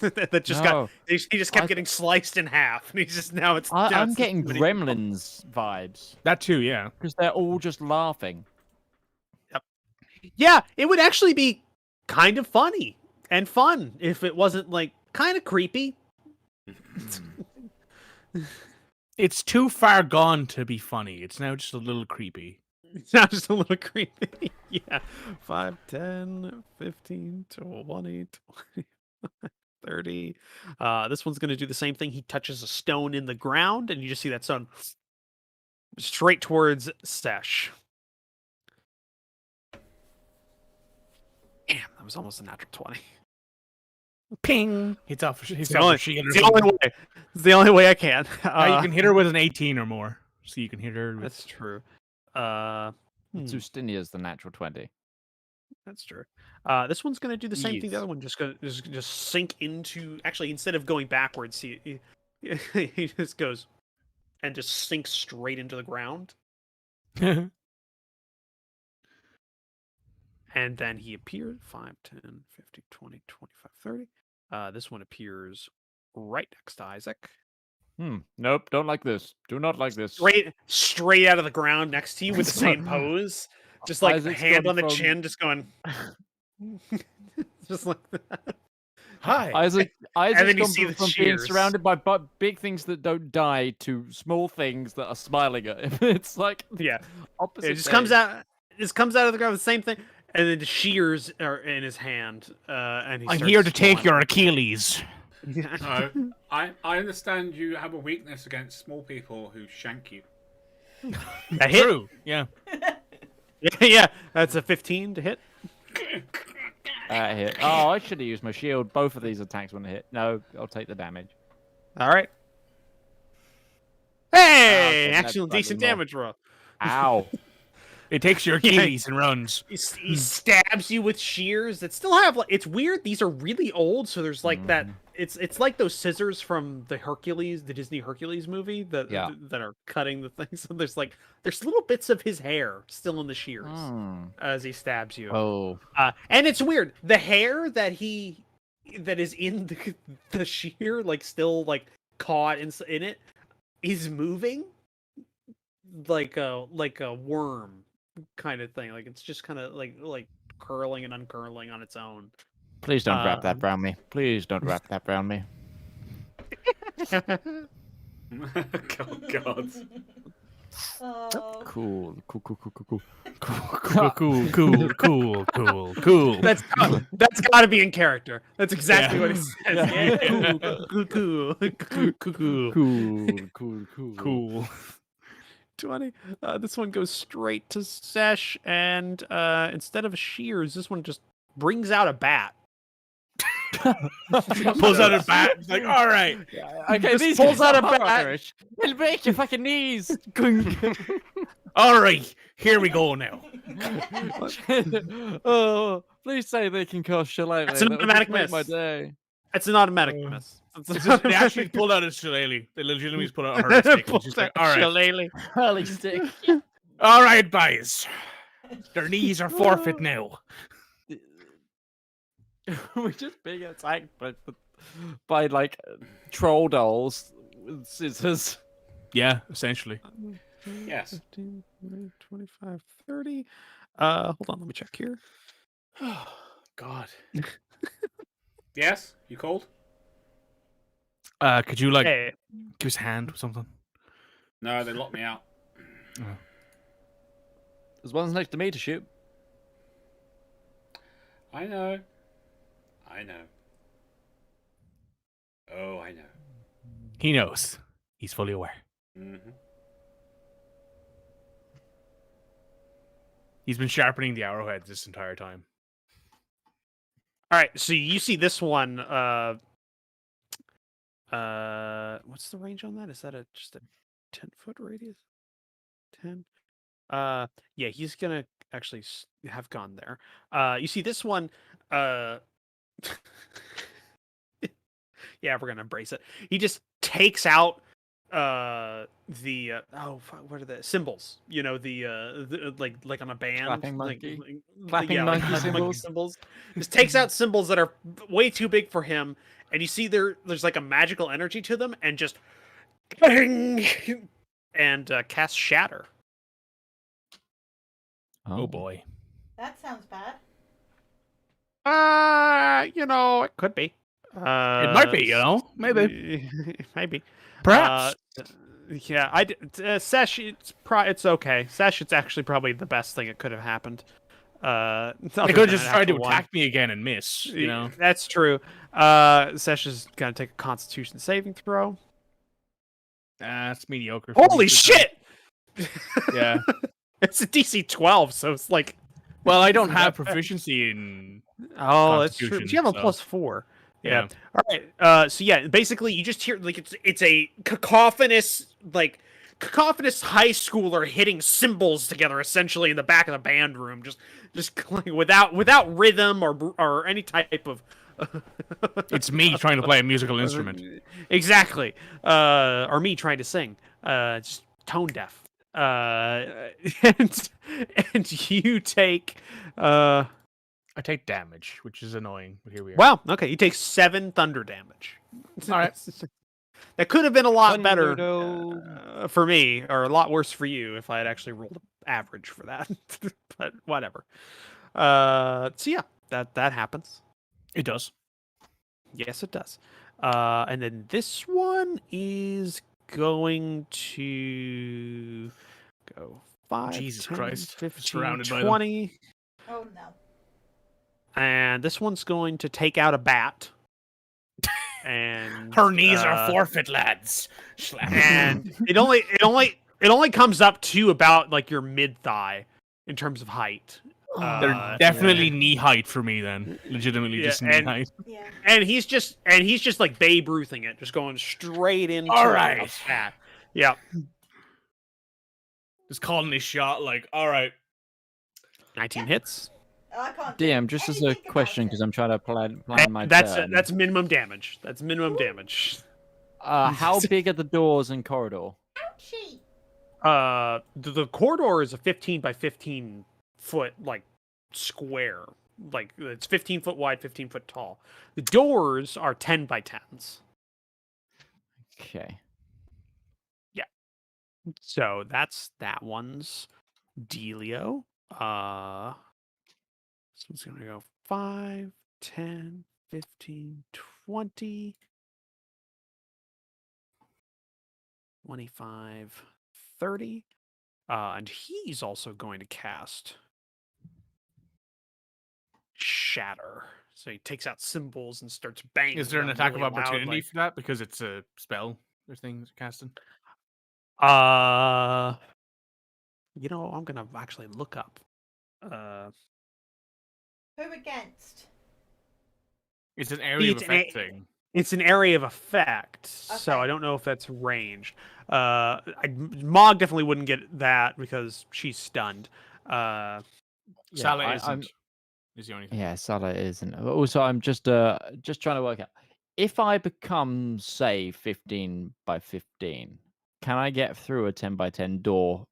That just No. he just kept getting sliced in half, and he's just now it's. now I'm it's getting just- Gremlins vibes That too, yeah. because they're all just laughing. Yeah, it would actually be kind of funny and fun if it wasn't like kind of creepy. It's too far gone to be funny. It's now just a little creepy. It's not just a little creepy. Yeah. 5, 10, 15, 20, 30. This one's going to do the same thing. He touches a stone in the ground, and you just see that stone straight towards Sesh. Damn, that was almost a natural 20. Ping! Hits off her It's shield. the only way. It's the only way I can. You can hit her with an 18 or more. So you can hit her with... That's true. Ustinia's the natural 20. That's true. This one's gonna do the same thing. The Yes. other one just sink into. Actually, instead of going backwards, he just goes and just sinks straight into the ground. And then he appeared 5, 10, 50, 20, 25, 30. This one appears right next to Isaac. Nope, don't like this. Do not like this. Straight out of the ground next to you with the same pose. Just like Isaac's hand gone on the from- chin, just going. Just like that. Hi. Isaac's then you gone see the from being cheers. surrounded by big things that don't die to small things that are smiling at him. It's like Yeah. opposite. It just comes out. Just comes out of the ground with the same thing, and then the shears are in his hand, and he I'm starts here to take smiling. your Achilles. No, I understand you have a weakness against small people who shank you. That hit. True. Yeah. Yeah, that's a 15 to hit. Hit. Oh, I should have used my shield. Both of these attacks when hit. No, I'll take the damage. All right. Hey, Okay, that's actual slightly decent more. damage roll. Ow. It takes your Achilles and runs. He stabs you with shears that still have like. It's weird. These are really old, so there's like that. It's like those scissors from the Disney Hercules movie that Yeah. that are cutting the things. So there's little bits of his hair still in the shears as he stabs you. Oh. And it's weird. The hair that is in the shear, like still like caught in it, is moving like a worm kind of thing. Like it's just kind of like curling and uncurling on its own. Please don't wrap that around me. Please don't wrap that around me. Oh, God. Oh. Cool. Cool. That's got to be in character. That's exactly what he says. Yeah. Cool. 20. This one goes straight to Sesh, and instead of shears, this one just brings out a bat. Pulls out a bat. He's like, all right. Okay, Just these pulls guys out a are bat. Irish. It'll break your fucking knees. All right. Here we go now. Oh, please say they can cast shillelagh. That's an That would automatic just make my miss. day. It's an automatic miss. They actually pulled out a shillelagh. They legitimately pulled out a hurley stick. And she's like, all right. Shillelagh. Hurley stick. All right, boys. Their knees are forfeit now. We're just being attacked by like troll dolls with scissors. Yeah, essentially. Yes. 15, 20, 25, 30. Hold on, let me check here. Oh, God. Yes? You called? Could you like Hey, give us a hand or something? No, they locked me out. There's one's next to me to shoot. I know. Oh, I know. He knows. He's fully aware. Mm-hmm. He's been sharpening the arrowheads this entire time. all right, so you see this one. What's the range on that? Is that just a 10-foot radius? 10. Yeah, he's gonna actually have gone there. You see this one. Yeah, we're gonna embrace it. He just takes out what are the symbols? You know, the like on a band, Clapping monkey? Clapping Monkey symbols. Just takes out symbols that are way too big for him, and you see there's like a magical energy to them, and just and cast shatter. Oh boy. That sounds bad. It could be. It might be, maybe. Maybe. Perhaps. Yeah, Sesh, it's okay. Sesh, it's actually probably the best thing that could have happened. They could have just tried to attack me again and miss, you know? That's true. Sesh is gonna take a Constitution saving throw. That's mediocre. Holy shit! Yeah. It's a DC 12, so it's like. Well, I don't have proficiency in. Oh, that's true. But Constitution, you have a so- +4. Yeah. Yeah. All right. So yeah, basically you just hear like it's a cacophonous like cacophonous high schooler hitting cymbals together, essentially in the back of the band room, just without rhythm or any type of. It's me trying to play a musical instrument. Exactly. Or me trying to sing. Just tone deaf. And you take. I take damage, which is annoying. But here we are. Wow. Okay, you take 7 thunder damage. All right. That could have been a lot better Thunderdome. for me, or a lot worse for you if I had actually rolled average for that. But whatever. So yeah, that happens. It does. Yes, it does. And then this one is going to go 5, Jesus 10, Christ. 15, Surrounded by them. 20. Oh no. And this one's going to take out a bat. And Her knees are forfeit, lads. and it only comes up to about like your mid thigh in terms of height. They're definitely knee height for me then. Legitimately just knee height. Yeah. And he's just like Babe Ruthing it, just going straight into All right. a bat. Yeah. Just calling his shot like, all right. 19 hits. I can't do DM, just as a anything about question, it. because I'm trying to plan my That's turn. that's minimum damage. That's minimum damage. How big are the doors and corridor? Ouchie. The corridor is a 15 by 15 foot like square. Like it's 15 foot wide, 15 foot tall. The doors are 10 by 10s. Okay. So that's that one's dealio. This one's gonna go 5, 10, 15, 20, 25, 30. And he's also going to cast Shatter. So he takes out symbols and starts banging. Is there an them attack really of opportunity loudly. for that? Because it's a spell or thing casting? You know, I'm gonna actually look up. Who against? It's an area of It's effect thing. It's an area of effect, so Okay. I don't know if that's ranged. Mog definitely wouldn't get that because she's stunned. Yeah, Salah I'm- isn't. Is the only thing. Yeah, Salah isn't. Also, I'm just trying to work out. If I become, say, 15 by 15, can I get through a 10 by 10 door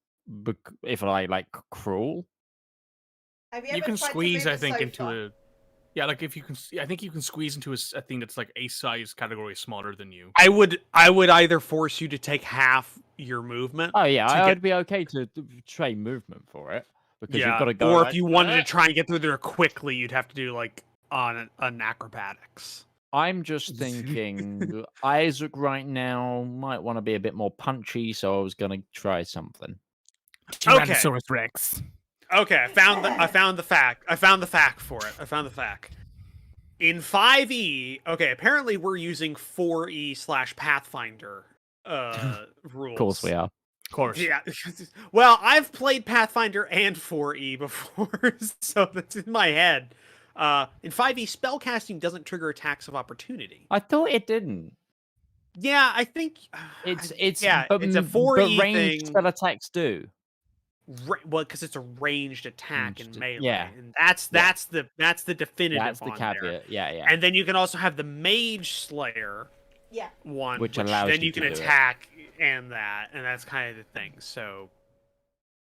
if I like crawl? Have You ever can tried to squeeze, move I a think, into sofa? a. Yeah, like if you can. I think you can squeeze into a thing that's like a size category smaller than you. I would either force you to take half your movement. Oh yeah, to I'd get- be okay to trade movement for it because you've yeah, got to go. or like if you wanted to that. try and get through there quickly, you'd have to do like on an acrobatics. I'm just thinking Isaac right now might want to be a bit more punchy, so I was gonna try something. Tyrannosaurus Rex. Okay, I found the fact. I found the fact for it. I found the fact. In 5e, okay, apparently we're using 4e / Pathfinder rules. Of course we are. Of course. Yeah. Well, I've played Pathfinder and 4e before, so that's in my head. In 5e, spellcasting doesn't trigger attacks of opportunity. I thought it didn't. Yeah, I think It's but it's a but 4e ranged thing. spell attacks do. Well, because it's a ranged attack in Ranged- melee, yeah. and that's the definitive. That's the on there. caveat. Yeah. And then you can also have the Mage Slayer Yeah. one, Which allows then you you to can do it. attack and that's kind of the thing. So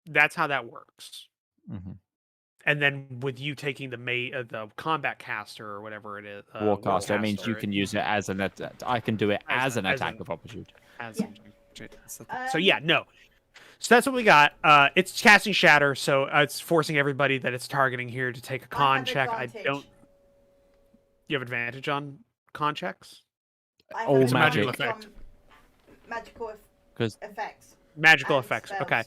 that's how that works. Mhm. And then with you taking the combat caster or whatever it is, Warcaster means you Warcaster, can use it as an attack. I can do it As as an as attack an- of opportunity. as- Yeah. So yeah, no. So that's what we got. It's casting Shatter, so it's forcing everybody that it's targeting here to take a I con have check. advantage. I don't. You have advantage on con checks? I All have It's a magical advantage effect. on magical 'Cause- effects. Magical and effects. spells. Okay.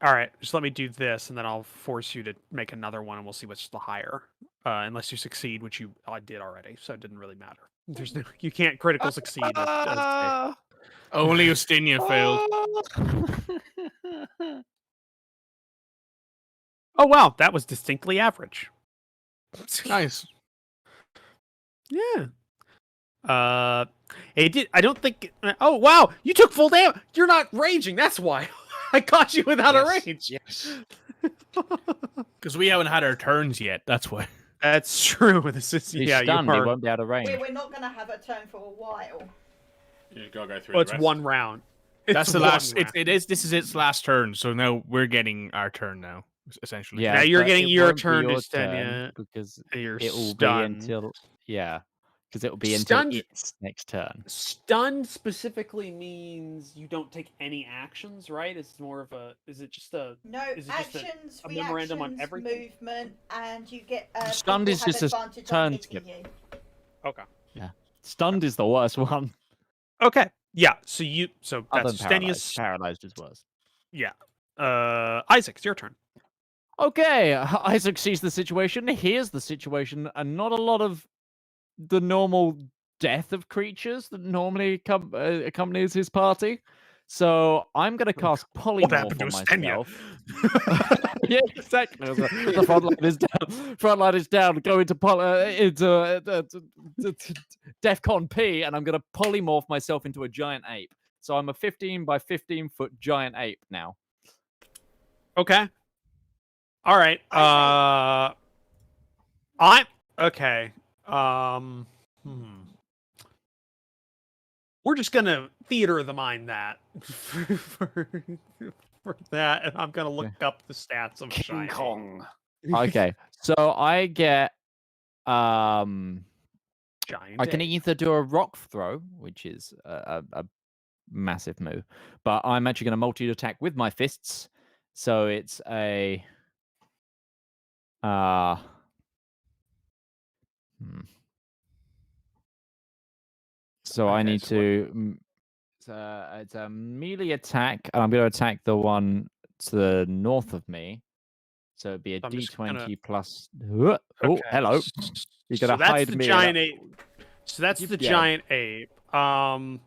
All right. Just let me do this, and then I'll force you to make another one, and we'll see what's the higher. Unless you succeed, which I did already, so it didn't really matter. There's no, you can't critical succeed. Only Ustinia failed. Oh wow, that was distinctly average. Nice. Yeah. It did. I don't think. Oh wow! You took full damage. You're not raging. That's why. I caught you without a range. Yes. Because we haven't had our turns yet. That's why. That's true. This is He's yeah. stunned, You he are. won't be out of range. We're not going to have a turn for a while. You gotta go through Well, the it's rest. one round. That's It's the one last. round. It is. This is its last turn. So now we're getting our turn now, essentially. Yeah, Now you're but getting it your won't be turn to your stand, turn yeah. because You're it will stunned. be until because it will be Stunned- until its next turn. Stunned specifically means you don't take any actions, right? It's more of a. Is it just a? No Is it just actions, a memorandum on reactions, everything? movement, and you get. Stunned people is have just a advantage on turn hitting skip. you. Okay. Stunned is the worst one. Okay. Yeah. So Other that's than Stenius. paralyzed is worse. Yeah. Isaac, it's your turn. Okay, Isaac sees the situation, hears the situation, and not a lot of the normal death of creatures that normally accompanies his party. So I'm going to cast What happened Polymorph to on Stenia? myself. Yeah, exactly. The front line is down. Front line is down. Go into DEFCON P, and I'm going to polymorph myself into a giant ape. So I'm a 15 by 15 foot giant ape now. Okay. All right. I'm okay. We're just gonna theater of the mind that for that, and I'm gonna look up the stats of King Giant. Kong. Okay, so I get Giant. I can ape. either do a rock throw, which is a massive move, but I'm actually going to multi-attack with my fists. So it's a So I Okay, need so to. It's a melee attack, and I'm going to attack the one to the north of me. So it'd be a I'm just D20 gonna- plus. Oh, Okay, hello! You're so gonna that's hide the me. giant ape. So that's Give- the yeah. giant ape. Can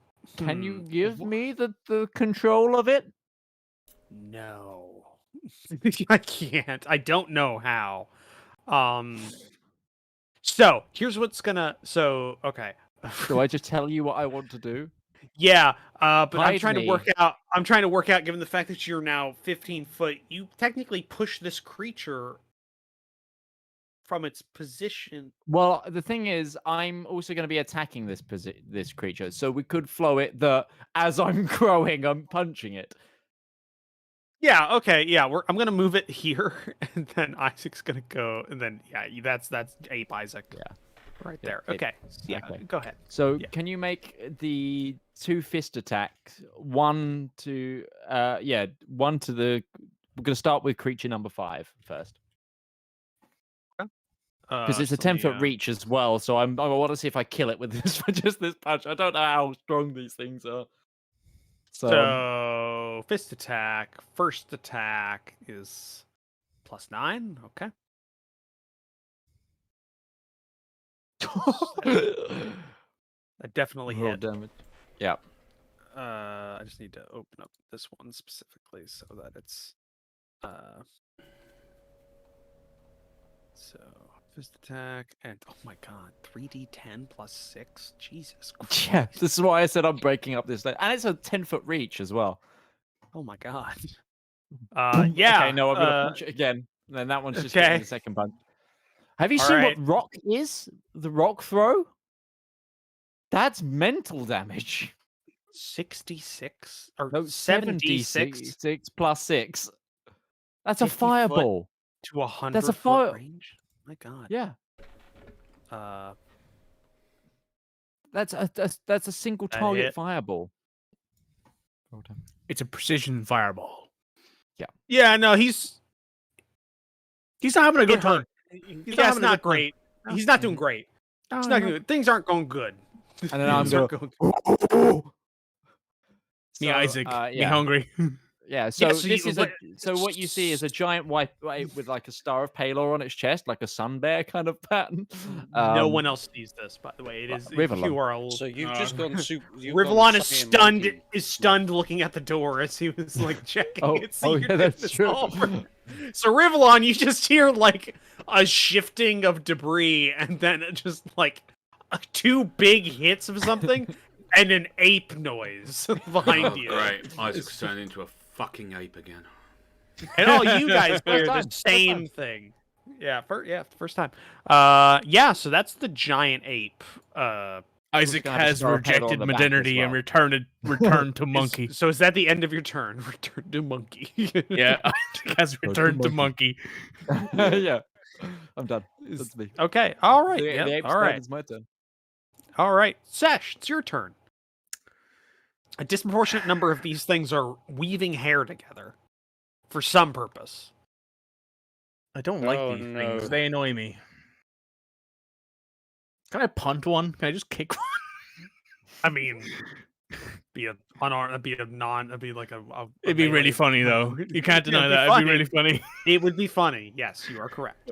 you Hmm. give me the control of it? No. I can't. I don't know how. So here's what's gonna. So okay. Do I just tell you what I want to do? Yeah. But I'm Hide trying to me. work out. I'm trying to work out. Given the fact that you're now 15 foot, you technically push this creature from its position. Well, the thing is, I'm also going to be attacking this creature, so we could flow it that as I'm growing, I'm punching it. Yeah. Okay. Yeah. I'm gonna move it here, and then Isaac's gonna go, and then yeah, that's ape Isaac. Yeah. Right Yeah, there. ape. Okay. Yeah. Okay. Go ahead. So Yeah. can you make the 2 fist attacks? One to one to the. We're going to start with creature number 5 first. Because it's a 10-foot reach as well, so I want to see if I kill it with this just this punch. I don't know how strong these things are. So fist attack. First attack is +9. Okay. That definitely roll hit. damage. Yeah. I just need to open up this one specifically so that it's so fist attack and oh my god, 3d10 plus 6. Jesus Christ. Yeah, this is why I said I'm breaking up this. And it's a 10-foot reach as well. Oh my god. Yeah. Okay, no, I'm gonna punch it again. And then that one's just getting okay. the second punch. Have you All seen right. what rock is? The rock throw? That's mental damage. 66 or No, 76 76 plus 6. That's a 50 foot fireball. to 100 That's a foot fire. range. My god. Yeah, Uh that's a single That target hit. fireball. It's a precision fireball. yeah, no, he's He's not having a good it turn. hurt. He's Yeah, it's having a not good turn. great. He's not doing great. It's not good. Things aren't going good. And then I'm Things aren't going. going Me, So, Isaac. Me yeah. hungry. Yeah, so so this you- is so what you see is a giant white ape with like a star of Palor on its chest, like a sun bear kind of pattern. no one else sees this, by the way. It is Rivallon. you are a So you've just gone super. Rivallon is stunned looking at the door as he was like checking it. So you're yeah, that's this true. over. So Rivallon, you just hear like a shifting of debris and then just like 2 big hits of something, and an ape noise behind you. Great. Isaac's turned into a fucking ape again. And all you guys hear time, the first same time. thing. Yeah, first time. Yeah, so that's the giant ape. Isaac gonna have a has star head on rejected the back as modernity and well. returned to monkey. So is that the end of your turn? Return to monkey. Yeah, Isaac has returned to monkey. Yeah. I'm done. That's me. Okay. All right. The Yep, ape's all turn right. is my turn. All right. Sesh, it's your turn. A disproportionate number of these things are weaving hair together for some purpose. I don't like Oh, these no. things. They annoy me. Can I punt one? Can I just kick one? I mean, be a unarmed, be a non, it'd be like a It'd be really melee. funny though. You can't deny It'd be that. It'd be funny. really funny. It would be funny. Yes, you are correct.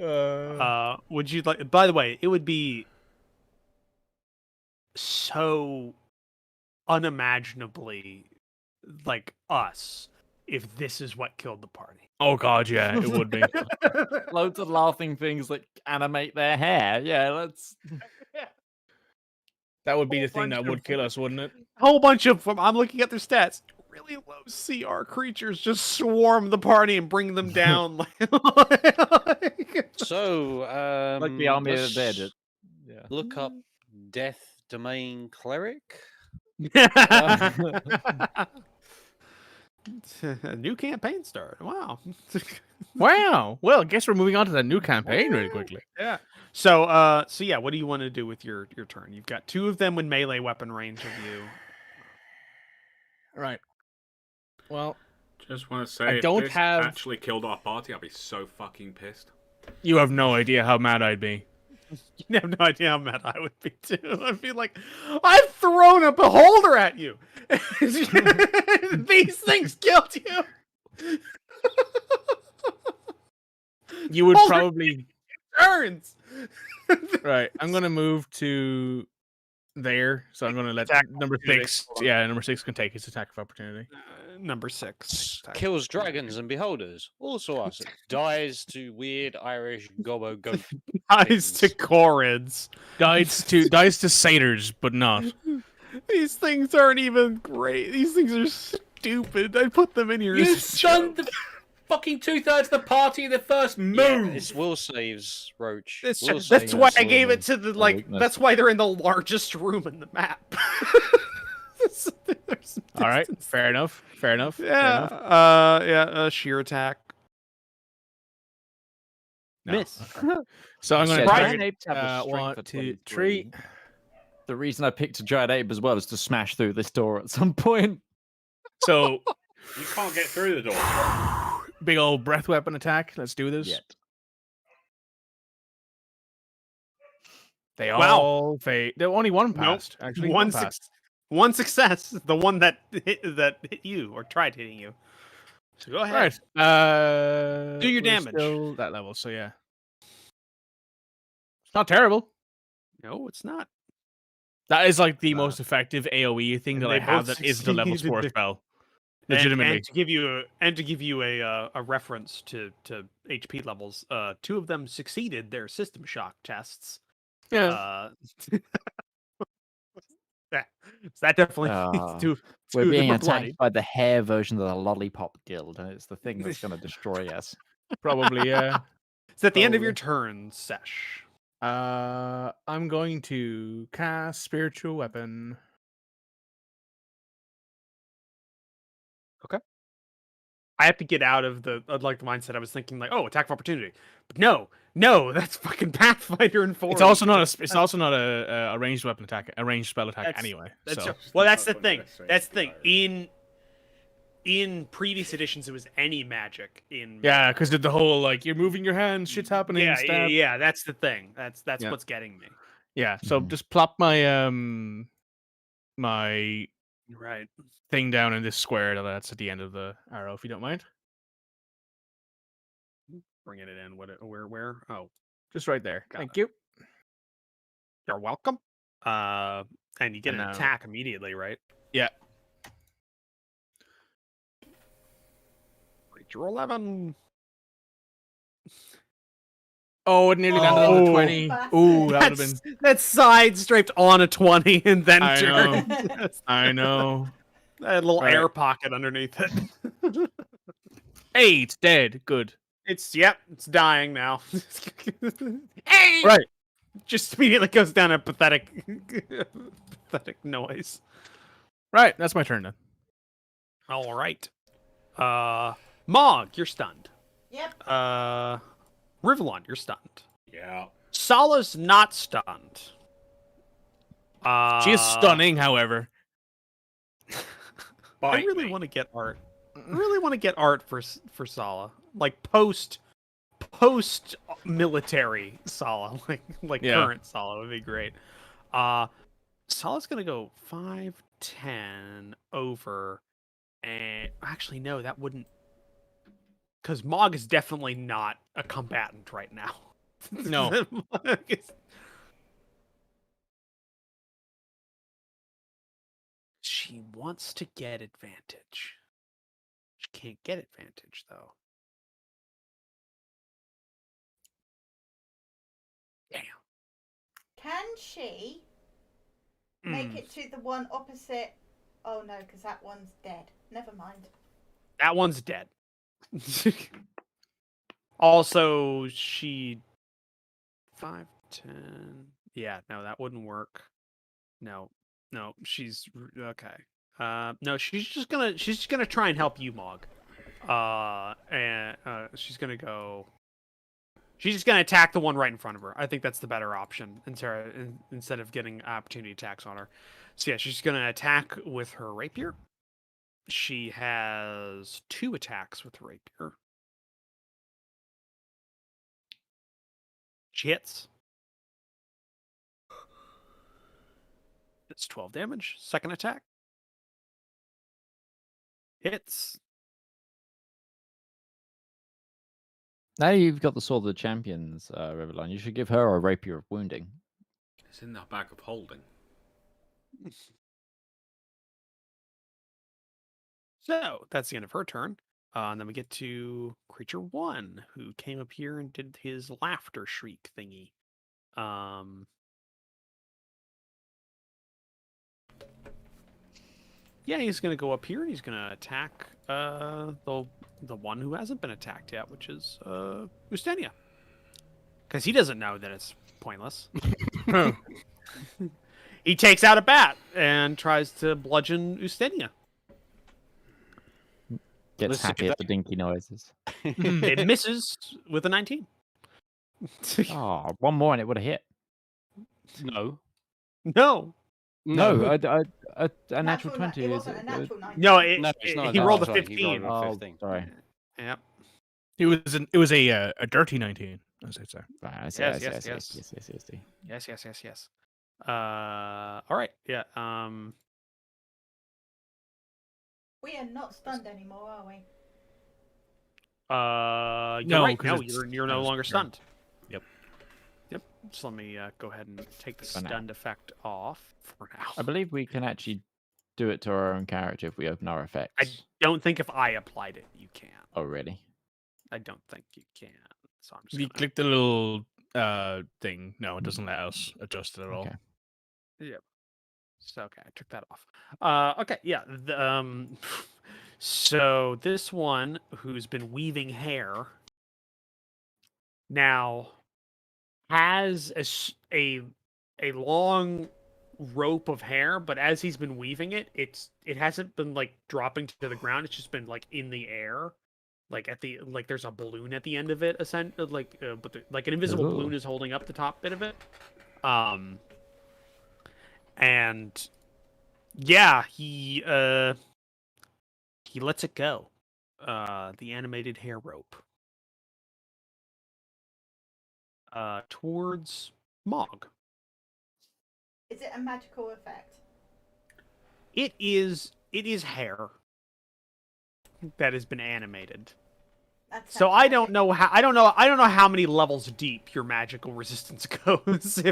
Would you like? By the way, it would be so unimaginably like us if this is what killed the party. Oh god, yeah, it would be. Loads of laughing things that animate their hair. Yeah, let's. That would be Whole the thing that bunch would of- kill us, wouldn't it? A whole bunch of them. I'm looking at their stats. Really low CR creatures just swarm the party and bring them down. So, Like the army of the let's dead. Yeah. Look up Death Domain Cleric. A new campaign started. Wow. Wow. Well, I guess we're moving on to that new campaign really quickly. Yeah. So yeah, what do you want to do with your turn? You've got two of them with melee weapon range of you. Right. Well, Just want to say, I don't if this have- actually killed our party, I'd be so fucking pissed. you have no idea how mad I'd be. You have no idea how mad I would be too. I'd be like, I've thrown a beholder at you. These things killed you. You would Beholder probably turns. right. I'm gonna move to there, so I'm gonna let Attack number opportunity. 6. Yeah, number 6 can take its attack of opportunity. Number 6 Kills dragons and beholders. Also us. Dies to weird Irish gobbo goat. Dies to Corids. Dies to satyrs, but not. These things aren't even great. These things are stupid. I put them in here. You as a stunned joke. the fucking 2/3 of the party in the first move. Yeah, it's will saves, Roach. That's Will that's why I saves. gave it to the like. weakness. That's why they're in the largest room in the map. There's All right, distance. fair enough. Fair enough. fair Yeah. enough. Sheer attack. No, Miss. okay. So I'm gonna Yeah, Right. giant target apes have a strength 1, of 2, 23. 3. The reason I picked a giant ape as well is to smash through this door at some point. So You can't get through the door. big old breath weapon attack. Let's do this. Yet. They Wow. all fade. There only one Nope. passed. Actually, One one passed. One success. The one that hit you or tried hitting you. So go All ahead. right. Do your we're damage. Still that level. So yeah, it's not terrible. No, it's not. That is like the most effective AOE thing and that they I have. both That is the level 4 succeeded. spell. And- Legitimately. and to give you a reference to HP levels, 2 of them succeeded their system shock tests. Yeah. Yeah, so that definitely Ah, two We're of them being are attacked bloody. by the hair version of the Lollipop Guild, and it's the thing that's going to destroy us. Probably. Yeah. It's at the end of your turn, Sesh. I'm going to cast spiritual weapon. I have to get out of the mindset. I was thinking like, oh, attack of opportunity, but no, that's fucking Pathfinder and 4. It's also not a. It's also not a ranged weapon attack. A ranged spell attack That's- anyway. That's So. well, that's the That's thing. what I'm That's the saying. thing. In previous editions, it was any magic. In Yeah, because the whole like you're moving your hands, shit's happening. yeah, stab. yeah. That's the thing. That's Yeah. what's getting me. Yeah, so Mhm. just plop my my Right. thing down in this square that's at the end of the arrow, if you don't mind. Bringing it in. Where? Oh, Just right there. Got Thank it. you. you're welcome. And you get And an now- attack immediately, right? Yeah. Creature 11. Oh, it nearly landed on the Oh, 20. bastard. Ooh, that would have been. That's sidestepped on a 20 and then I know. turned. I know. That little Right. air pocket underneath it. Hey, it's dead. Good. It's dying now. Hey! Right. Just immediately goes down a pathetic noise. Right. That's my turn then. All right. Mog, you're stunned. Yep. Rivallon, you're stunned. Yeah. Sala's not stunned. She is stunning, however. I really want to get art. I really want to get art for Sala, like post military Sala, like Yeah. current Sala would be great. Sala's gonna go 5, 10 over, and actually no, that wouldn't, because Mog is definitely not a combatant right now. No. She wants to get advantage. She can't get advantage though. Damn. Can she make it to the one opposite? Oh no, because that one's dead. Never mind. That one's dead. Also, she 5, 10. Yeah, no, that wouldn't work. No, she's okay. No, she's just gonna try and help you, Mog. And she's gonna go. She's just gonna attack the one right in front of her. I think that's the better option instead of getting opportunity attacks on her. So yeah, she's gonna attack with her rapier. She has 2 attacks with her rapier. She hits. It's 12 damage. Second attack. Hits. Now you've got the Sword of the Champions, Rivallon. You should give her a rapier of wounding. It's in that bag of holding. So that's the end of her turn. And then we get to creature 1, who came up here and did his laughter shriek thingy. Yeah, he's gonna go up here and he's gonna attack the one who hasn't been attacked yet, which is Ustenia. Because he doesn't know that it's pointless. He takes out a bat and tries to bludgeon Ustenia. Gets Let's see happy if at the dinky noises. It misses with a 19. Oh, one more and it would have hit. No. No. No, a natural ni- 20 It is. wasn't a natural 19. No, No, it's not. he No, rolled a sorry, he 15. rolled a Oh, 15. sorry. Yep. It was a dirty 19, as I'd say. Right, I see, Yes, I see, yes, I see, yes. yes. All right. Yeah. We are not stunned anymore, are we? You're No, right. 'cause No, it's- you're no it's longer turn. stunned. Yep. Yep. So let me go ahead and take the For now. stunned effect off for now. I believe we can actually do it to our own character if we open our effects. I don't think if I applied it, you can. Oh, really? I don't think you can. So I'm just You gonna... click the little thing. No, it doesn't let us adjust it at all. Okay. Yep. So okay, I took that off. Okay, yeah. So this one who's been weaving hair now has a long rope of hair, but as he's been weaving it, it hasn't been like dropping to the ground. It's just been like in the air, like there's a balloon at the end of it, like an invisible Ooh. balloon is holding up the top bit of it. And yeah, he lets it go. The animated hair rope. Towards Mog. Is it a magical effect? It is hair that has been animated. That's So I don't know how many levels deep your magical resistance goes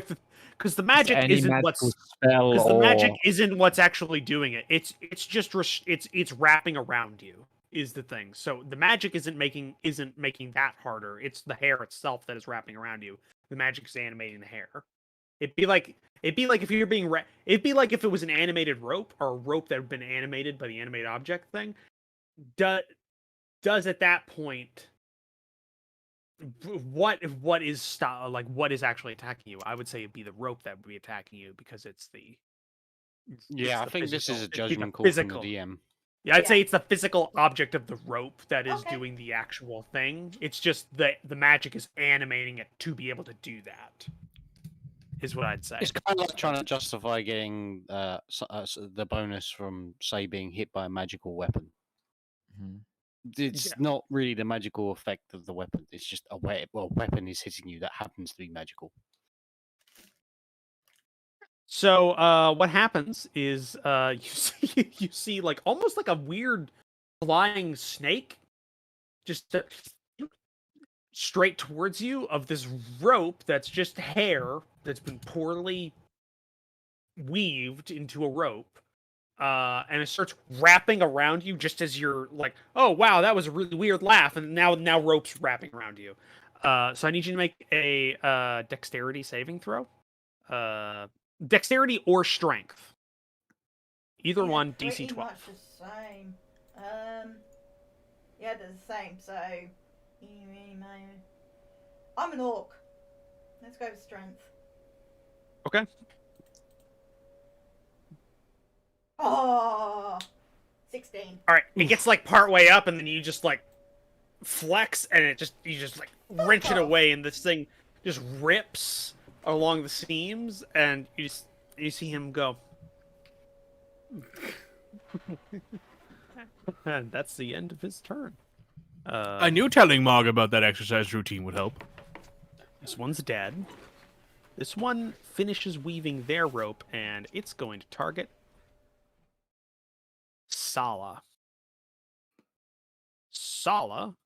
because the magic Any isn't magical what's spell because the or... magic isn't what's actually doing it. It's just it's wrapping around you is the thing. So the magic isn't making that harder. It's the hair itself that is wrapping around you. The magic is animating the hair. It'd be like if you're being it'd be like if it was an animated rope or a rope that had been animated by the animated object thing. Does at that point what is what is actually attacking you? I would say it'd be the rope that would be attacking you because it's the I think this is a it'd be the judgment call from the DM. Yeah, I'd say it's the physical object of the rope that is Okay. doing the actual thing. It's just the magic is animating it to be able to do that. Is what I'd say. It's kind of like trying to justify getting the bonus from, say, being hit by a magical weapon. Mhm. It's not really the magical effect of the weapon. It's just a weapon is hitting you that happens to be magical. So what happens is you see like almost like a weird flying snake just straight towards you of this rope that's just hair that's been poorly weaved into a rope. And it starts wrapping around you just as you're like, oh wow, that was a really weird laugh, and now rope's wrapping around you. So I need you to make a dexterity saving throw. Dexterity or strength. Either one, DC 12. Much the same. Yeah, they're the same. So, I'm an orc. Let's go with strength. Okay. Oh, 16. All right. It gets like part way up, and then you just like flex, and you just like wrench it away, and this thing just rips along the seams, and you see him go. And that's the end of his turn. I knew telling Mog about that exercise routine would help. This one's dead. This one finishes weaving their rope, and it's going to target Sala. Sala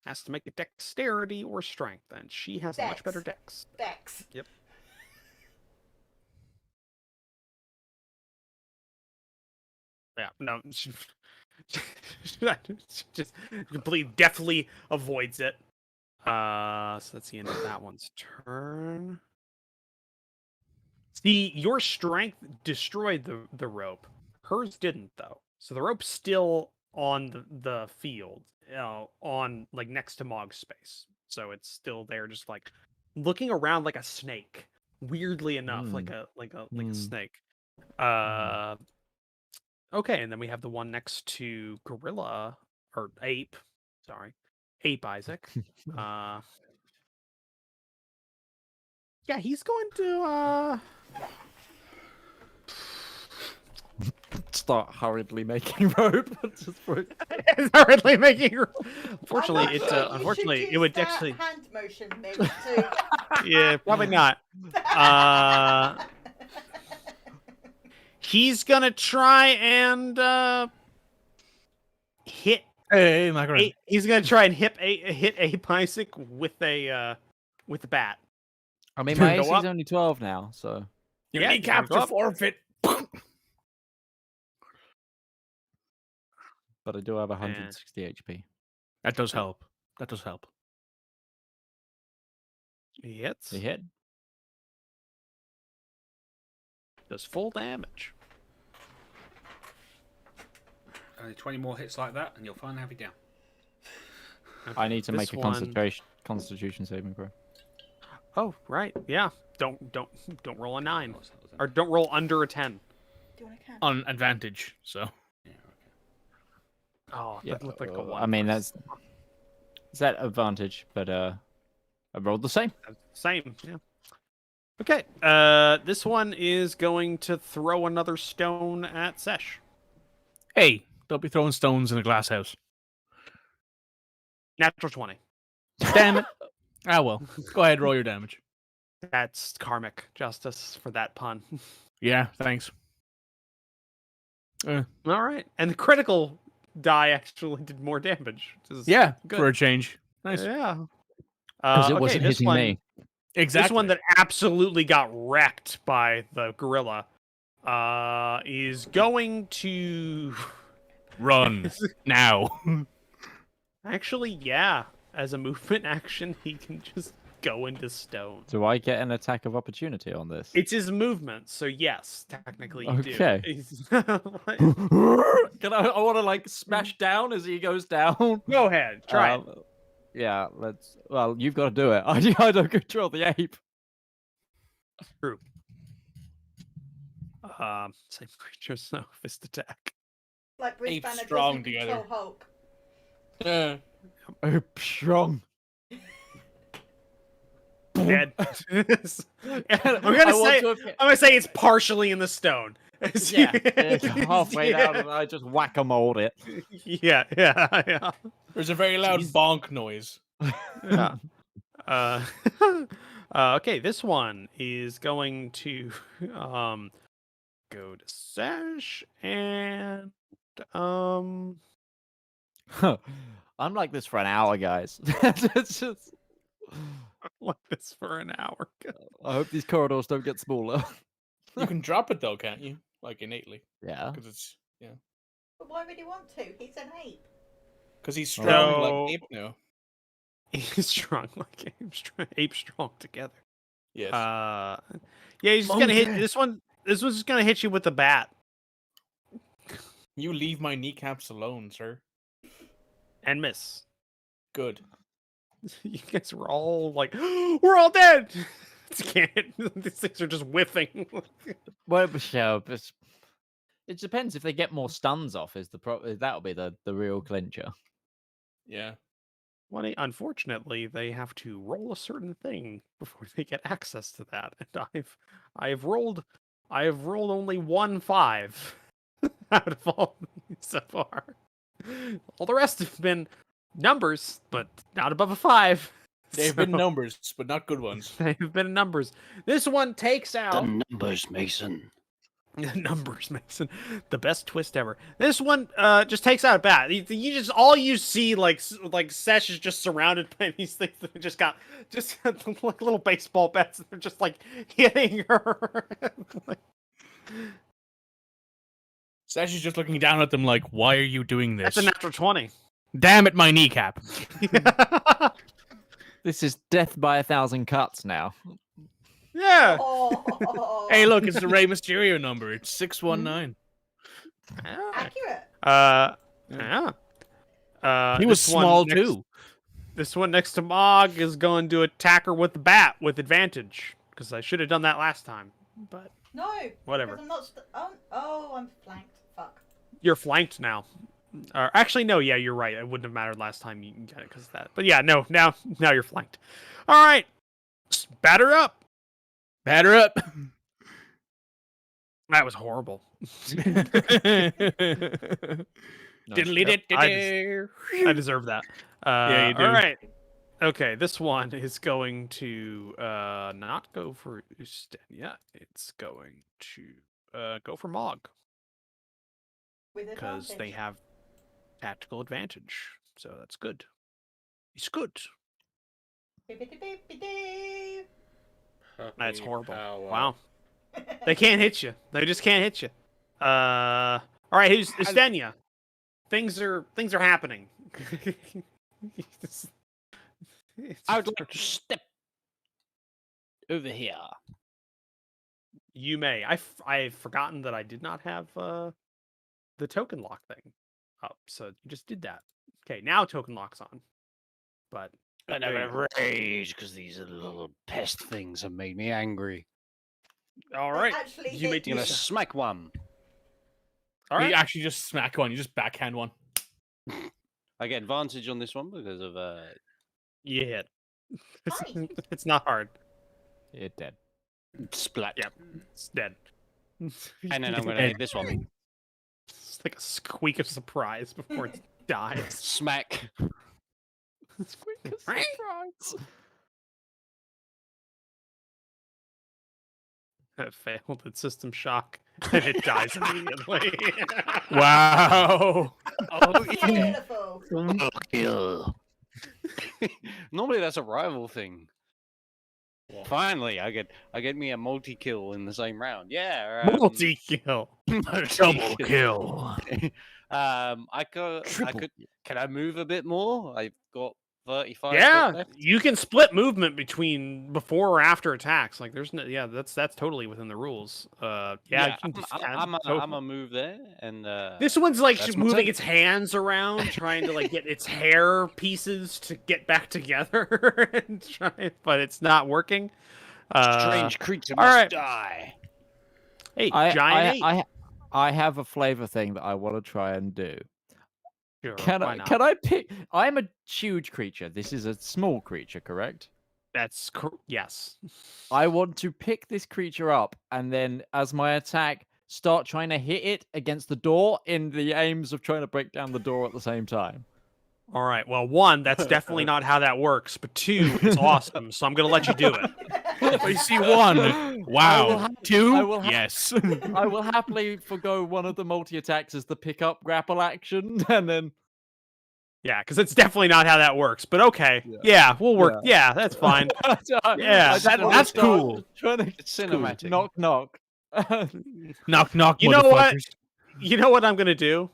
has to make a dexterity or strength, and she has a much better dex. Dex. Yep. Yeah, no, she just completely deftly avoids it. So that's the end of that one's turn. See, your strength destroyed the rope. Hers didn't, though. So the rope's still on the field, on like next to Mog's space. So it's still there, just like looking around like a snake. Weirdly enough, like a snake. Okay, and then we have the one next to Gorilla or Ape. Sorry, Ape Isaac. Yeah, he's going to Start hurriedly making rope. hurriedly making. Unfortunately, Unfortunately, it would actually. hand motion maybe too. Yeah, probably not. He's gonna try and hit. Hey, macaroni. He's gonna try and hit Ape Isaac with the bat. I mean, my Go AC up. is only 12 now, so. Your Yeah, kneecaps go are up. forfeit. But I do have 160 HP. That does help. That does help. He hits. He hit. Does full damage. Only 20 more hits like that, and you'll finally have it down. I need to This make a one- constitution saving throw. Oh, right. Yeah. Don't roll a 9, or don't roll under a 10. Do I can? On advantage, so. Oh, Yeah, that looked like a 1. I mean, that's that advantage, but I rolled the same. Same. Yeah. Okay. This one is going to throw another stone at Sesh. Hey, don't be throwing stones in a glass house. Natural 20. Damn it. Ah, well. Go ahead, roll your damage. That's karmic justice for that pun. Yeah, thanks. All right. And the critical die actually did more damage. Which is Yeah, good. for a change. Nice. Yeah. Because it okay, wasn't this hitting one, me. Exactly. This one that absolutely got wrecked by the gorilla is going to Run. Now. Actually, yeah. As a movement action, he can just go into stone. Do I get an attack of opportunity on this? It's his movement, so yes, technically you Okay. do. Can I want to like smash down as he goes down? Go ahead, try it. Yeah, let's. Well, you've got to do it. I don't control the ape. True. Same creatures, no fist attack. Like Bruce Apes Banner strong doesn't together. control Hulk. Yeah. Ape strong. Dead. I'm I gonna say it's partially in the stone. Yeah, it's halfway down, and I just whack-a-mole it. Yeah. There's a very loud bonk noise. Yeah. Okay, this one is going to go to Sash and I'm like this for an hour, guys. It's just... like this for an hour. I hope these corridors don't get smaller. You can drop it though, can't you? Like innately, Yeah. because it's But why would he want to? He's an ape. because he's strong No. like ape now. He's strong like ape strong together. Yes. Yeah, he's just gonna hit this one. This one's just gonna hit you with the bat You leave my kneecaps alone, sir. and miss. Good. You guys were all like, "We're all dead." Can't. These things are just whiffing. Well, yeah, but it depends if they get more stuns off. Is the that'll be the real clincher. Yeah. Well, unfortunately, they have to roll a certain thing before they get access to that, and I have rolled only 1 5 out of all these so far. All the rest have been numbers, but not above a 5. They've been So, numbers, but not good ones. They've been numbers. This one takes out The numbers, Mason. the numbers, Mason. The best twist ever. This one just takes out a bat. You just all you see like Sesh is just surrounded by these things that just got like little baseball bats and they're just like hitting her. Sash is just looking down at them like, "Why are you doing this?" That's a natural 20. Damn it, my kneecap. This is death by 1,000 cuts now. Yeah. Oh, Hey, look, it's the Rey Mysterio number. It's 619. accurate. Yeah. He was this one small next- too. This one next to Mog is going to attack her with the bat with advantage because I should have done that last time, but No. Whatever. because I'm not. I'm flanked. Fuck. you're flanked now. Actually, no. Yeah, you're right. It wouldn't have mattered last time you got it because of that. But yeah, no. Now you're flanked. All right, batter up. Batter up. That was horrible. I deserve that. Yeah, you do. All right. Okay, this one is going to not go for Ustenia. It's going to go for Mog With because they advantage. have tactical advantage. So that's good. It's good. Bippity-bippity-doo. That's horrible. Wow. They can't hit you. They just can't hit you. All right, who's Ustenia? Things are happening. I would like to step over here. You may. I've forgotten that I did not have the token lock thing up, so you just did that. Okay, now token lock's on. But And there I'm you gonna rage because these little pest things have made me angry. all right, Actually, you may hit do I'm gonna so. smack one. All You right. actually just smack one. You just backhand one. I get advantage on this one because of You hit. Nice. It's not hard. You're dead. splat. Yep. It's dead. And then I'm gonna hit this one. It's like a squeak of surprise before it dies. Smack. Squeak of surprise. It failed. It's system shock, and it dies immediately. Wow. Oh Beautiful. kill. Normally that's a rival thing. Finally, I get me a multi-kill in the same round. Yeah. Multi-kill. Double kill. I could. Can I move a bit more? I've got 35 Yeah, foot left. you can split movement between before or after attacks. Like there's no, yeah, that's totally within the rules. Yeah, you can just I'm a move there, and this one's like that's just my moving turn. its hands around, trying to like get its hair pieces to get back together, and but it's not working. Strange creature all must right. die. Hey, giant ape. I have a flavor thing that I want to try and do. Sure, Can why I? not? Can I pick? I'm a huge creature. This is a small creature, correct? That's yes. I want to pick this creature up and then, as my attack, start trying to hit it against the door in the aims of trying to break down the door at the same time. All right. Well, one, that's definitely not how that works. But two, it's awesome. So I'm gonna let you do it. You see one. Wow. Two. Yes. I will happily forgo one of the multi-attacks as the pick-up grapple action, and then... Yeah, because it's definitely not how that works. But okay. Yeah, we'll work. Yeah, that's fine. Yeah, that's cool. It's cinematic. Knock, knock. Knock, knock, You know what? motherfuckers. You know what I'm gonna do?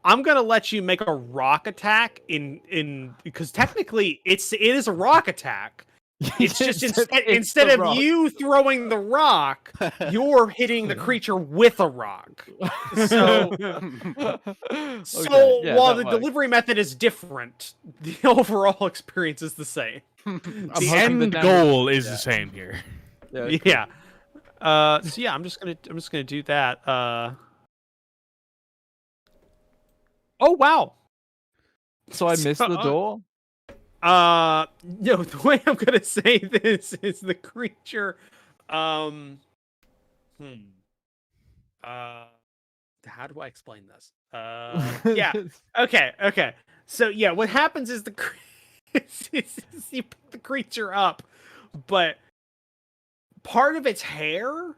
I'm gonna let you make a rock attack in because technically it is a rock attack. It's just instead of rock. you throwing the rock, you're hitting the creature with a rock. So, while the delivery method is different, the overall experience is the same. The end goal is the same here. Yeah. So yeah, I'm just gonna do that. Oh wow. So I missed the door? No, the way I'm gonna say this is the creature. How do I explain this? Yeah. Okay. So yeah, what happens is you pick the creature up, but part of its hair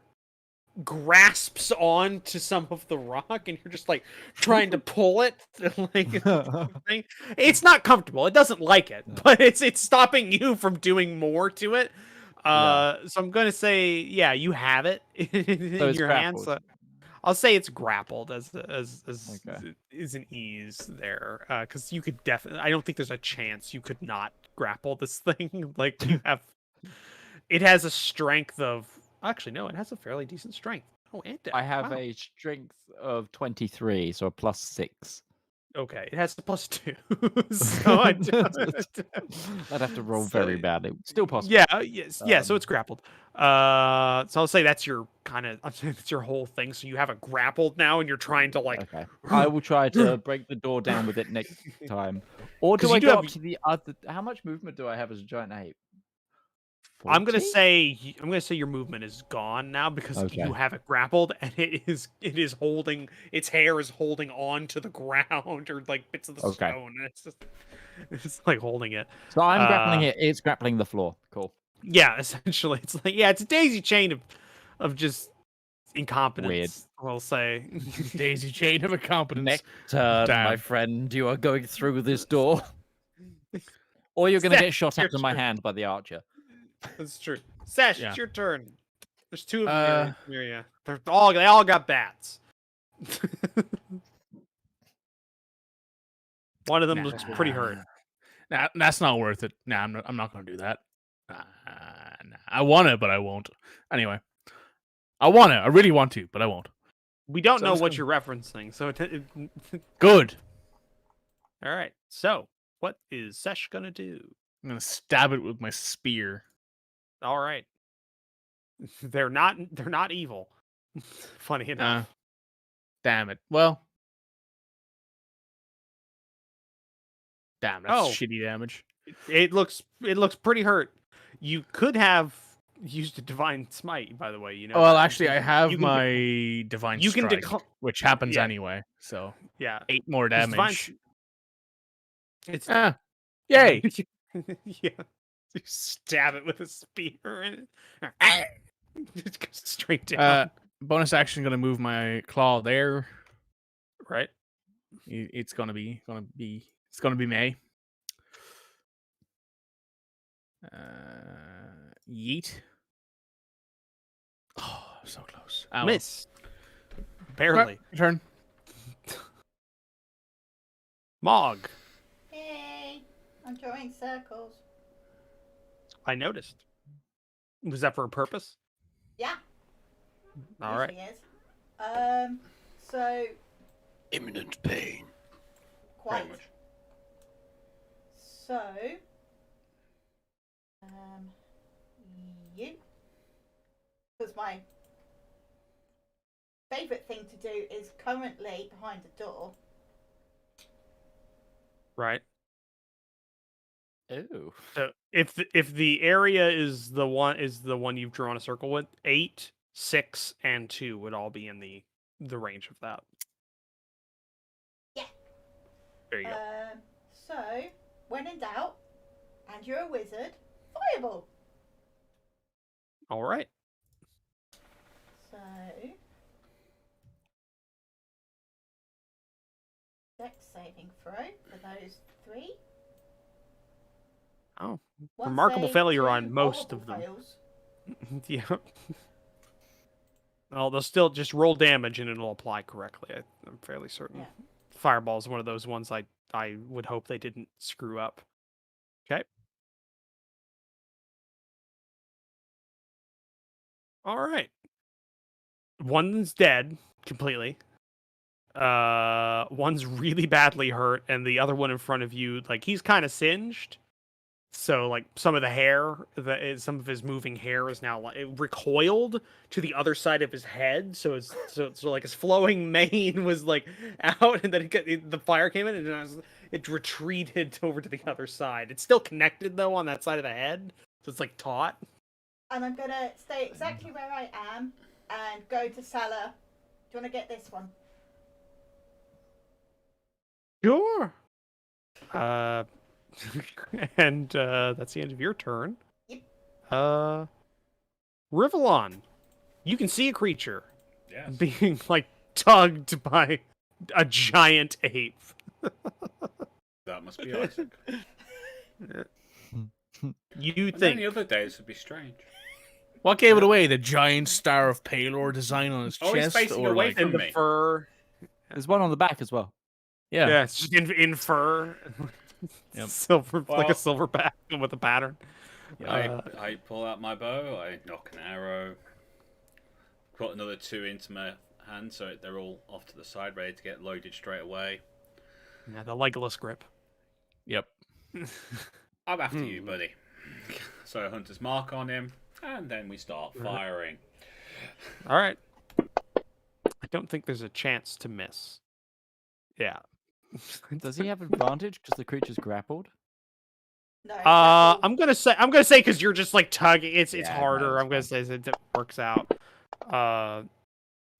grasps on to some of the rock, and you're just like trying to pull it. Like it's not comfortable. It doesn't like it, but it's stopping you from doing more to it. So I'm gonna say, yeah, you have it in your hands. So I'll say it's grappled as is an ease there, because you could definitely. I don't think there's a chance you could not grapple this thing. Like you have, it has a strength of. Actually, no, it has a fairly decent strength. Oh, and I have a strength of 23, so a +6. Okay, it has a +2. So I'd have to roll very badly. Still possible. Yeah, yeah. So it's grappled. So I'll say that's your it's your whole thing. So you have it grappled now, and you're trying to like. Okay. I will try to break the door down with it next time. Or do 'Cause I you do go have- up to the other? How much movement do I have as a giant ape? I'm gonna 40? say your movement is gone now because Okay. you have it grappled, and it is holding its hair is holding on to the ground or like bits of the stone. And it's like holding it. So I'm grappling it. It's grappling the floor. Cool. Yeah, essentially, it's like it's a daisy chain of just incompetence. Weird. We'll say Daisy chain of incompetence. Next turn, Damn. my friend, you are going through this door, or you're going to get shot out of my hand by the archer. That's true. Sesh, Yeah. it's your turn. There's two of them near you. They all got bats. One of them looks pretty hurt. Nah, that's not worth it. Nah, I'm not going to do that. Nah. I want it, but I won't. Anyway, I want it. I really want to, but I won't. We don't So know it's what you're referencing, so Good. all right. So, what is Sesh gonna do? I'm going to stab it with my spear. All right. They're not evil. Funny enough. Damn it. Well. Damn, that's shitty damage. It looks pretty hurt. You could have used a divine smite, by the way. You know. Well, actually, I have you can my divine you can strike, which happens yeah. anyway. So Yeah. 8 more It's damage. It's Yay! Yeah. You stab it with a spear and it goes straight down. Bonus action, gonna move my claw there. Right. It's gonna be May. Yeet. Oh, so close. Ow. Miss. Barely. Your turn. Mog. Hey, I'm drawing circles. I noticed. Was that for a purpose? Yeah. All right. Usually is. So Imminent pain. quite. Pretty much. So, you. Because my favourite thing to do is currently behind the door. Right. Ooh. So if the area is the one you've drawn a circle with, 8, 6, and 2 would all be in the range of that. Yeah. There you go. So, when in doubt, and you're a wizard, fireball. All right. So, dex saving throw for those 3. Oh, One remarkable save, failure 2 on most horrible of them. fails. Yeah. Well, they'll still just roll damage and it'll apply correctly. I'm fairly certain. Yeah. Fireball is one of those ones I would hope they didn't screw up. Okay. All right. One's dead completely. One's really badly hurt, and the other one in front of you, like, he's kind of singed. So, like, some of the hair, some of his moving hair is now it recoiled to the other side of his head. So like his flowing mane was like out, and then the fire came in, and it retreated over to the other side. It's still connected though on that side of the head, so it's like taut. And I'm going to stay exactly where I am and go to Salah. Do you want to get this one? Sure. And that's the end of your turn. Yep. Rivallon, you can see a creature Yes. being like tugged by a giant ape. That must be Isaac. You And think any other days would be strange. What gave it away? The giant Star of Palor design on his Oh, he's chest, facing or away like, from in the me. fur? There's one on the back as well. yeah. Yeah, it's just in fur. Yep. Silver, like Well- a silver back with a pattern. I pull out my bow, I knock an arrow, put another 2 into my hand so they're all off to the side, ready to get loaded straight away. Yeah, the legless grip. Yep. I'm after you, buddy. So Hunter's Mark on him, and then we start firing. All right. I don't think there's a chance to miss. Yeah. Does he have advantage because the creature's grappled? No. that's all. I'm gonna say because you're just like tugging. It's Yeah, harder. no, I'm gonna it's say it works out.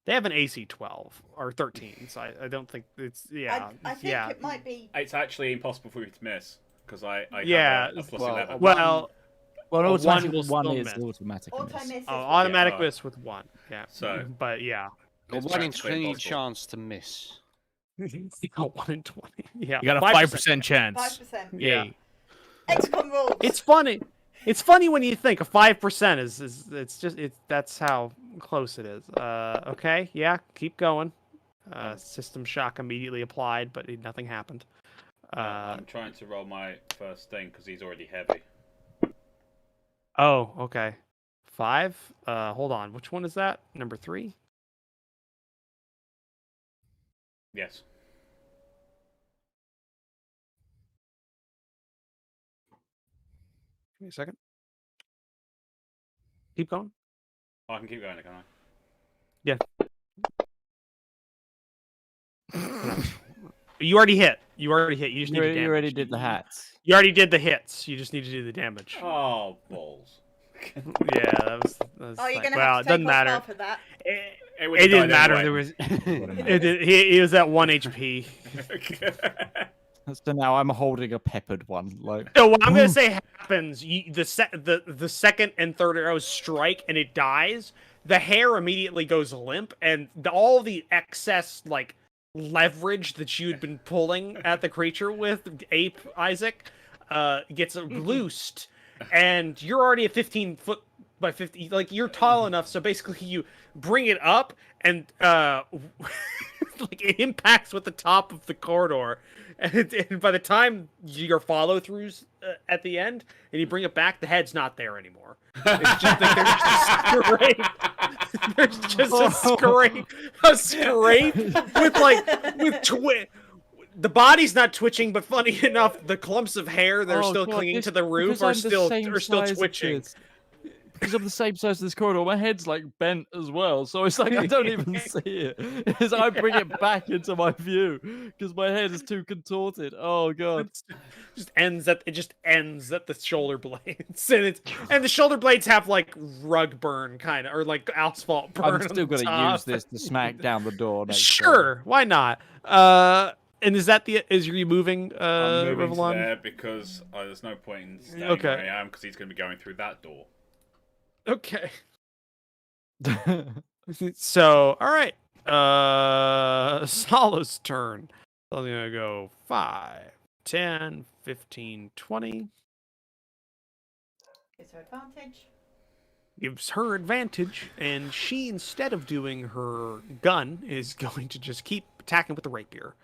They have an AC 12 or 13, so I don't think it's I think yeah. it might be. It's actually impossible for you to miss, because I Yeah, have a plus well, 11. Well, Well, A automatic one will one still is miss. automatic. Auto miss. miss. automatic Yeah. miss with 1. Yeah. So- but yeah. A It's 1 in practically 20 impossible. chance to miss. A 1 in 20. Yeah. You got a 5% chance. 5%. Yeah. Yay. XCOM rules. It's funny. It's funny when you think a 5% is it's just that's how close it is. Okay, yeah, keep going. System shock immediately applied, but nothing happened. I'm trying to roll my first thing because he's already heavy. Oh, okay. 5. Hold on. Which one is that? Number 3. Yes. Give me a second. Keep going. Oh, I can keep going, can I? You already hit. You just need to You damage. already did the hats. You already did the hits. You just need to do the damage. Oh, balls. Yeah, that was Oh, you're like, gonna well, have it to doesn't take matter. off half of that. It It didn't matter. There was he was at 1 HP. So now I'm holding a peppered one. Like, So what I'm gonna say happens: the second and third arrows strike and it dies. The hair immediately goes limp, and all the excess like leverage that you had been pulling at the creature with, Ape Isaac, gets loosed, and you're already a 15 foot by 50. Like you're tall enough, so basically you bring it up, and like it impacts with the top of the corridor, and by the time your follow throughs at the end, and you bring it back, the head's not there anymore. It's just like there's just a scrape. There's just a scrape with the body's not twitching, but funny enough, the clumps of hair that are still clinging to the roof are still twitching. Because I'm the same size as this corridor, my head's like bent as well, so it's like I don't even see it. As I bring it back into my view because my head is too contorted. Oh god! It just ends at the shoulder blades, and the shoulder blades have like rug burn kind of, or like asphalt burn. I'm still gonna use this to smack down the door. Sure, why not? And is you moving? I'm moving to Rivallon? there because there's no point in staying Okay. where I am because he's going to be going through that door. Okay. So, all right. Solo's turn. So I'm gonna go 5, 10, 15, 20. Gives her advantage. Gives her advantage, and she, instead of doing her gun, is going to just keep attacking with the rapier.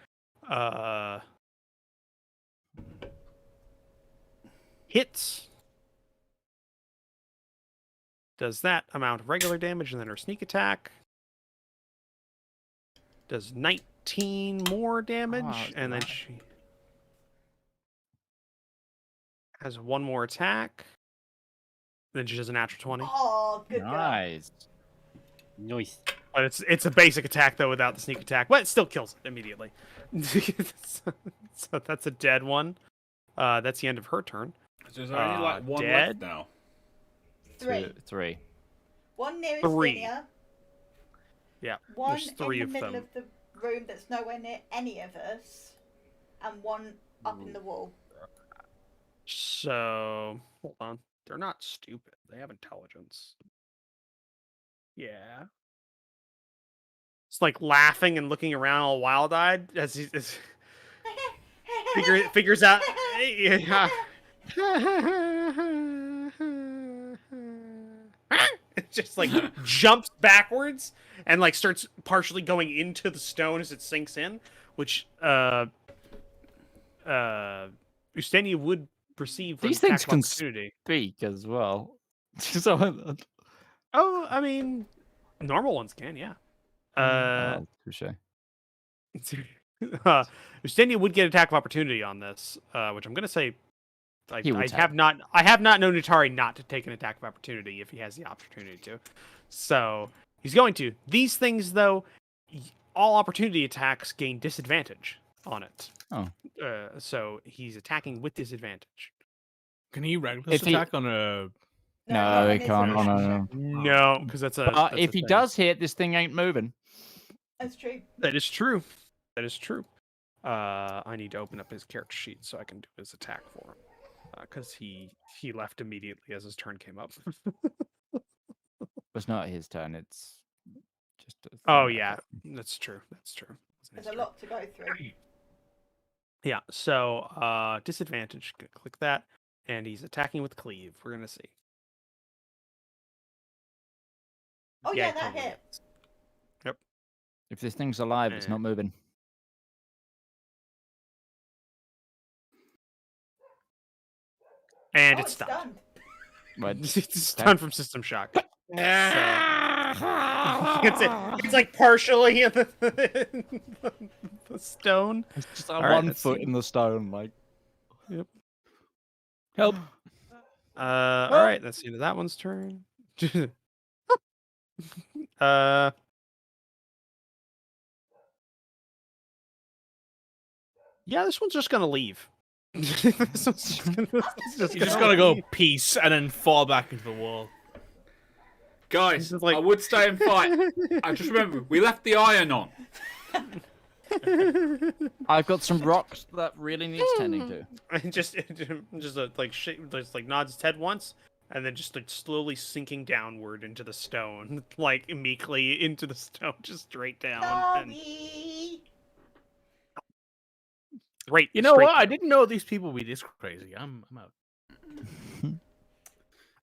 Hits. Does that amount of regular damage, and then her sneak attack does 19 more damage, and then she has one more attack. Then she does a natural 20. Oh, good Nice. Nice. But it's a basic attack though without the sneak attack, but it still kills it immediately. So that's a dead one. That's the end of her turn. So there's only like one dead? left now. Three. Three. One nearest Three. Linnea. Yeah, One there's three in the of middle them. of the room that's nowhere near any of us, and one up in the wall. So hold on, they're not stupid. They have intelligence. Yeah. It's like laughing and looking around all wild-eyed as he figures out. Yeah. It just like jumps backwards and like starts partially going into the stone as it sinks in, which Ustenia would perceive for These an things attack can of opportunity. Speak as well. So, Oh, I mean, normal ones can, yeah. touche. Ustenia would get attack of opportunity on this, which I'm gonna say. He would I have not known Nutari not to take an attack of opportunity if he has the opportunity to. So he's going to. These things, though, all opportunity attacks gain disadvantage on it. Oh. So he's attacking with disadvantage. Can he reckless attack on a? No, not he on his can't. turn. Oh, no. No, because that's a. But that's if a he thing. does hit, this thing ain't moving. That's true. That is true. That is true. I need to open up his character sheet so I can do his attack for him. Because he left immediately as his turn came up. It's not his turn. It's just. Oh yeah, that's true. That's true. There's a lot to go through. Yeah. So disadvantage. Click that, and he's attacking with cleave. We're gonna see. Oh yeah, it that totally hit. hits. Yep. If this thing's alive, it's not moving. And Oh, it's stunned. stunned. Right. It's stunned from system shock. So, it's like partially in the stone. It's just All right, 1 let's foot see. in the stone, like. Yep. Help. All right, that's the end of that one's turn. Yeah, this one's just gonna leave. This one's He's just gonna go peace and then fall back into the wall. Guys, This is like- I would stay and fight. I just remember we left the iron on. I've got some rocks that really needs tending to. And just nods his head once, and then just like slowly sinking downward into the stone, like meekly into the stone, just straight down. And Sorry. right, You know straight what? I down. didn't know these people would be this crazy. I'm out.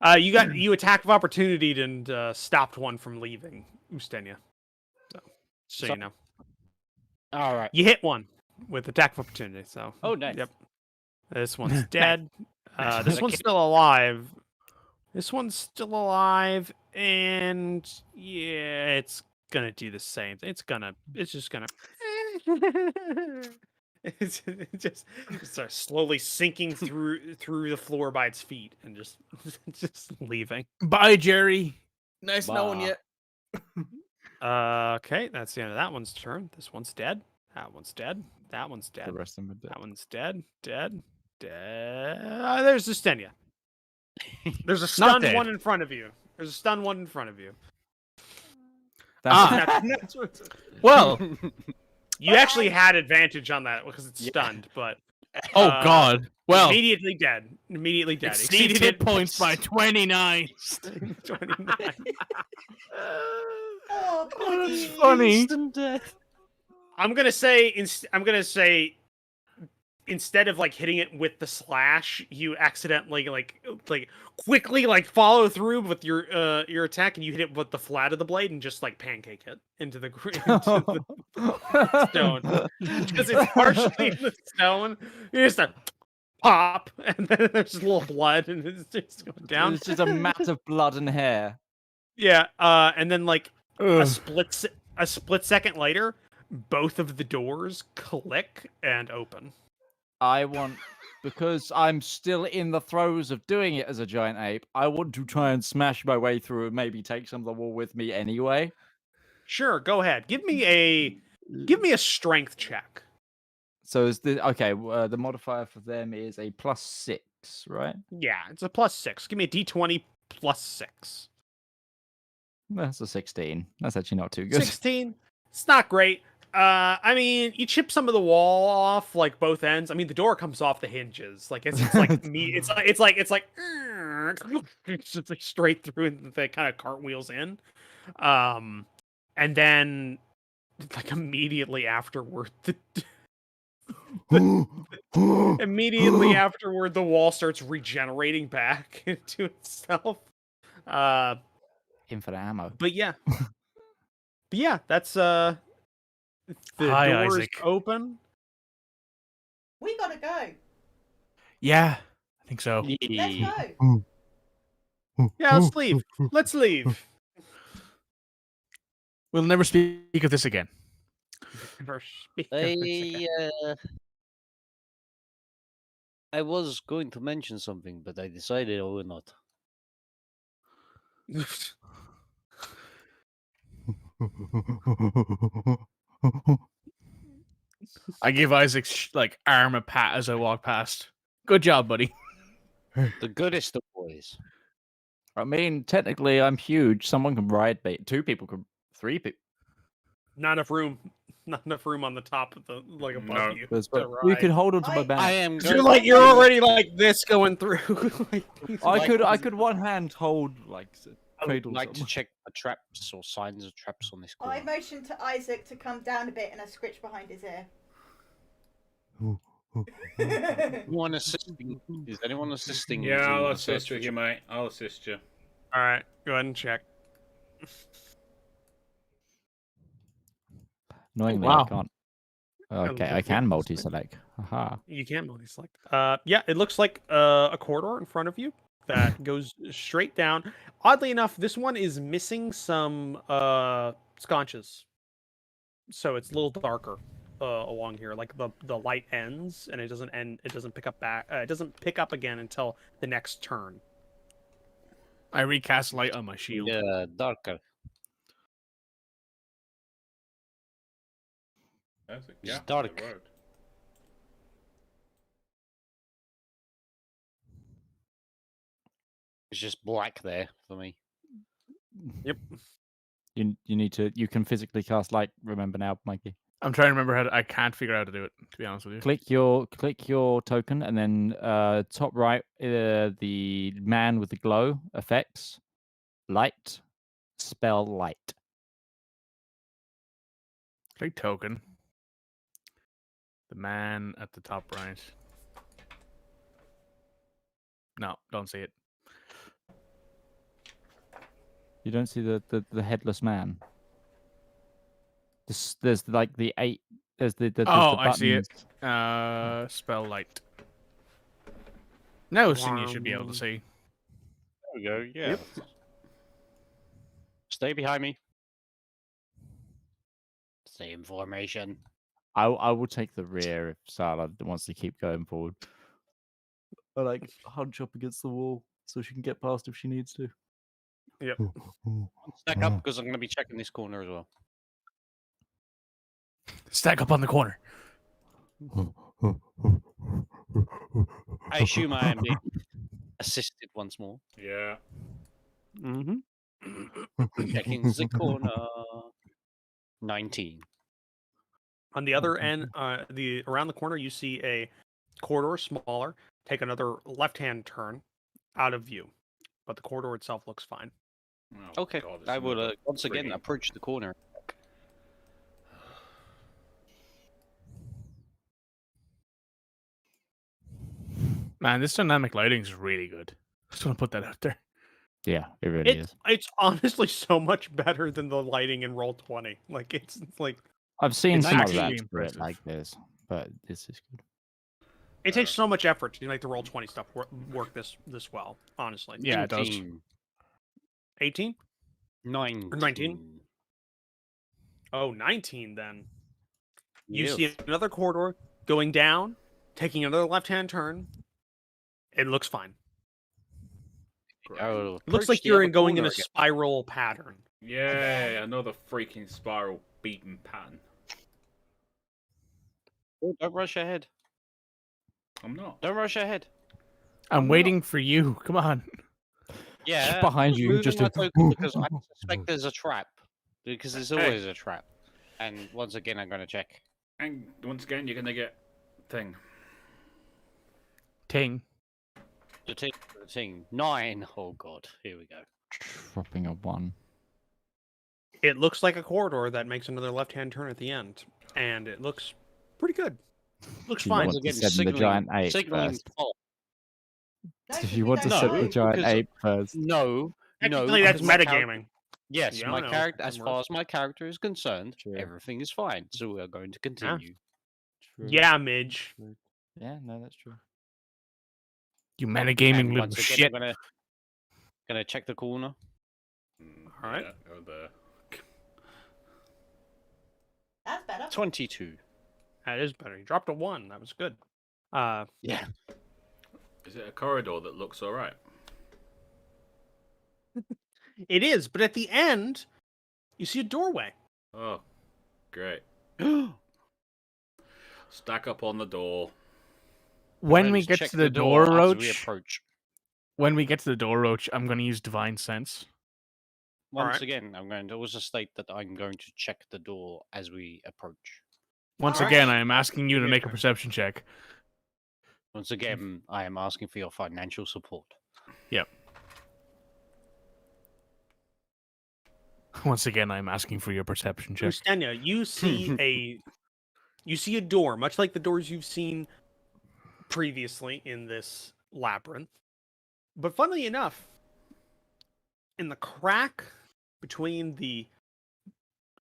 You attack of opportunity and stopped one from leaving Ustenia. So you know. All right. You hit one with attack of opportunity. So. Oh, nice. Yep. This one's dead. This one's still alive. This one's still alive, and yeah, it's gonna do the same. It's just gonna. It just starts slowly sinking through the floor by its feet and just leaving. Bye, Jerry. Nice knowing Bah. you. Okay, that's the end of that one's turn. This one's dead. That one's dead. That one's dead. The rest of them are dead. That one's dead. Dead. There's Ustenia. There's a stunned dead. one in front of you. There's a stunned one in front of you. That's That's what- Well, you actually had advantage on that because it's stunned, but oh God. Well, immediately dead. Immediately dead. exceeded hit points by 29. 29. Oh, That's buddy. funny. Instant death. I'm gonna say instead of like hitting it with the slash, you accidentally like quickly like follow through with your attack and you hit it with the flat of the blade and just like pancake it into the stone because it's partially in the stone. You just pop and then there's a little blood and it's just going down. It's just a mat of blood and hair. Yeah, and then like a Ugh. split second later, both of the doors click and open. I want, because I'm still in the throes of doing it as a giant ape, I want to try and smash my way through and maybe take some of the wall with me anyway. Sure, go ahead. Give me a strength check. So is the okay? The modifier for them is a +6, right? Yeah, it's a +6. Give me a d20 +6. That's a 16. That's actually not too good. 16. It's not great. I mean, you chip some of the wall off, like both ends. I mean, the door comes off the hinges. Like it's like me. It's like it's just like straight through, and the kind of cartwheels in. And then like immediately afterward, immediately afterward, the wall starts regenerating back into itself. Infinite ammo. But yeah, that's the Hi, doors Isaac. open. We gotta go. Yeah, I think so. Let's go. Yeah, let's leave. Let's leave. We'll never speak of this again. I was going to mention something, but I decided I will not. I give Isaac like arm a pat as I walk past. Good job, buddy. The goodest of boys. I mean, technically, I'm huge. Someone can ride me. 2 people can. 3 people. Not enough room. Not enough room on the top of the like above No. you. We could hold on to my I- back. I am. You're already like this going through. Like, I could one hand hold like I would cradle like to someone. check for traps or signs of traps on this I corner. motioned to Isaac to come down a bit and I scritched behind his ear. Anyone assisting? Is anyone assisting? Yeah, with I'll the assist search? with you, mate. I'll assist you. all right, go ahead and check. Annoyingly, wow. I can't. Okay, I can multi-select. Haha. You can multi-select. Yeah, it looks like a corridor in front of you that goes straight down. Oddly enough, this one is missing some sconces, so it's a little darker along here. Like the light ends, and it doesn't end. It doesn't pick up back. It doesn't pick up again until the next turn. I recast light on my shield. Yeah, darker. That's a It's gap in the dark. road. It's just black there for me. Yep. You need to. You can physically cast light. Remember now, Mikey. I'm trying to remember how to. I can't figure out how to do it. To be honest with you. Click your token, and then top right, the man with the glow effects, light, spell light. Click token. The man at the top right. No, don't see it. You don't see the headless man. There's like the 8. There's the Oh, the I see it. buttons. Spell light. No, you should be able to see. There we go. Yeah. Yep. Stay behind me. Stay in formation. I will take the rear if Sala wants to keep going forward. I like hunch up against the wall so she can get past if she needs to. Yep. Stack up because I'm going to be checking this corner as well. Stack up on the corner. I assume I am being assisted once more. Yeah. Mm-hmm. Checking the corner. 19. On the other end, around the corner, you see a corridor smaller. Take another left-hand turn out of view, but the corridor itself looks fine. Oh, Okay, God, there's I will another once again frigging- approach the corner. Man, this dynamic lighting is really good. Just want to put that out there. Yeah, it really is. It's honestly so much better than the lighting in Roll20. Like it's like I've seen It's some of actually that impressive. like this, but this is good. it takes so much effort to make the Roll20 stuff work this well. Honestly, Yeah, it does. 18. 19. 19? Oh, 19 then. You Yes. see another corridor going down, taking another left-hand turn. It looks fine. I will It looks approach like the you're other going in corner a again. spiral pattern. Yeah, another freaking spiral beaten pattern. Oh, don't rush ahead. I'm not. Don't rush ahead. I'm waiting for you. Come on. Yeah. behind you, moving just my a- token because I suspect there's a trap. Because there's Hey. always a trap. And once again, I'm going to check. And once again, you're gonna get thing. Ting. The thing. 9. Oh, God. Here we go. Dropping a 1. It looks like a corridor that makes another left-hand turn at the end, and it looks pretty good. Looks Do you fine. want Once to again, set the signaling, giant ape signaling first? pop. No, If you want to don't set No, the know. giant because- ape first. No. Technically, no, that's because my character- metagaming. Yes, Yeah, I my know, character. that As can far work. as my character is concerned, Sure. everything is fine. So we are going to continue. True. Yeah, Midge. Yeah, no, that's true. You metagaming And little once again, shit. I'm gonna check the corner. Alright. Yeah, go there. That's better. 22. That is better. You dropped a 1. That was good. Yeah. Is it a corridor that looks alright? It is, but at the end, you see a doorway. Oh, great. Stack up on the door. When we Let's get check to the door, as we Roach, approach. when we get to the door, Roach, I'm going to use Divine Sense. Once Alright. again, I'm going to also state that I'm going to check the door as we approach. Once All again, right. I am asking you to Yeah. make a perception check. Once again, I am asking for your financial support. Once again, I am asking for your perception check. Ustenya, you see a door, much like the doors you've seen previously in this labyrinth. But funnily enough, in the crack between the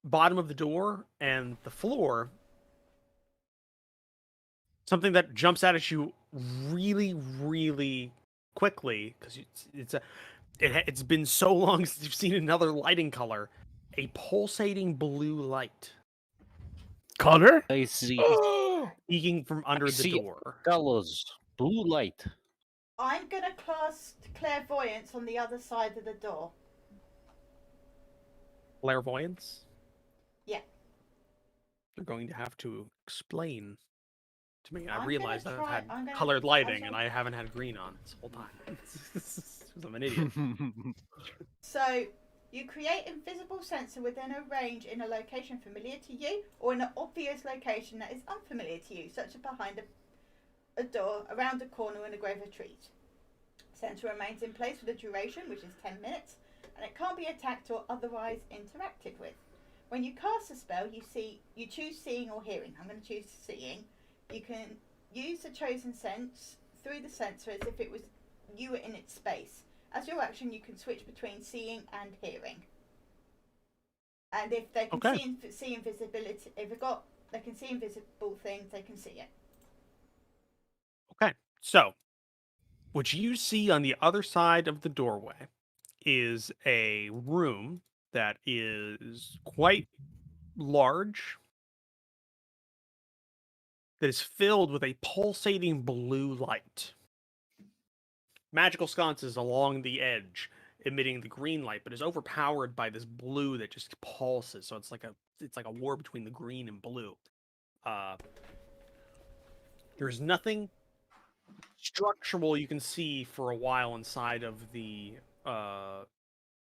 bottom of the door and the floor, something that jumps out at you really, really quickly because it's been so long since you've seen another lighting color. A pulsating blue light Color? I see peeking from under the see it. door. colors. Blue light. I'm gonna cast clairvoyance on the other side of the door. Clairvoyance? Yeah. You're going to have to explain to me. I I'm realize that gonna I've try- had I'm gonna- colored lighting I'm and gonna- I haven't had green on this whole time. 'Cause I'm an idiot. So, you create invisible sensor within a range in a location familiar to you or in an obvious location that is unfamiliar to you, such as behind a door, around a corner in a grove of trees. Sensor remains in place for the duration, which is 10 minutes, and it can't be attacked or otherwise interacted with. When you cast a spell, you choose seeing or hearing. I'm going to choose seeing. You can use the chosen sense through the sensor as if it was you were in its space, As your action, you can switch between seeing and hearing. And if they can Okay. see invisibility, they can see invisible things, they can see it. Okay, so what you see on the other side of the doorway is a room that is quite large, that is filled with a pulsating blue light. Magical sconces along the edge, emitting the green light, but is overpowered by this blue that just pulses. So it's like a war between the green and blue. There's nothing structural you can see for a while inside of the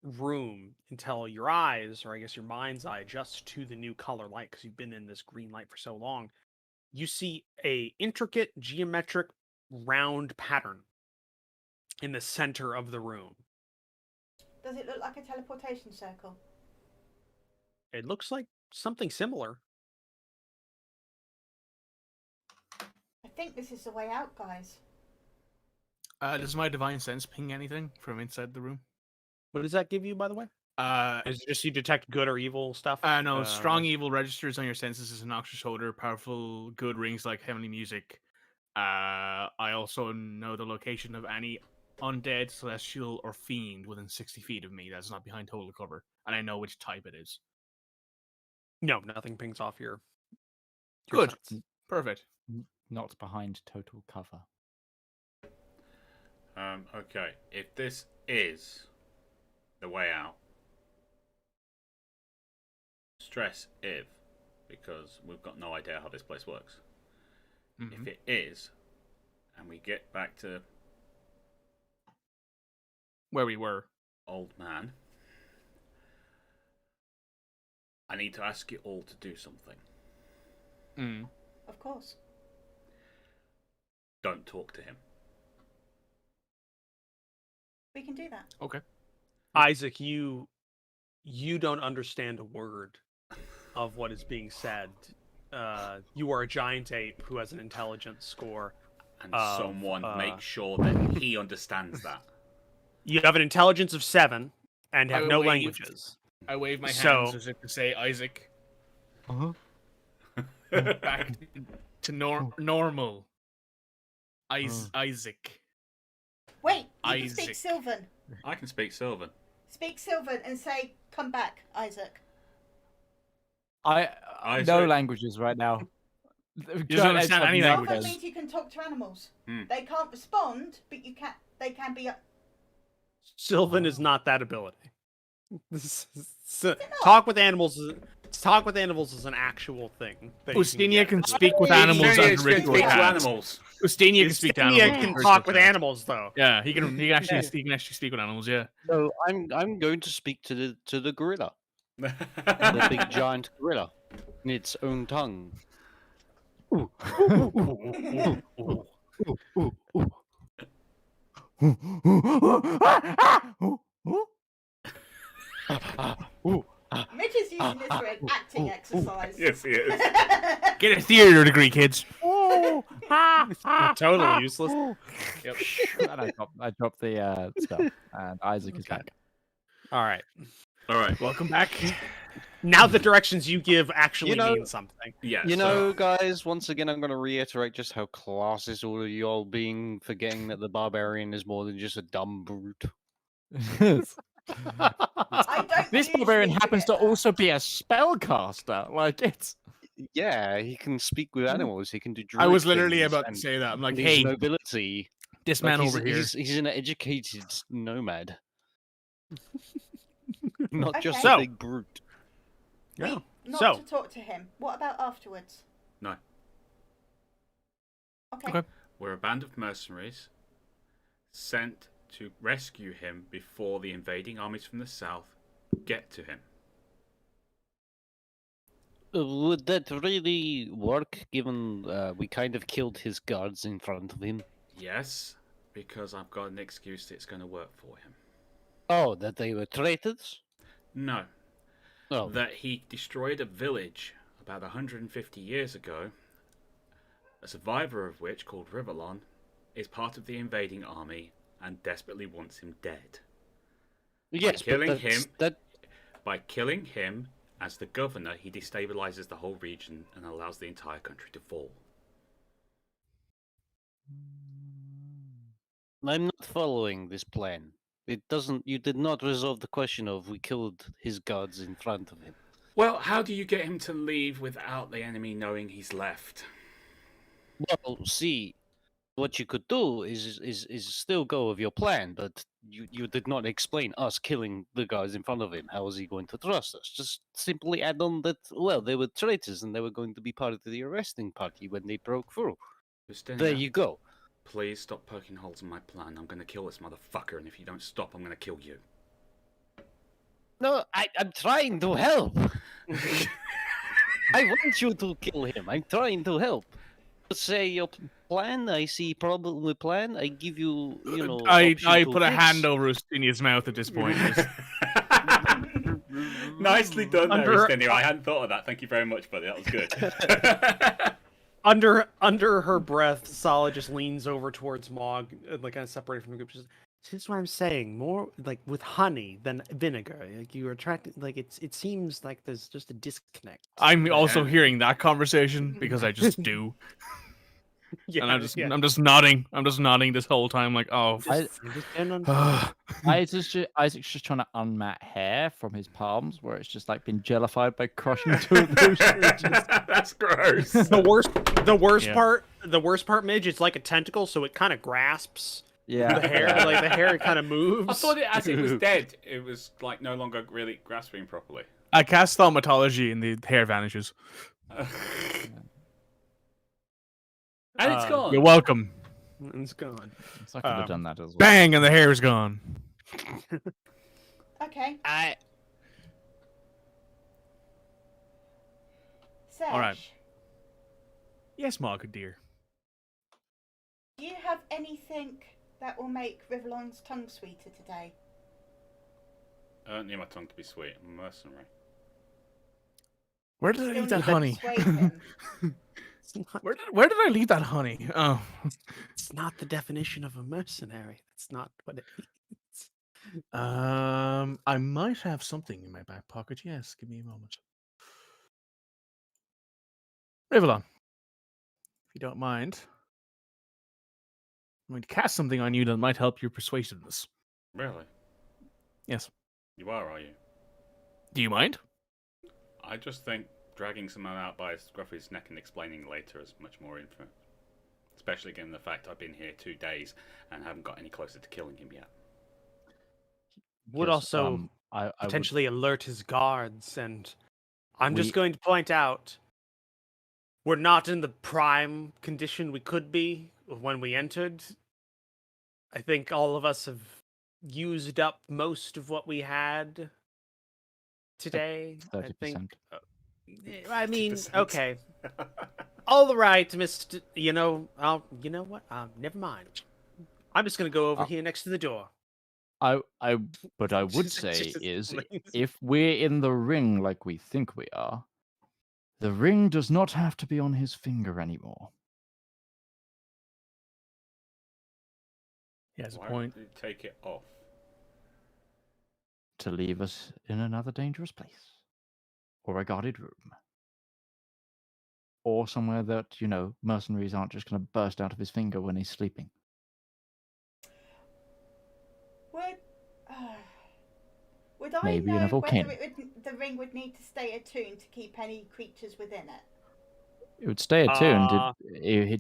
room until your eyes, or I guess your mind's eye, adjusts to the new color light because you've been in this green light for so long. You see a intricate geometric round pattern in the center of the room. Does it look like a teleportation circle? It looks like something similar. I think this is the way out, guys. Does my divine sense ping anything from inside the room? What does that give you, by the way? Is it just you detect good or evil stuff? No, strong evil registers on your senses as a noxious odor. Powerful good rings like heavenly music. I also know the location of any undead, celestial, or fiend within 60 feet of me that's not behind total cover, and I know which type it is. No, nothing pings off your Good. sense. Perfect. Not behind total cover. Okay, if this is the way out, stress if, because we've got no idea how this place works. If it is, and we get back to where we were, old man, I need to ask you all to do something. Of course. Don't talk to him. We can do that. Okay. Isaac, you don't understand a word of what is being said. You are a giant ape who has an intelligence score. And someone make sure that he understands that. You have an intelligence of 7 and have no languages. I wave my hands as if to say, Isaac. Back to normal. Isaac. Wait, you can Isaac. speak Sylvan. I can speak Sylvan. Speak Sylvan and say, come back, Isaac. No Isaac. languages right now. don't understand any Sylvan languages. means you can talk to animals. They can't respond, but they can be... Sylvan is not that ability. Talk with animals is an actual thing. Ustinia can speak with animals and ritual cats. Ustinia can speak to animals. Can talk with animals though. Yeah, he can actually speak with animals. Yeah. So I'm going to speak to the gorilla, the big giant gorilla, in its own tongue. Mitch is using this for an acting exercise. Yes, he is. Get a theater degree, kids. Totally useless. Yep. And I dropped the stuff, and Isaac is back. All right. Welcome back. Now the directions you give actually mean something. Yeah. You know, guys, once again, I'm going to reiterate just how classist all of you all being, forgetting that the barbarian is more than just a dumb brute. I don't This usually barbarian happens to forget that. also be a spellcaster. Like it's. Yeah, he can speak with animals. He can do. I was druid literally things, about to and say that. I'm like, he's hey, nobility. this Like, man he's, over here. He's an educated nomad, not just Okay. a big brute. Yeah. Not So- to talk to him. What about afterwards? No. Okay. We're a band of mercenaries sent to rescue him before the invading armies from the south get to him. Would that really work, given we kind of killed his guards in front of him? Yes, because I've got an excuse that's going to work for him. Oh, that they were traitors? No. Oh, That he destroyed a village about 150 years ago, a survivor of which, called Rivallon, is part of the invading army and desperately wants him dead. Yes, By killing him as the governor, he destabilizes the whole region and allows the entire country to fall. I'm not following this plan. It doesn't. You did not resolve the question of we killed his guards in front of him. Well, how do you get him to leave without the enemy knowing he's left? Well, see, what you could do is still go with your plan, but you did not explain us killing the guards in front of him. How is he going to trust us? Just simply add on that, well, they were traitors and they were going to be part of the arresting party when they broke through. There you go. Please stop poking holes in my plan. I'm going to kill this motherfucker, and if you don't stop, I'm going to kill you. No, I'm trying to help. I want you to kill him. I'm trying to help. Say your plan. I see problem with plan. I give you, I option put to a fix. hand over Ustinia's mouth at this point. Nicely done there, Under- Ustenio. I hadn't thought of that. Thank you very much, buddy. That was good. Under her breath, Sala just leans over towards Mog, like kind of separated from the group. She's, this is what I'm saying. More like with honey than vinegar. Like you are attracted. Like it seems like there's just a disconnect. I'm also hearing that conversation because I just do, Yeah, and I'm just nodding. I'm just nodding this whole time, like, oh. Isaac's just trying to unmat hair from his palms, where it's just like been jellified by crushing two of those. That's gross. The worst Yeah. part, Midge, it's like a tentacle, so it kind of grasps Yeah, the hair. Like the hair kind of moves. I thought it as it was dead, it was like no longer really grasping properly. I cast thaumatology and the hair vanishes. And it's gone. You're welcome. It's gone. So I could have done that as well. Bang, and the hair is gone. Okay. Serge, All right. Yes, Margaret dear. do you have anything that will make Rivallon's tongue sweeter today? I don't need my tongue to be sweet. I'm a mercenary. Where did I Still leave that need to honey? persuade him. Where did I leave that honey? Oh, It's not the definition of a mercenary. That's not what it means. I might have something in my back pocket. Yes, give me a moment. Rivallon, if you don't mind, I'm going to cast something on you that might help your persuasiveness. Really? Yes. You are you? Do you mind? I just think dragging someone out by the scruff of his neck and explaining later is much more influence. Especially given the fact I've been here 2 days and haven't got any closer to killing him yet. Would Yes, also I would- potentially alert his guards, and I'm just We- going to point out we're not in the prime condition we could be when we entered. I think all of us have used up most of what we had today. I think. 30%. I mean, 50%. okay. All right, Mr. You know what? Never mind. I'm just gonna go over here next to the door. But I would Just say is lazy. if we're in the ring like we think we are, the ring does not have to be on his finger anymore. He has a Why point. would you take it off? To leave us in another dangerous place, or a guarded room, or somewhere that mercenaries aren't just going to burst out of his finger when he's sleeping. Would I Maybe in a know volcano. whether the ring would need to stay attuned to keep any creatures within it? It would stay attuned.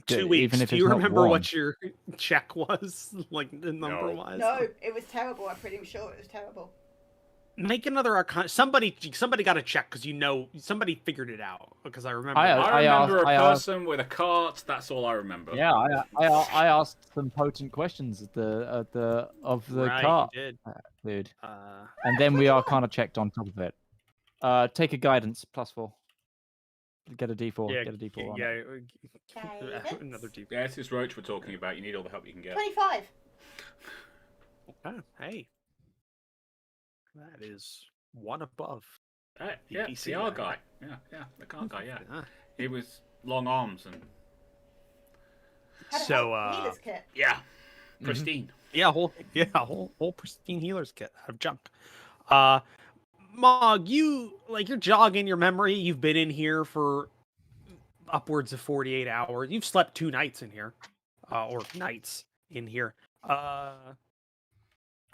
2 weeks. Even if Do it's you not remember warm. what your check was, like the number No. wise? No, it was terrible. I'm pretty sure it was terrible. Make another arcana. Somebody got a check because somebody figured it out because I remember. I remember I a asked- person with a cart. That's all I remember. Yeah, I asked some potent questions of the right, cart, you did. dude, Uh, and then we are kind of checked on top of it. Take a guidance +4. Get a D4. yeah, Get a D4. on it. Guidance? another D. Yeah, it's this roach we're talking about. You need all the help you can get. 25. Oh, hey, that is one above. Yeah, DC the R guy. guy. Yeah, the cart guy, yeah. Ah. He was long arms and... Had a So, healer's kit. Yeah, pristine. Yeah, whole pristine healer's kit out of junk. Mog, you're jogging your memory. You've been in here for upwards of 48 hours. You've slept 2 nights in here, or nights in here.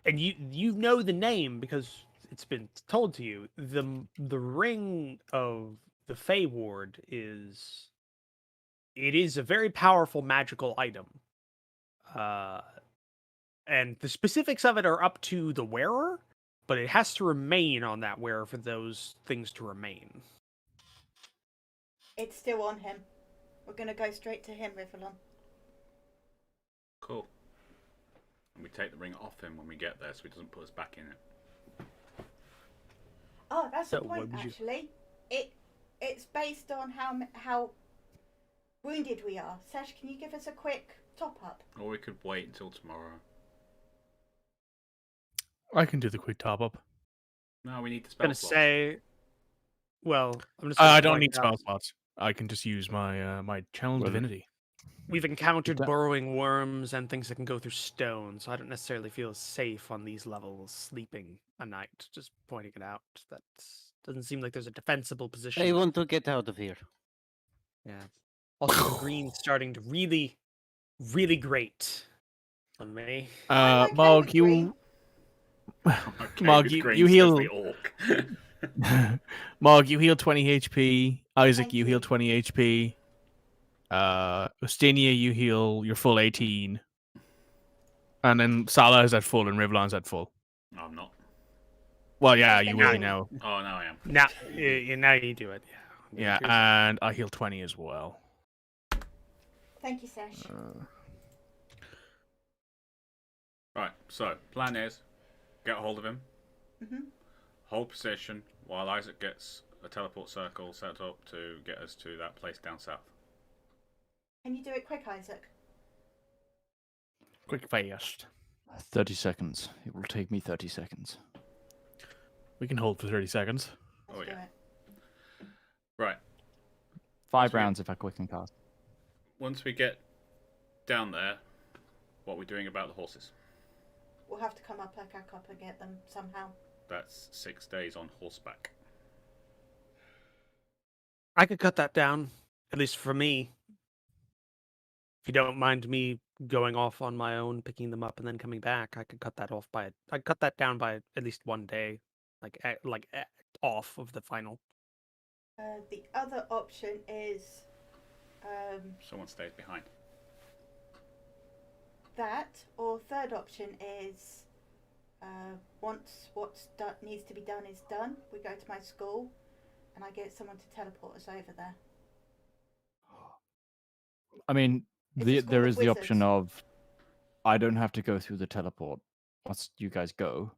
And you know the name because it's been told to you. The ring of the Fey Ward is a very powerful magical item. And the specifics of it are up to the wearer, but it has to remain on that wearer for those things to remain. It's still on him. We're gonna go straight to him, Rivallon. Cool. And we take the ring off him when we get there, so he doesn't put us back in it. Oh, that's So a point, what would you- actually. It's based on how wounded we are. Sesh, can you give us a quick top-up? Or we could wait until tomorrow. I can do the quick top up. No, we need the I'm spell gonna slots. say, well, I'm just. I gonna don't point need spell out, slots. I can just use my my channel Well, divinity. We've encountered That- burrowing worms and things that can go through stone, so I don't necessarily feel safe on these levels sleeping a night. Just pointing it out. That doesn't seem like there's a defensible position. I want to get out of here. Yeah. Also, the green's starting to really, really grate on me. I'm okay Mog, with you green. Okay, Mog, with you green says heal. the orc. Mog, you heal 20 HP. Isaac, Thank you heal you. 20 HP. Ustinia, you heal your full 18. And then Salah is at full and Rivallon's at full. No, I'm not. Well, yeah, Okay, you will be now- now. Oh, now I am. Now you do it. Yeah, Here's- and I heal 20 as well. Thank you, Sesh. Right, so, plan is, get a hold of him, Mhm. hold position, while Isaac gets a teleport circle set up to get us to that place down south. Can you do it quick, Isaac? Quick fast. 30 seconds. It will take me 30 seconds. We can hold for 30 seconds. Let's Oh, do yeah. it. Right, 5 Sweet. rounds if I quick and cast. once we get down there, what are we doing about the horses? We'll have to come up back up and get them somehow. That's 6 days on horseback. I could cut that down, at least for me. If you don't mind me going off on my own, picking them up, and then coming back, I could cut that off by. I'd cut that down by at least 1 day, off of the final. The other option is Someone stays behind. that, or third option is once needs to be done is done, we go to my school, and I get someone to teleport us over there. I mean, It's a school there of is the option wizards. of I don't have to go through the teleport once you guys go.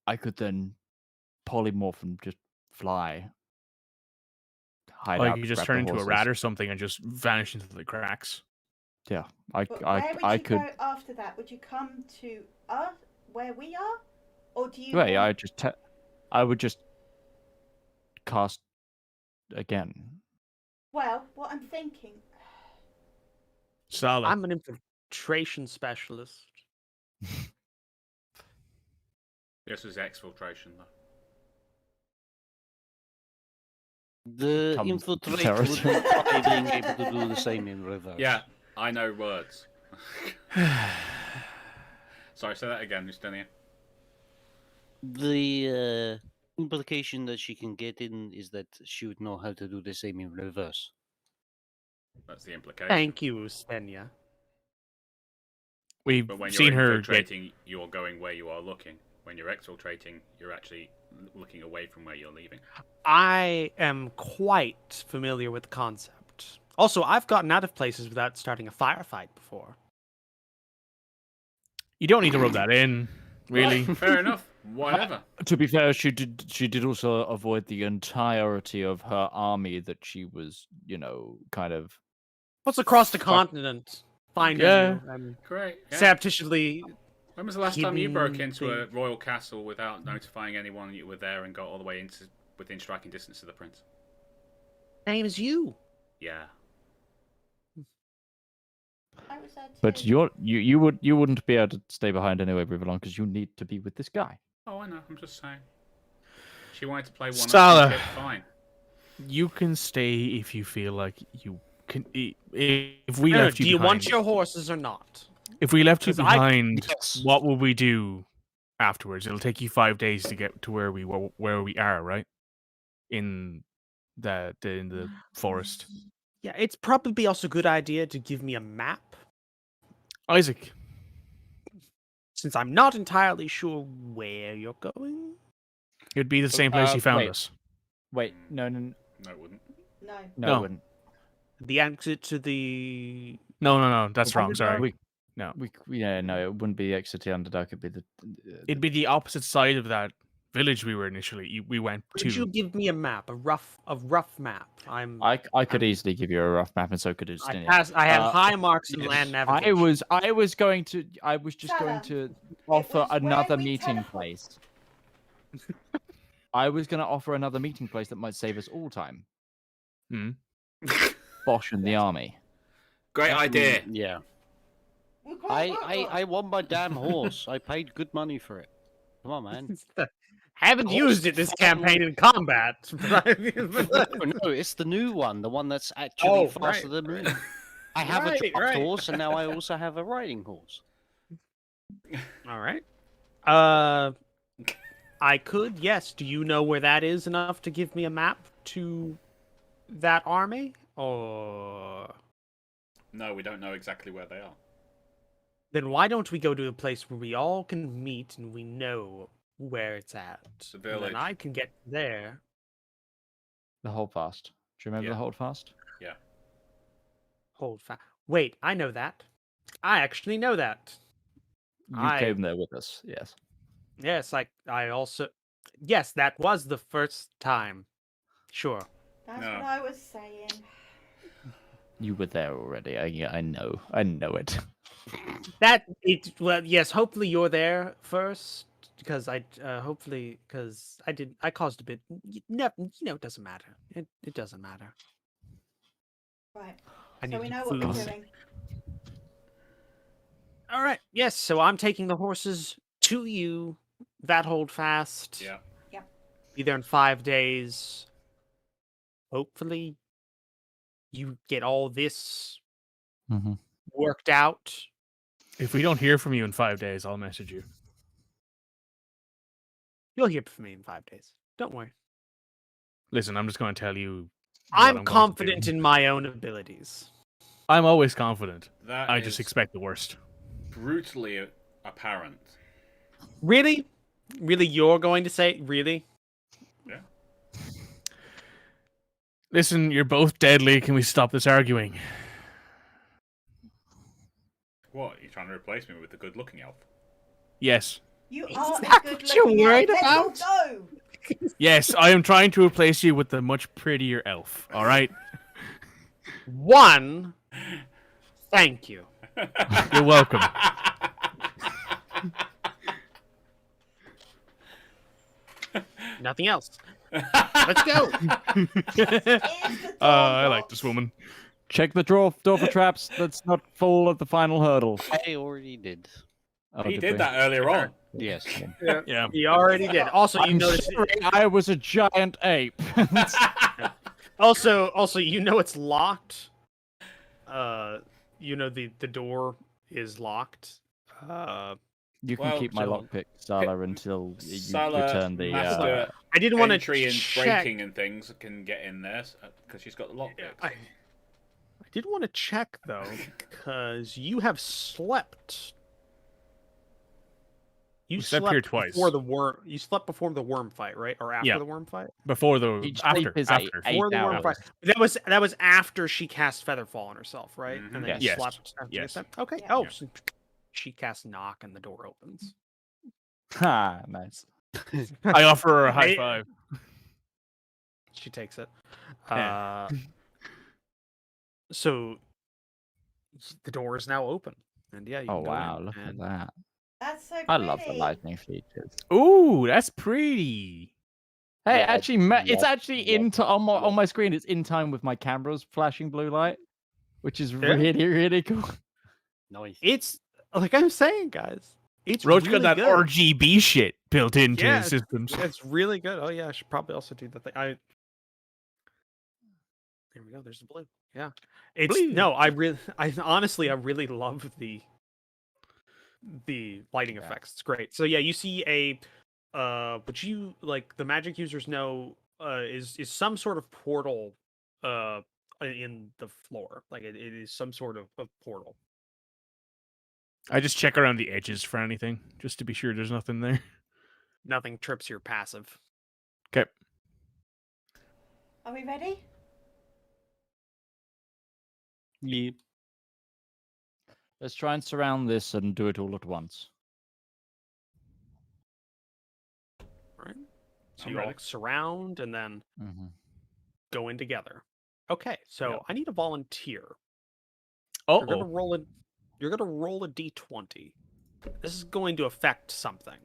I could then polymorph and just fly. Hide Like out, you just grab turn the into a horses. rat or something and just vanish into the cracks. Yeah, I But where would I you could. go after that? Would you come to us, where we are, or do you? Right, want- I would just cast again. Well, what I'm thinking. Salah. I'm an infiltration specialist. This is exfiltration, though. The Come infiltrate terrorist. would imply being able to do the same in reverse. Yeah, I know words. Sorry, say that again, Ustinia. The implication that she can get in is that she would know how to do the same in reverse. That's the implication. Thank you, Spenya. We've But when seen you're her get. infiltrating, you're going where you are looking. When you're exfiltrating, you're actually looking away from where you're leaving. I am quite familiar with the concept. Also, I've gotten out of places without starting a firefight before. You don't need to rub that in, really. Fair enough. Whatever. To be fair, she did also avoid the entirety of her army that she was, kind of. What's across the continent? Finding Yeah. you and Great. Yeah. surreptitiously. When was the last time you broke hidden into a thing. royal castle without notifying anyone you were there and got all the way into within striking distance of the prince? Same as you. Yeah. I was there But too. you wouldn't be able to stay behind anyway, Rivallon, because you need to be with this guy. Oh, I know. I'm just saying. She wanted to play one Salah. up. Fine. You can stay if you feel like you can. If we No, left do you you behind, want your horses or not? if we left you 'Cause I- behind, Yes. what will we do afterwards? It'll take you 5 days to get to where we are, right? In the forest. Yeah, it's probably also a good idea to give me a map, Isaac, since I'm not entirely sure where you're going. it'd be the same place you found wait. us. Wait, no, No, it wouldn't. No. No. it wouldn't. The exit to the. No, that's wrong. Underdark? Sorry. No, it wouldn't be exit the Underdark. It'd be the. It'd be the opposite side of that village we were initially. We went Could you to. give me a map, a rough map? I could easily give you a rough map, and so could Justinia. I have Uh, high marks in yes. land navigation. I was just going Salah, to offer was where another we meeting teleport- place. I was going to offer another meeting place that might save us all time. Hmm. Bosch and the army. Great idea. Yeah. We can't I, work I, on- I won my damn horse. I paid good money for it. Come on, man. Haven't Horse used it this farm. campaign in combat. No, it's the new one, the one that's actually Oh, faster right, than me. I have a Right, draft right. horse, and now I also have a riding horse. All right. I could, yes. Do you know where that is enough to give me a map to that army? Or No, we don't know exactly where they are. then why don't we go to a place where we all can meet and we know where it's at? The And village. then I can get there. The Holdfast. Do you remember Yeah. the Holdfast? Hold fast. Wait, I know that. I actually know that. You I- came there with us, yes. Yes, I also. Yes, that was the first time. Sure. That's No. what I was saying. You were there already. I know it. Well, yes. Hopefully you're there first, because I caused a bit. It doesn't matter. It doesn't matter. Right. I So need we to know what we're food. doing. All right. Yes. So I'm taking the horses to you. That hold fast. Yeah. Be there in 5 days. Hopefully, you get all this Mm-hmm. worked out. If we don't hear from you in 5 days, I'll message you. You'll hear from me in 5 days. Don't worry. Listen, I'm just going to tell you. I'm confident in my own abilities. I'm always confident. That I is just expect the worst. brutally apparent. Really? Really, you're going to say really? Listen, you're both deadly. Can we stop this arguing? What? You trying to replace me with the good-looking elf? Yes. You Is are that a good what you're looking worried elf. Let's all about? go. Yes, I am trying to replace you with the much prettier elf. All right. One. Thank you. You're welcome. Nothing else. Let's go. Here's the I door like this box. woman. Check the door for traps. That's not full at the final hurdle. I already did. Oh, He we? did that earlier on. Yes. Yeah. He already did. Also, you I'm notice. sorry, I was a giant ape. Also, you know it's locked. The door is locked. You can Well, keep my so- lockpick, Sala, until you Salah, return the. master I didn't want to entry and check. breaking and things can get in there because she's got the lockpick. I did want to check though, because you have slept. You We slept here twice. before the worm. You slept before the worm fight, right? Or after Yeah. the worm fight? Before the Each after sleep is after. eight Before the worm hours. fight. That was after she cast Featherfall on herself, right? Mhm. And then Yes. you Yes. slept after Yes. that? Okay. Yeah. Oh, Yeah. so she casts knock and the door opens. Ha, nice. I offer her a high Hey- five. She takes it. Yeah. So the door is now open, and yeah. You Oh can go wow, in, look at and that. That's so I love the pretty. lightning features. Ooh, that's pretty. Hey, Yeah, actually, it's yeah, actually yeah, in on yeah. my screen. It's in time with my camera's flashing blue light, which is Yeah. really really cool. Nice. It's like I'm saying, guys. It's Roach really got that good. RGB shit built into Yeah, his systems. It's really good. Oh yeah, I should probably also do that thing. There we go. There's the blue. Yeah, it's Blue. no. I honestly, I really love the lighting effects. It's great. So yeah, you see a but you like the magic users know is some sort of portal in the floor. Like it is some sort of portal. I just check around the edges for anything, just to be sure there's nothing there. Nothing trips your passive. Okay. Are we ready? Yeah. Let's try and surround this and do it all at once. Right. So I'm you all ready. surround and then Mm-hmm. go in together. Okay, so Yep. I need a volunteer. Oh, You're gonna roll a d20. This is going to affect something.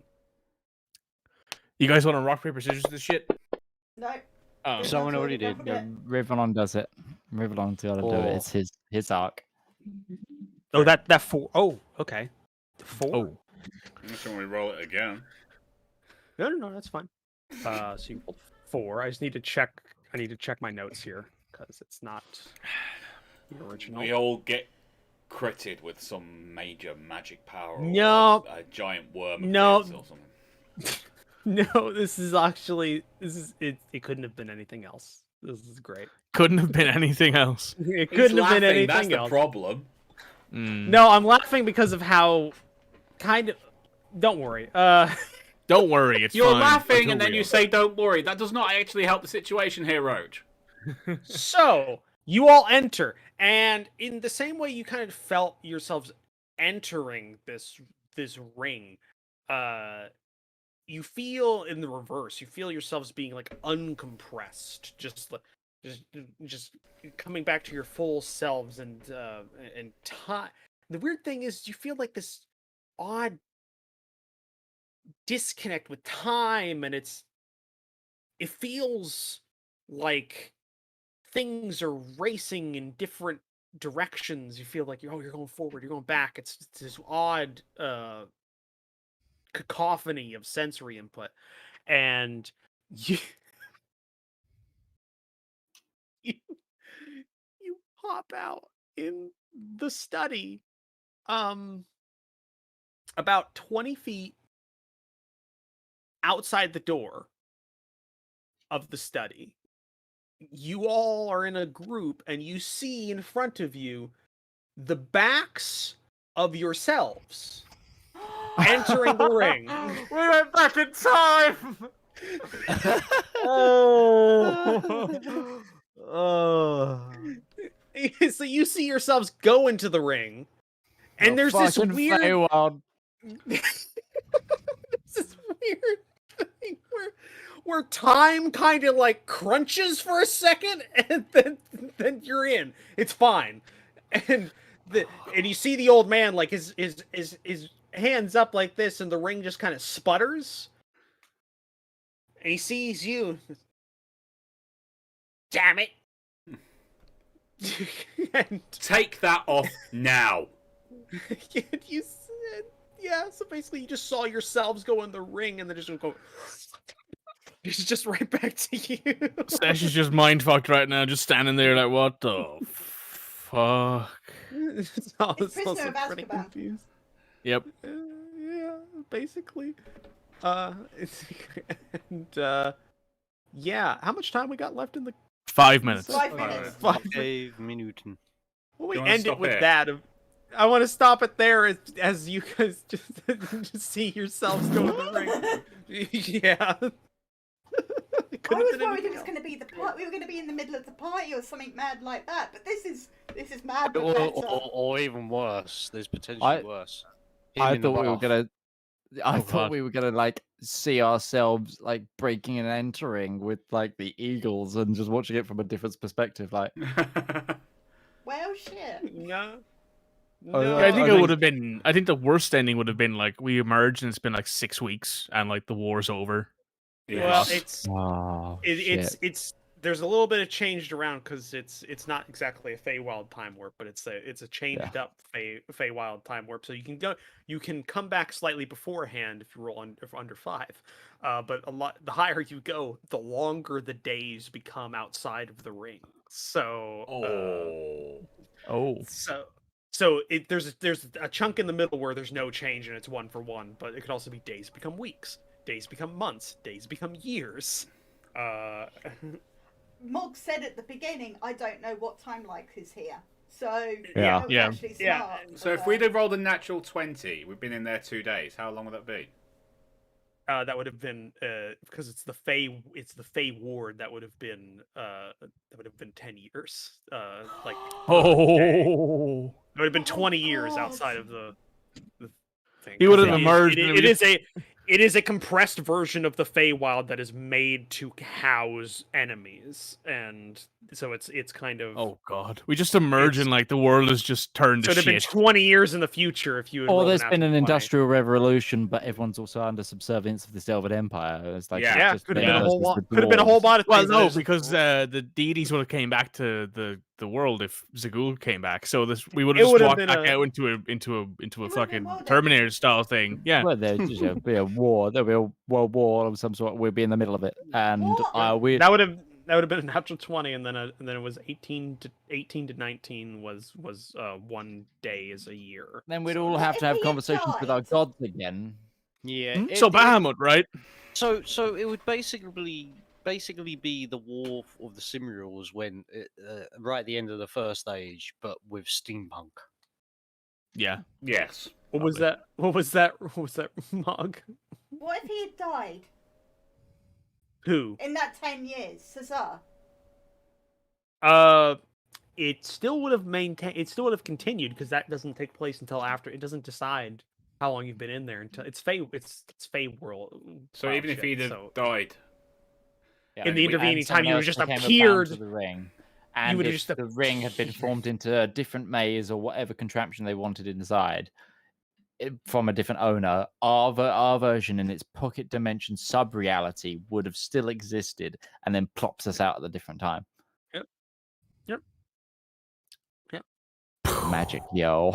you guys want to rock paper scissors this shit? No. Oh, This Someone one's already did. shuffled it. Rivallon does it. Rivallon's got to do it. It's his arc. Oh, that 4. Oh, okay. 4. oh, Can we roll it again? No, that's fine. So you rolled 4. I just need to check. I need to check my notes here because it's not the original. We all get critted with some major magic power. No. Or a giant worm. No. appears Or something. No, this is actually it. It couldn't have been anything else. This is great. couldn't have been anything else. It He's couldn't have been laughing, anything That's the else. problem. Mm. No, I'm laughing because of how kind of. Don't worry. Don't worry, it's You're fine. laughing Until and then we you are. say, "Don't worry." That does not actually help the situation here, Roach. So you all enter, and in the same way you kind of felt yourselves entering this ring, you feel in the reverse. You feel yourselves being like uncompressed, just coming back to your full selves, and time. The weird thing is, you feel like this odd disconnect with time, and it feels like things are racing in different directions. You feel like you're going forward, you're going back. It's this odd cacophony of sensory input, and you you hop out in the study, about 20 feet outside the door of the study. You all are in a group, and you see in front of you the backs of yourselves entering the ring. We went back in time. So you see yourselves go into the ring, and there's this Fucking weird Feywild. this weird thing where time kind of like crunches for a second, and then you're in. It's fine, and you see the old man like his hands up like this, and the ring just kind of sputters, and he sees you. Damn it! And Take that off now. you said, yeah. So basically, you just saw yourselves go in the ring, and then just go. It's just right back to you. Stash is just mind fucked right now, just standing there like, what the fuck? It's Prisoner of pretty Azkaban. confused. Yep. Yeah, basically. And yeah. How much time we got left in the? 5 minutes. 5 minutes. 5 5 Minuten. Well, we You wanna end it stop with here? that. I want to stop it there as you guys just see yourselves go in the ring. Yeah. I was worried it was going to be the part. We were going to be in the middle of the party or something mad like that. But this is mad. But better. Or even worse. There's potentially worse. Him I in the thought we were bath. gonna. I Oh, thought God. we were gonna like see ourselves like breaking and entering with like the eagles and just watching it from a different perspective. Like, Well, shit. No. Oh, No. I think I it think- would have been. I think the worst ending would have been like we emerged and it's been like 6 weeks and like the war's over. Well, Yes. it's oh, it's there's a little bit of changed around because it's not exactly a Feywild time warp, but it's a changed up Feywild time warp. So you can come back slightly beforehand if you roll under 5. But the higher you go, the longer the days become outside of the ring. So there's a chunk in the middle where there's no change and it's 1 for 1, but it could also be days become weeks, days become months, days become years. Mog said at the beginning, I don't know what time like is here. So Yeah. that was actually smart. So if we'd have rolled a natural 20, we've been in there 2 days. How long would that be? That would have been because it's the Fey ward. That would have been 10 years. It would have been 20 years outside of the thing. He would have emerged. It is a compressed version of the Feywild that is made to house enemies, and so it's kind of. Oh God, we just emerge and like the world has just turned to shit. So it'd have been 20 years in the future if you. Had or rolled there's an been an natural 20. industrial revolution, but everyone's also under subservience of the Elven Empire. It's like Yeah, just could have them been a whole versus lot. the Could have been a whole dwarves. lot of Well, things. no, because the deities would have came back to the world if Zagul came back. So we would have just walked back out into a fucking Terminator style thing. Yeah. Well, there'd just be a war. There'd be a world war of some sort. We'd be in the middle of it, and we. That would have been a natural 20, and then it was 18 to 19 was 1 day is a year. Then we'd all have to have conversations with our gods again. Yeah. So Bahamut, right? So it would basically be the war of the Cimmerals when right at the end of the first age, but with steampunk. Yeah. Yes. What was that? What was that, Mog? What if he had died Who? in that 10 years, Cesar? It still would have maintained. It still would have continued because that doesn't take place until after. It doesn't decide how long you've been in there until it's Fey. It's Fey world. So even if he'd have died, Yeah, in the intervening and time, someone you else just became appeared. bound to the ring, and would have if just the ring had been formed into a different maze or whatever contraption they wanted inside from a different owner, our version in its pocket dimension sub reality would have still existed, and then plops us out at a different time. Yep. Magic, yo.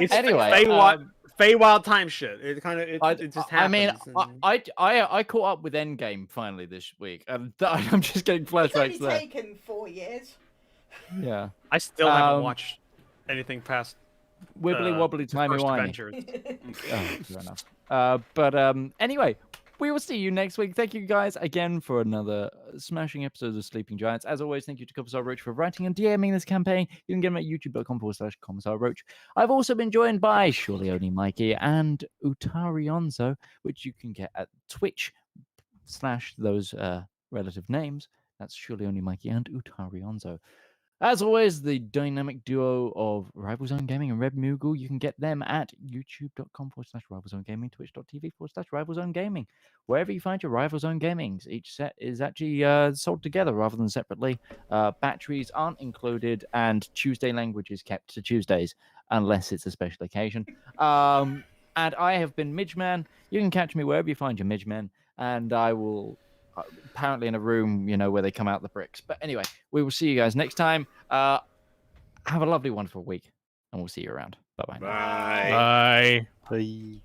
It's Anyway, Feywild time shit. It kind of it just happens. I mean, and- I caught up with Endgame finally this week, and I'm just getting It's only flashbacks there. taken 4 years. Yeah, I still haven't um, watched anything past wibbly wobbly timey First wimey. Avengers. Oh, fair enough. But anyway, we will see you next week. Thank you guys again for another smashing episode of Sleeping Giants. As always, thank you to Commissar Roach for writing and DMing this campaign. You can get him at youtube.com/Commissar Roach. I've also been joined by Surely Only Mikey and Utarionzo, which you can get at Twitch / those relative names. That's Surely Only Mikey and Utarionzo. As always, the dynamic duo of Rival Zone Gaming and Red Moogle, you can get them at youtube.com/Rival Zone Gaming, twitch.tv/Rival Zone Gaming. Wherever you find your Rival Zone Gamings, each set is actually sold together rather than separately. Batteries aren't included, and Tuesday language is kept to Tuesdays, unless it's a special occasion. And I have been Midgeman. You can catch me wherever you find your Midgemen, and I will... apparently in a room, where they come out the bricks. But anyway, we will see you guys next time. Have a lovely, wonderful week, and we'll see you around. Bye-bye. bye. Bye. Bye.